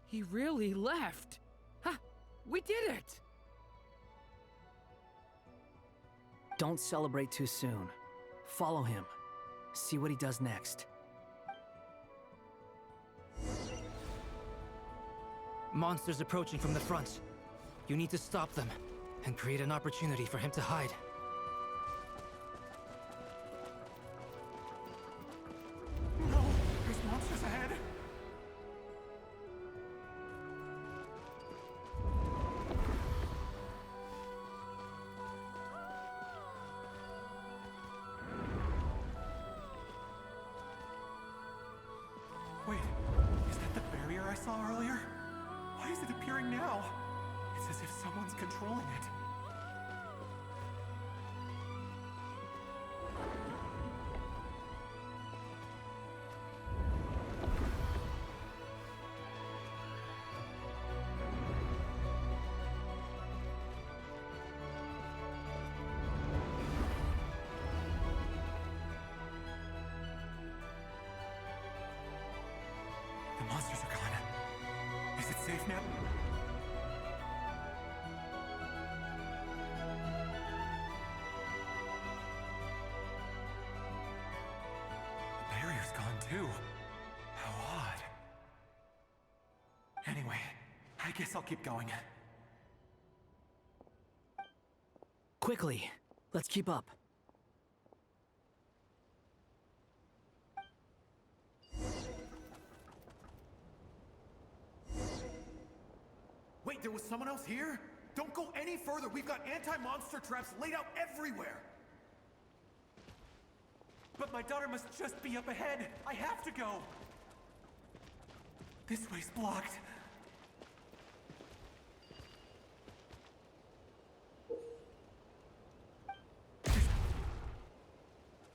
He really left. Ha! We did it! Don't celebrate too soon. Follow him. See what he does next. Monsters approaching from the front. You need to stop them and create an opportunity for him to hide. I saw earlier? Why is it appearing now? It's as if someone's controlling it. The monsters are gone. Is it safe now? The barrier's gone too. How odd. Anyway, I guess I'll keep going. Quickly, let's keep up. Wait, there was someone else here? Don't go any further. We've got anti-monster traps laid out everywhere. But my daughter must just be up ahead. I have to go. This way's blocked.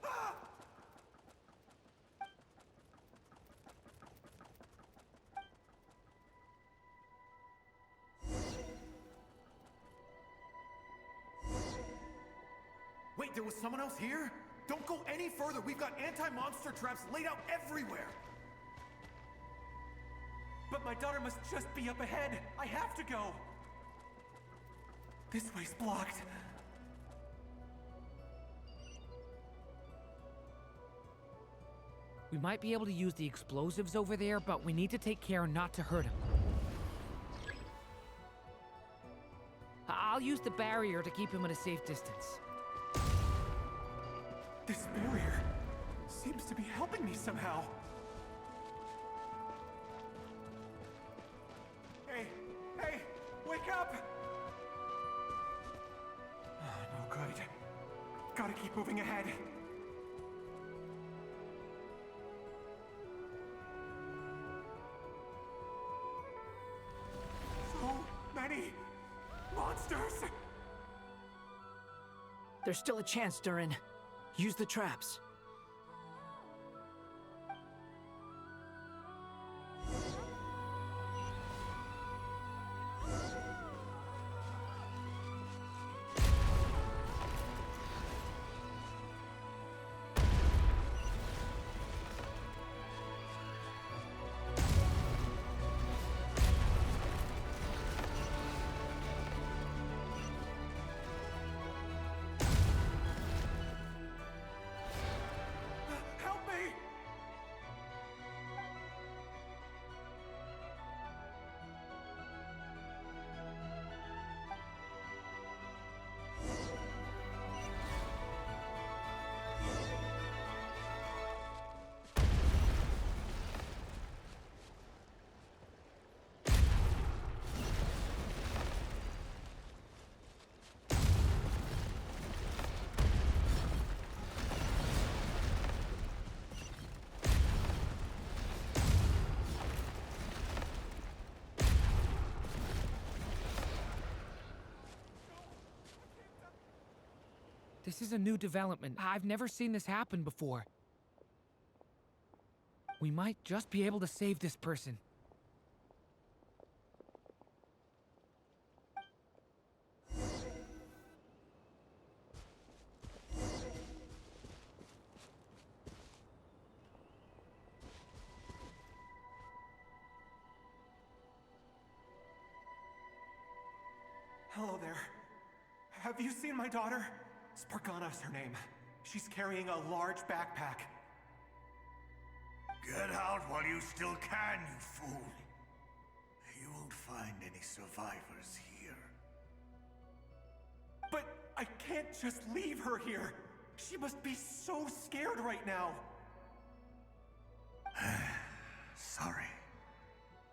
Ah! Wait, there was someone else here? Don't go any further. We've got anti-monster traps laid out everywhere. But my daughter must just be up ahead. I have to go. This way's blocked. We might be able to use the explosives over there, but we need to take care not to hurt him. I'll use the barrier to keep him at a safe distance. This barrier seems to be helping me somehow. Hey, wake up! Oh, no good. Gotta keep moving ahead. So many monsters! There's still a chance, Durin. Use the traps. Help me! This is a new development. I've never seen this happen before. We might just be able to save this person. Hello there. Have you seen my daughter? Spargana's her name. She's carrying a large backpack. Get out while you still can, you fool. You won't find any survivors here. But I can't just leave her here. She must be so scared right now. Sorry.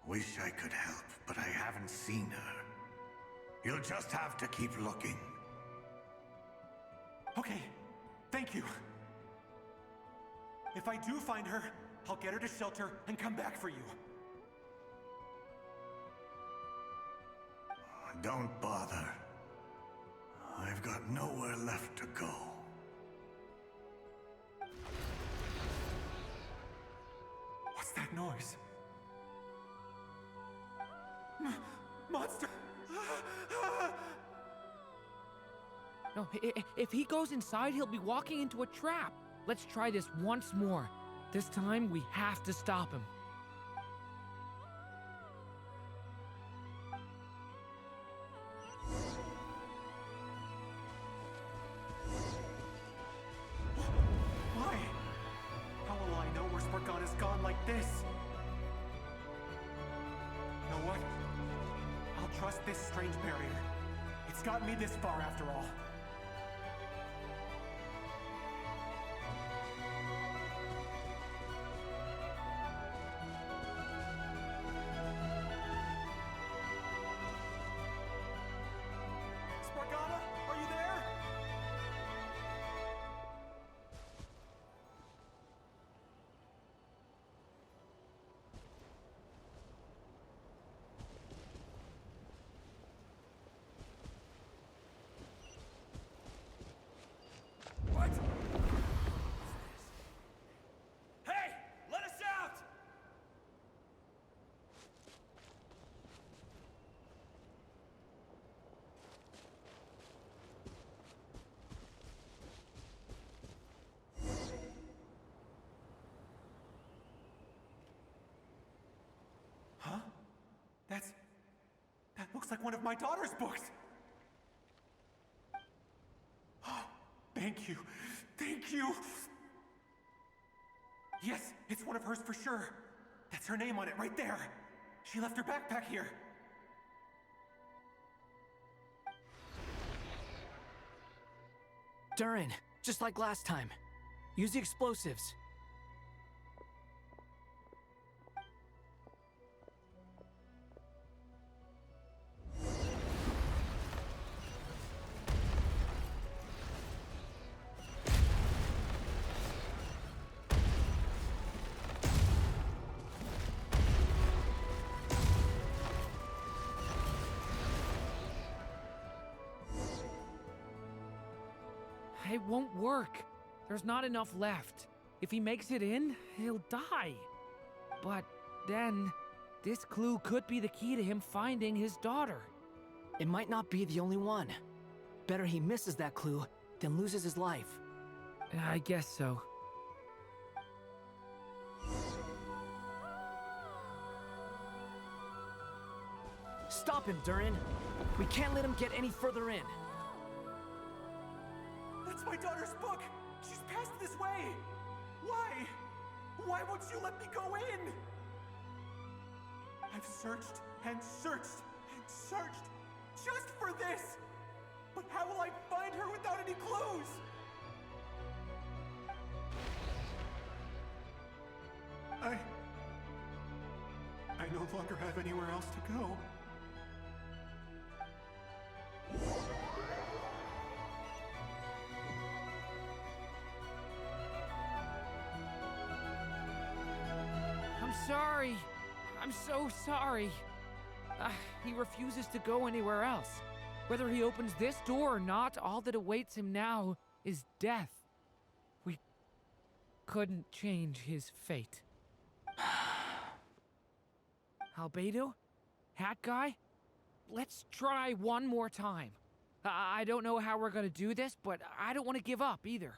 Wish I could help, but I haven't seen her. You'll just have to keep looking. Okay, thank you. If I do find her, I'll get her to shelter and come back for you. don't bother. I've got nowhere left to go. What's that noise? Monster! No, if he goes inside, he'll be walking into a trap. Let's try this once more. This time, we have to stop him. Why? How will I know where Spargana's gone like this? You know what? I'll trust this strange barrier. It's gotten me this far after all. Spargana, are you there? What? Hey! Let us out! Huh? That looks like one of my daughter's books! Thank you. Thank you. Yes, it's one of hers for sure. That's her name on it right there. She left her backpack here. Durin, just like last time. Use the explosives. It won't work. There's not enough left. If he makes it in, he'll die. But then, this clue could be the key to him finding his daughter. It might not be the only one. Better he misses that clue than loses his life. I guess so. Stop him, Durin. We can't let him get any further in. That's my daughter's book! She's passed this way! Why? Why won't you let me go in? I've searched and searched and searched just for this! But how will I find her without any clues? I no longer have anywhere else to go. I'm sorry. I'm so sorry. He refuses to go anywhere else. Whether he opens this door or not, all that awaits him now is death. We couldn't change his fate. Albedo? Hat Guy? Let's try one more time. I don't know how we're gonna do this, but I don't want to give up either.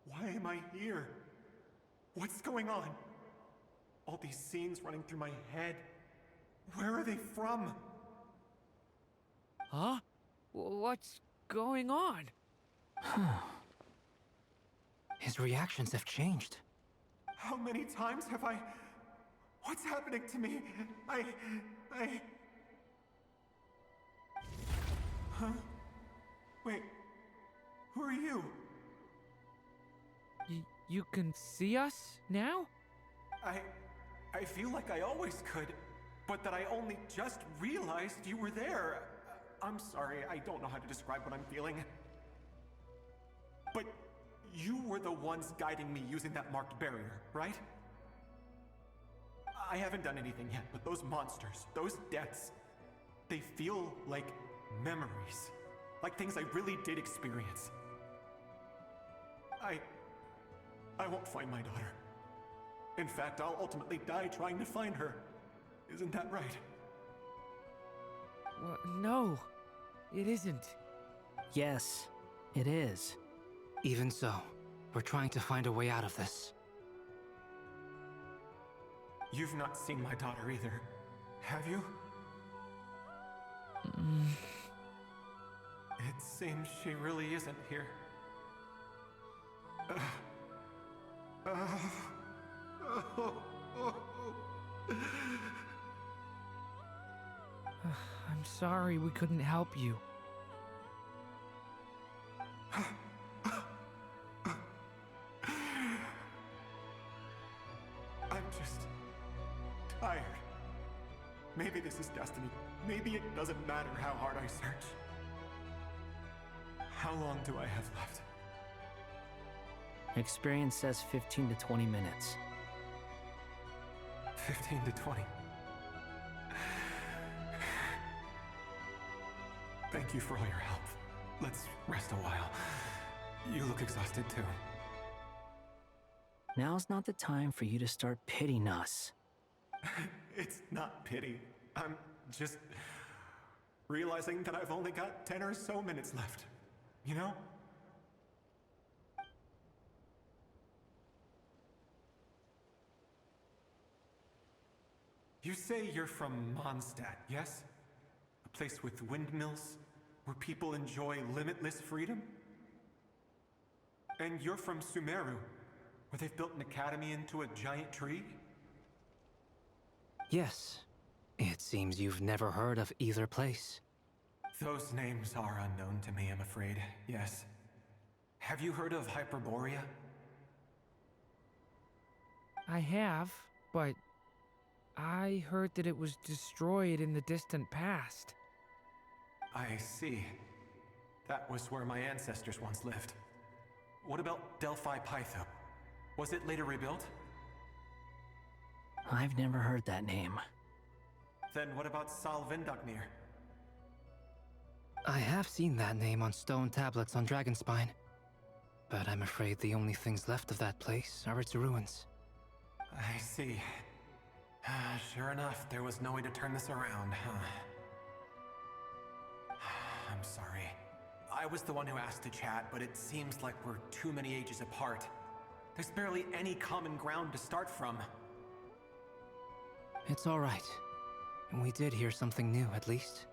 Why am I here? What's going on? All these scenes running through my head. Where are they from? Huh? What's going on? His reactions have changed. How many times have I... What's happening to me? Huh? Wait, who are you? You can see us now? I feel like I always could, but that I only just realized you were there. I'm sorry, I don't know how to describe what I'm feeling. But You were the ones guiding me using that marked barrier, right? I haven't done anything yet, but those monsters, those deaths, they feel like memories. Like things I really did experience. I won't find my daughter. In fact, I'll ultimately die trying to find her. Isn't that right? Well, no, it isn't. Yes, it is. Even so, we're trying to find a way out of this. You've not seen my daughter either, have you? It seems she really isn't here. I'm sorry we couldn't help you. I'm just tired. Maybe this is destiny. Maybe it doesn't matter how hard I search. How long do I have left? Experience says 15 to 20 minutes. 15 to 20. Thank you for all your help. Let's rest a while. You look exhausted too. Now's not the time for you to start pitying us. It's not pity. I'm just realizing that I've only got 10 or so minutes left. You know? You say you're from Mondstadt, yes? A place with windmills, where people enjoy limitless freedom? And you're from Sumeru, where they've built an academy into a giant tree? Yes. It seems you've never heard of either place. Those names are unknown to me, I'm afraid, yes. Have you heard of Hyperborea? I have, but I heard that it was destroyed in the distant past. I see. That was where my ancestors once lived. What about Delphi Pytho? Was it later rebuilt? I've never heard that name. Then what about Salvindagnir? I have seen that name on stone tablets on Dragonspine. But I'm afraid the only things left of that place are its ruins. I see. Sure enough, there was no way to turn this around, huh? I'm sorry. I was the one who asked to chat, but it seems like we're too many ages apart. There's barely any common ground to start from. It's all right. We did hear something new, at least.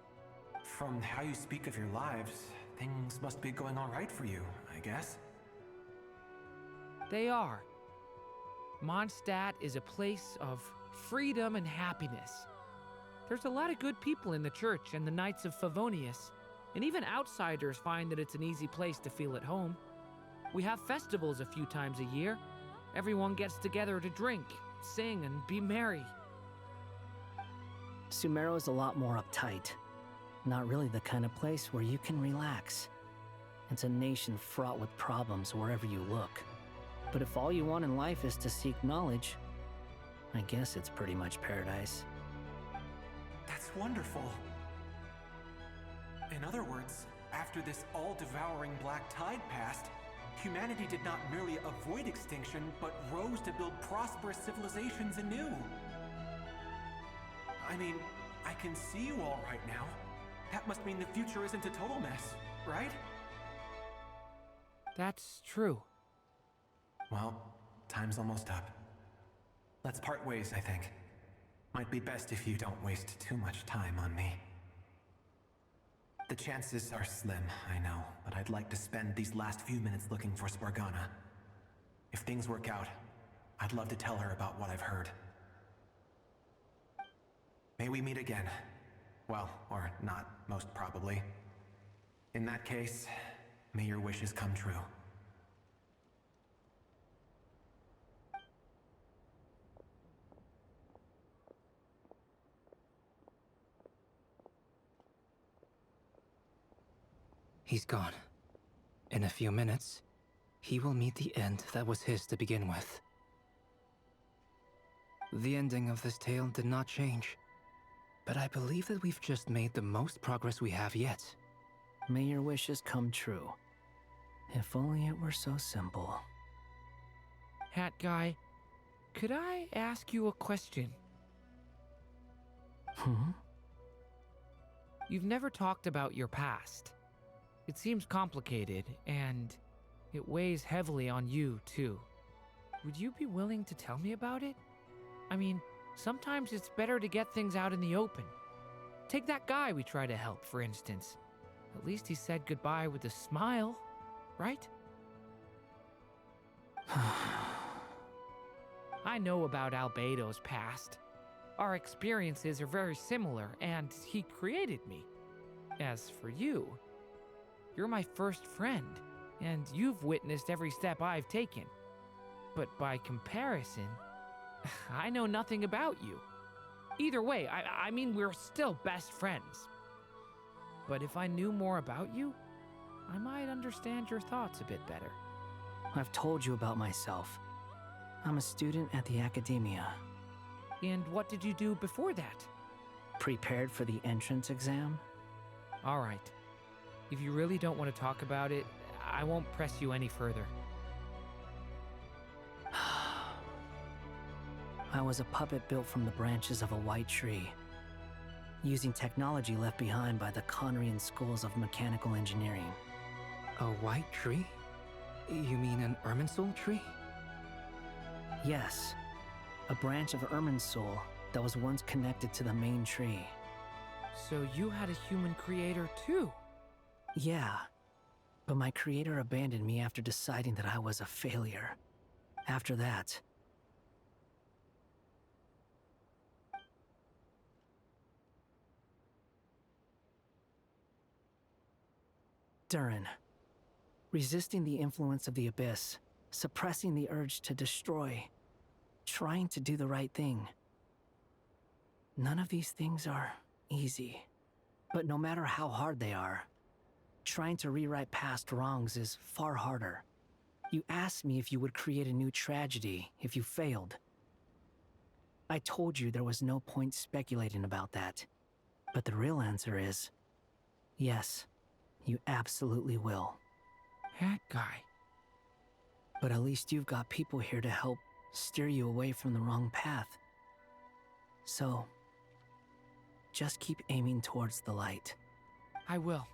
From how you speak of your lives, things must be going all right for you, I guess. They are. Mondstadt is a place of freedom and happiness. There's a lot of good people in the church and the Knights of Favonius, and even outsiders find that it's an easy place to feel at home. We have festivals a few times a year. Everyone gets together to drink, sing, and be merry. Sumeru is a lot more uptight. Not really the kind of place where you can relax. It's a nation fraught with problems wherever you look. But if all you want in life is to seek knowledge, I guess it's pretty much paradise. That's wonderful. In other words, after this all-devouring black tide passed, humanity did not merely avoid extinction, but rose to build prosperous civilizations anew. I mean, I can see you all right now. That must mean the future isn't a total mess, right? That's true. Well, time's almost up. Let's part ways, I think. Might be best if you don't waste too much time on me. The chances are slim, I know, but I'd like to spend these last few minutes looking for Spargana. If things work out, I'd love to tell her about what I've heard. May we meet again. Well, or not, most probably. In that case, may your wishes come true. He's gone. In a few minutes, he will meet the end that was his to begin with. The ending of this tale did not change, but I believe that we've just made the most progress we have yet. May your wishes come true. If only it were so simple. Hat guy, could I ask you a question? You've never talked about your past. It seems complicated, and it weighs heavily on you, too. Would you be willing to tell me about it? I mean, sometimes it's better to get things out in the open. Take that guy we try to help, for instance. At least he said goodbye with a smile, right? I know about Albedo's past. Our experiences are very similar, and he created me. As for you, you're my first friend, and you've witnessed every step I've taken. But by comparison, I know nothing about you. Either way, I mean, we're still best friends. But if I knew more about you, I might understand your thoughts a bit better. I've told you about myself. I'm a student at the academia. And what did you do before that? Prepared for the entrance exam? All right. If you really don't want to talk about it, I won't press you any further. I was a puppet built from the branches of a white tree, using technology left behind by the Conrian schools of mechanical engineering. A white tree? You mean an Irminsul tree? Yes, a branch of Irminsul that was once connected to the main tree. So you had a human creator too? Yeah, but my creator abandoned me after deciding that I was a failure. After that, Durin, resisting the influence of the Abyss, suppressing the urge to destroy, trying to do the right thing. None of these things are easy. But no matter how hard they are, trying to rewrite past wrongs is far harder. You asked me if you would create a new tragedy if you failed. I told you there was no point speculating about that. But the real answer is, yes, you absolutely will. That guy. But at least you've got people here to help steer you away from the wrong path. So, just keep aiming towards the light. I will.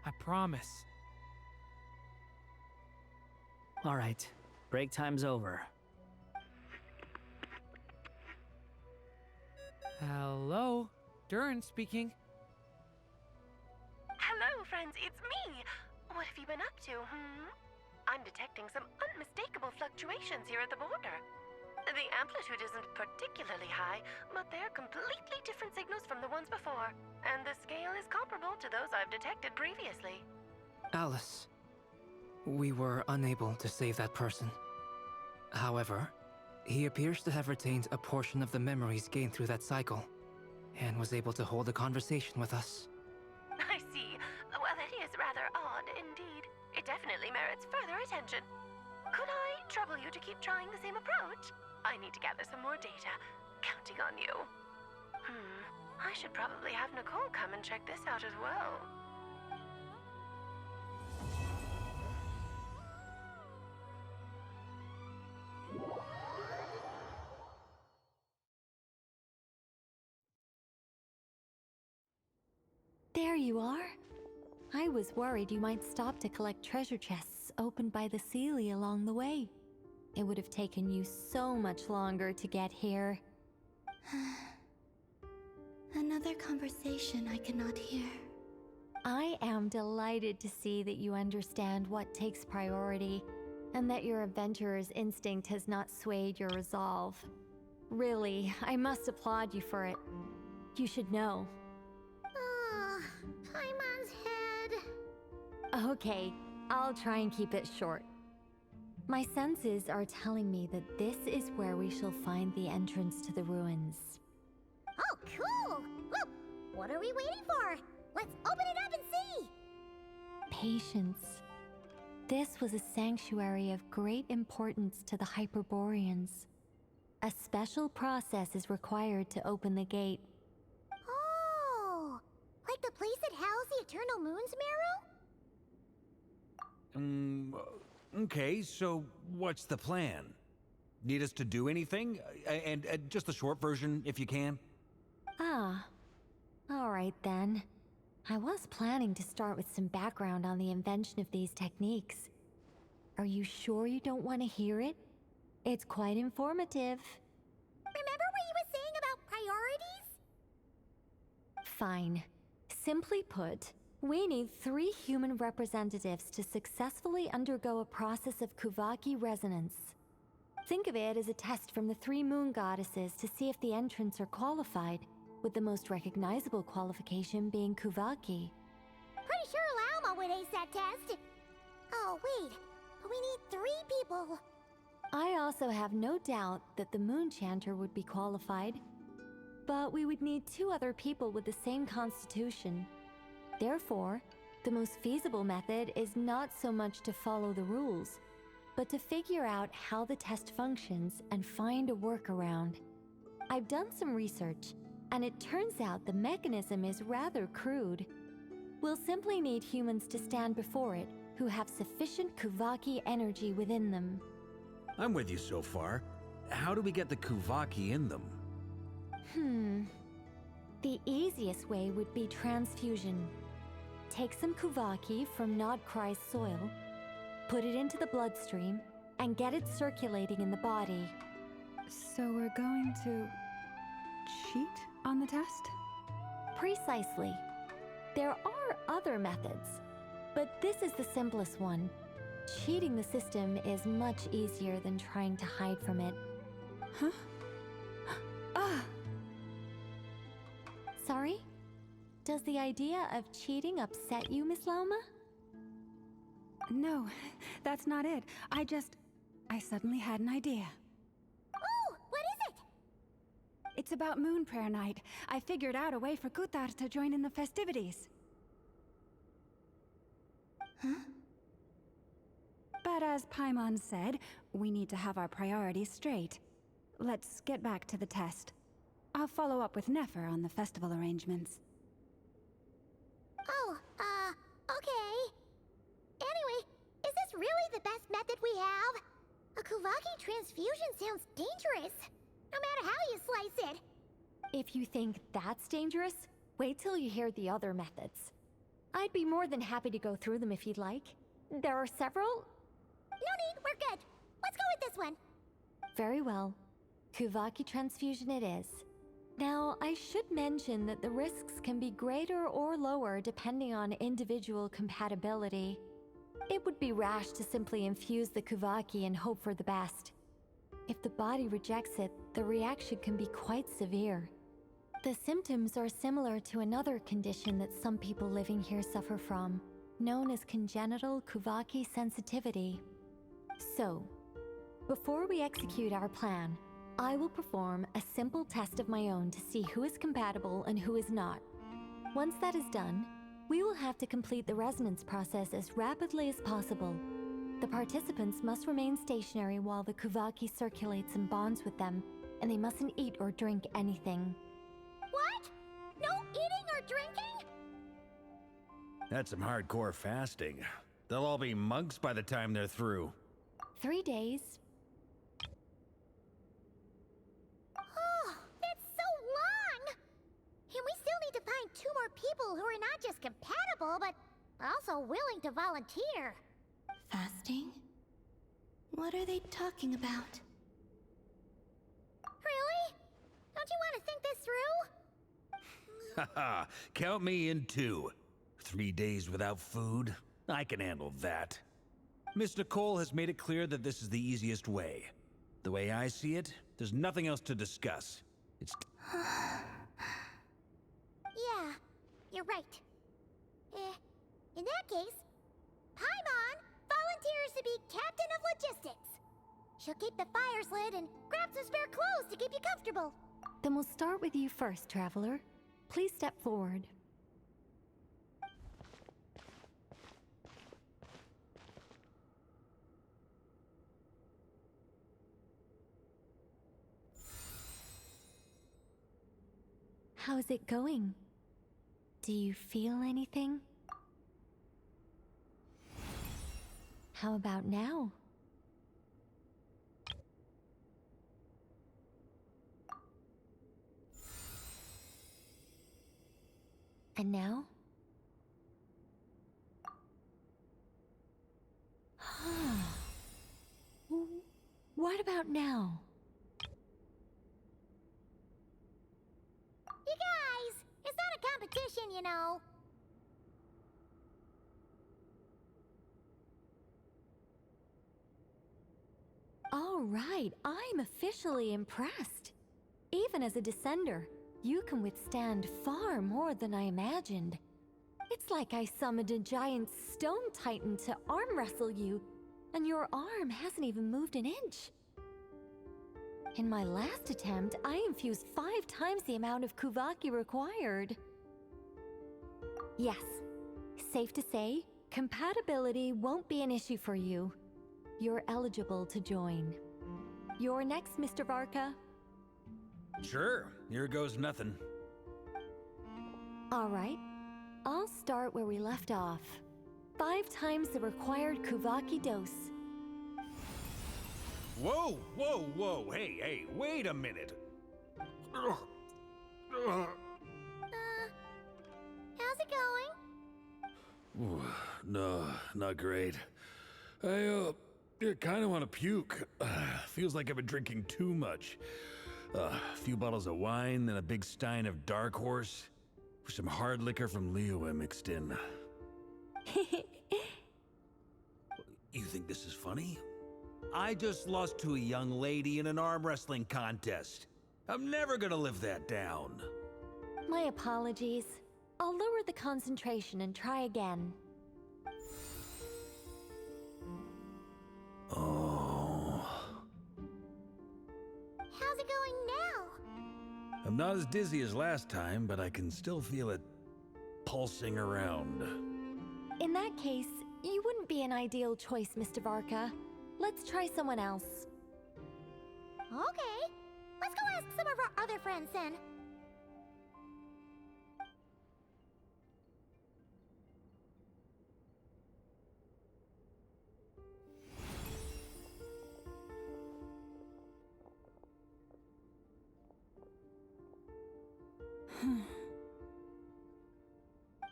I promise. All right, break time's over. Hello? Durin speaking. Hello, friends, it's me! What have you been up to, I'm detecting some unmistakable fluctuations here at the border. The amplitude isn't particularly high, but they're completely different signals from the ones before, and the scale is comparable to those I've detected previously. Alice, we were unable to save that person. However, he appears to have retained a portion of the memories gained through that cycle, and was able to hold a conversation with us. I see. Well, that is rather odd indeed. It definitely merits further attention. Could I trouble you to keep trying the same approach? I need to gather some more data. Counting on you. I should probably have Nicole come and check this out as well. There you are. I was worried you might stop to collect treasure chests opened by the Seelie along the way. It would have taken you so much longer to get here. Another conversation I cannot hear. I am delighted to see that you understand what takes priority, and that your adventurer's instinct has not swayed your resolve. Really, I must applaud you for it. You should know. Paimon's head. Okay, I'll try and keep it short. My senses are telling me that this is where we shall find the entrance to the ruins. Oh, cool! Well, what are we waiting for? Let's open it up and see! Patience. This was a sanctuary of great importance to the Hyperboreans. A special process is required to open the gate. Oh, like the place that housed the Eternal Moon's marrow? Okay, so what's the plan? Need us to do anything? And just the short version, if you can. Ah, all right then. I was planning to start with some background on the invention of these techniques. Are you sure you don't want to hear it? It's quite informative. Remember what you were saying about priorities? Fine. Simply put, we need 3 human representatives to successfully undergo a process of Kuvaki resonance. Think of it as a test from the 3 moon goddesses to see if the entrants are qualified, with the most recognizable qualification being Kuvaki. Pretty sure Lauma would ace that test. Oh, wait. But we need 3 people. I also have no doubt that the Moon Chanter would be qualified. But we would need 2 other people with the same constitution. Therefore, the most feasible method is not so much to follow the rules, but to figure out how the test functions and find a workaround. I've done some research, and it turns out the mechanism is rather crude. We'll simply need humans to stand before it who have sufficient Kuvaki energy within them. I'm with you so far. How do we get the Kuvaki in them? The easiest way would be transfusion. Take some Kuvaki from Nod-Krai's soil, put it into the bloodstream, and get it circulating in the body. So we're going to cheat on the test? Precisely. There are other methods, but this is the simplest one. Cheating the system is much easier than trying to hide from it. Huh? Ah! Sorry? Does the idea of cheating upset you, Miss Lauma? No, that's not it. I suddenly had an idea. Oh, what is it? It's about Moon Prayer Night. I figured out a way for Kutar to join in the festivities. Huh? But as Paimon said, we need to have our priorities straight. Let's get back to the test. I'll follow up with Nefer on the festival arrangements. Oh, okay. Anyway, is this really the best method we have? A Kuvaki transfusion sounds dangerous, no matter how you slice it. If you think that's dangerous, wait till you hear the other methods. I'd be more than happy to go through them if you'd like. There are several. No need, we're good. Let's go with this one. Very well. Kuvaki transfusion it is. Now, I should mention that the risks can be greater or lower depending on individual compatibility. It would be rash to simply infuse the Kuvaki and hope for the best. If the body rejects it, the reaction can be quite severe. The symptoms are similar to another condition that some people living here suffer from, known as congenital Kuvaki sensitivity. So, before we execute our plan, I will perform a simple test of my own to see who is compatible and who is not. Once that is done, we will have to complete the resonance process as rapidly as possible. The participants must remain stationary while the Kuvaki circulates and bonds with them, and they mustn't eat or drink anything. What? No eating or drinking? That's some hardcore fasting. They'll all be monks by the time they're through. 3 days. Oh, that's so long! And we still need to find 2 more people who are not just compatible, but also willing to volunteer. Fasting? What are they talking about? Really? Don't you want to think this through? Haha, count me in too. 3 days without food? I can handle that. Miss Nicole has made it clear that this is the easiest way. The way I see it, there's nothing else to discuss. It's... Yeah, you're right. In that case, Paimon volunteers to be Captain of Logistics. She'll keep the fires lit and grab some spare clothes to keep you comfortable. Then we'll start with you first, Traveler. Please step forward. How's it going? Do you feel anything? How about now? And now? What about now? You guys, it's not a competition, you know. All right, I'm officially impressed. Even as a descender, you can withstand far more than I imagined. It's like I summoned a giant stone titan to arm wrestle you, and your arm hasn't even moved an inch. In my last attempt, I infused 5 times the amount of Kuvaki required. Yes, safe to say, compatibility won't be an issue for you. You're eligible to join. You're next, Mr. Varka. Sure, here goes nothing. All right, I'll start where we left off. 5 times the required Kuvaki dose. Whoa, whoa, whoa, hey, wait a minute. How's it going? Ooh, no, not great. I kind of want to puke. Feels like I've been drinking too much. A few bottles of wine, then a big stein of Dark Horse, with some hard liquor from Liyue mixed in. You think this is funny? I just lost to a young lady in an arm wrestling contest. I'm never gonna live that down. My apologies. I'll lower the concentration and try again. Oh. How's it going now? I'm not as dizzy as last time, but I can still feel it pulsing around. In that case, you wouldn't be an ideal choice, Mr. Varka. Let's try someone else. Okay. Let's go ask some of our other friends then.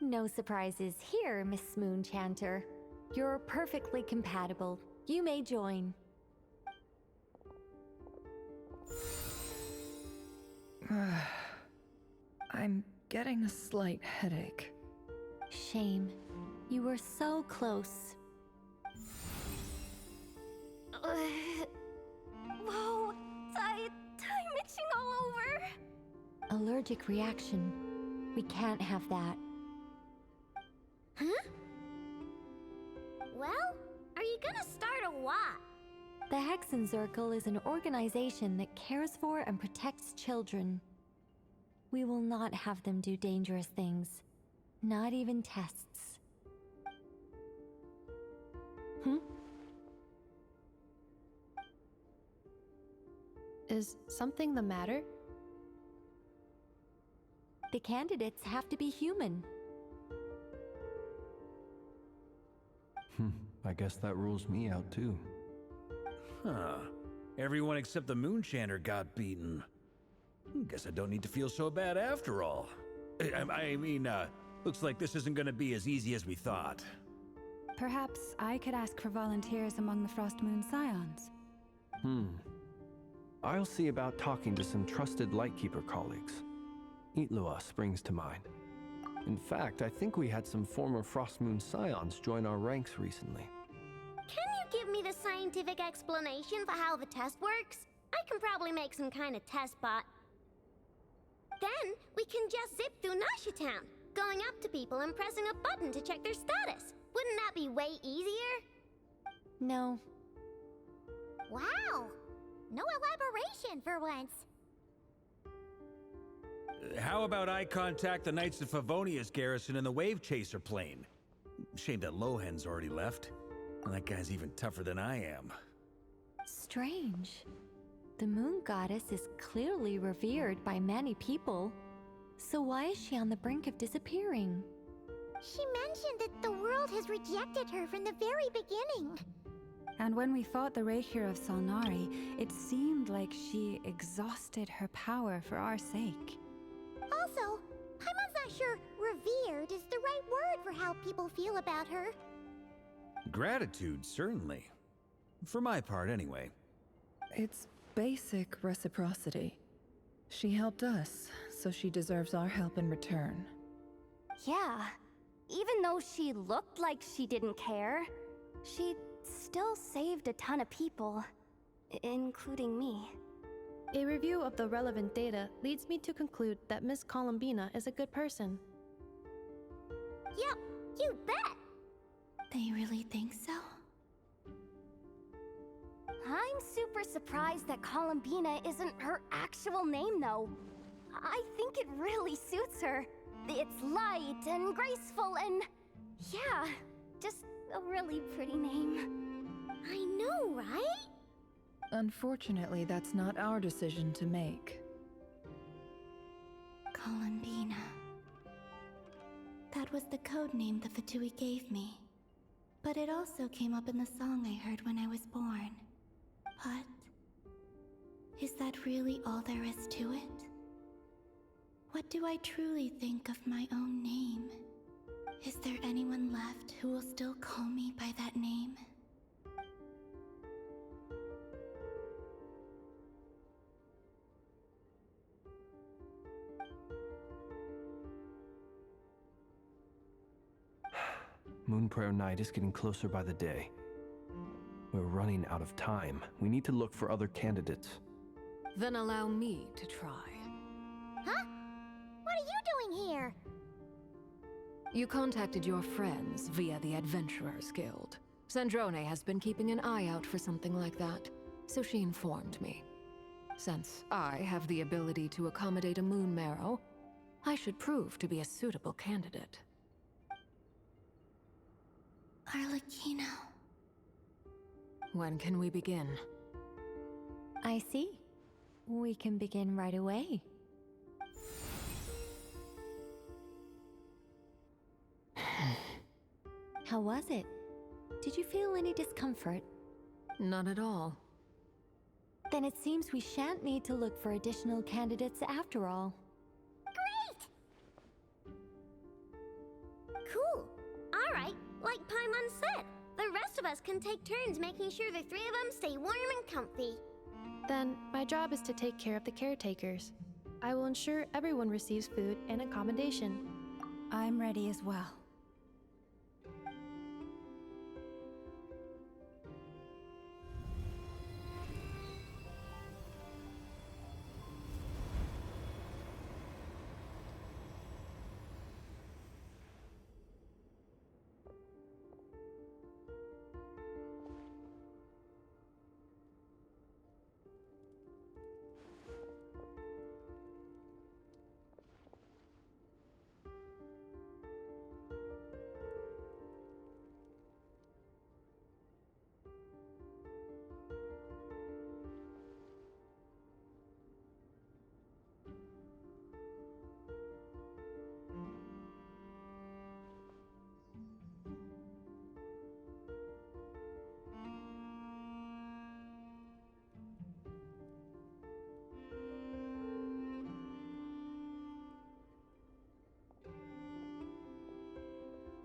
No surprises here, Miss Moonchanter. You're perfectly compatible. You may join. I'm getting a slight headache. Shame. You were so close. Whoa, I'm itching all over. Allergic reaction. We can't have that. Huh? Well, are you gonna start a what? The Hexenzirkel is an organization that cares for and protects children. We will not have them do dangerous things. Not even tests. Is something the matter? The candidates have to be human. I guess that rules me out too. Huh. Everyone except the Moonchanter got beaten. Guess I don't need to feel so bad after all. I mean, looks like this isn't gonna be as easy as we thought. Perhaps I could ask for volunteers among the Frost Moon Scions. I'll see about talking to some trusted Lightkeeper colleagues. Itlua springs to mind. In fact, I think we had some former Frost Moon Scions join our ranks recently. Can you give me the scientific explanation for how the test works? I can probably make some kind of test bot. Then we can just zip through Nasha Town, going up to people and pressing a button to check their status. Wouldn't that be way easier? No. Wow! No elaboration for once. How about I contact the Knights of Favonia's garrison in the Wave Chaser plane? Shame that Lohan's already left. That guy's even tougher than I am. Strange. The moon goddess is clearly revered by many people. So why is she on the brink of disappearing? She mentioned that the world has rejected her from the very beginning. And when we fought the Reikir of Solnari, it seemed like she exhausted her power for our sake. Also, Paimon's not sure revered is the right word for how people feel about her. Gratitude, certainly. For my part, anyway. It's basic reciprocity. She helped us, so she deserves our help in return. Yeah, even though she looked like she didn't care, she still saved a ton of people, including me. A review of the relevant data leads me to conclude that Miss Columbina is a good person. Yep, you bet! They really think so? I'm super surprised that Columbina isn't her actual name, though. I think it really suits her. It's light and graceful and... yeah, just a really pretty name. I know, right? Unfortunately, that's not our decision to make. Columbina. That was the code name the Fatui gave me. But it also came up in the song I heard when I was born. But... is that really all there is to it? What do I truly think of my own name? Is there anyone left who will still call me by that name? Moon Prayer Night is getting closer by the day. We're running out of time. We need to look for other candidates. Then allow me to try. Huh? What are you doing here? You contacted your friends via the Adventurers Guild. Sandrone has been keeping an eye out for something like that, so she informed me. Since I have the ability to accommodate a moon marrow, I should prove to be a suitable candidate. Arlecchino. When can we begin? I see. We can begin right away. How was it? Did you feel any discomfort? Not at all. Then it seems we shan't need to look for additional candidates after all. Cool. All right, like Paimon said, the rest of us can take turns making sure the three of them stay warm and comfy. Then, my job is to take care of the caretakers. I will ensure everyone receives food and accommodation. I'm ready as well.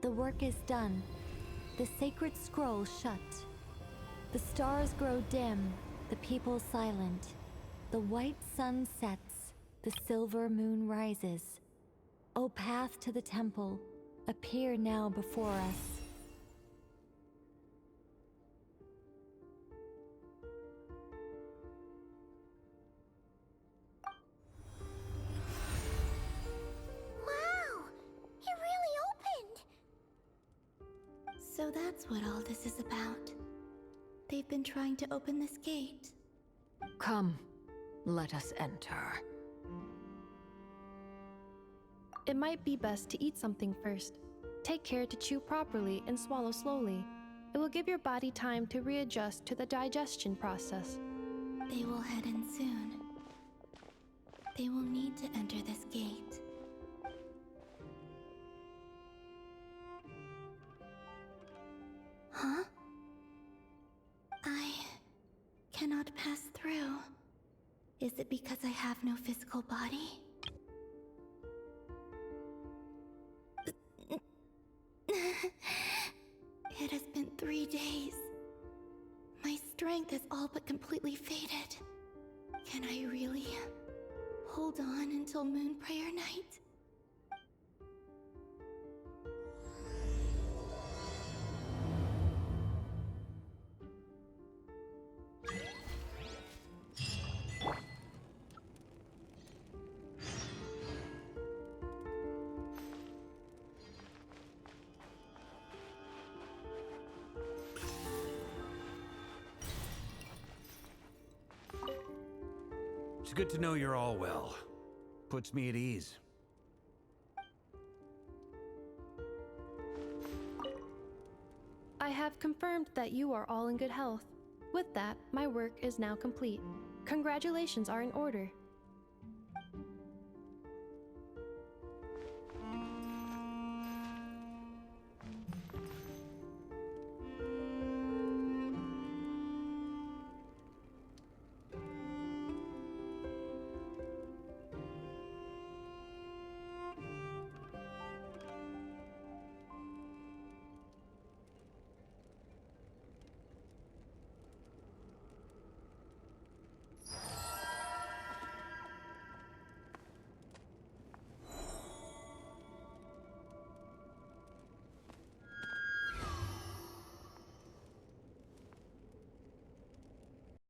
The work is done. The sacred scroll shut. The stars grow dim, the people silent. The white sun sets, the silver moon rises. O path to the temple, appear now before us. Wow! It really opened! So that's what all this is about. They've been trying to open this gate. Come, let us enter. It might be best to eat something first. Take care to chew properly and swallow slowly. It will give your body time to readjust to the digestion process. They will head in soon. They will need to enter this gate. have no physical body? It has been 3 days. My strength has all but completely faded. Can I really hold on until Moon Prayer Night? It's good to know you're all well. Puts me at ease. I have confirmed that you are all in good health. With that, my work is now complete. Congratulations are in order.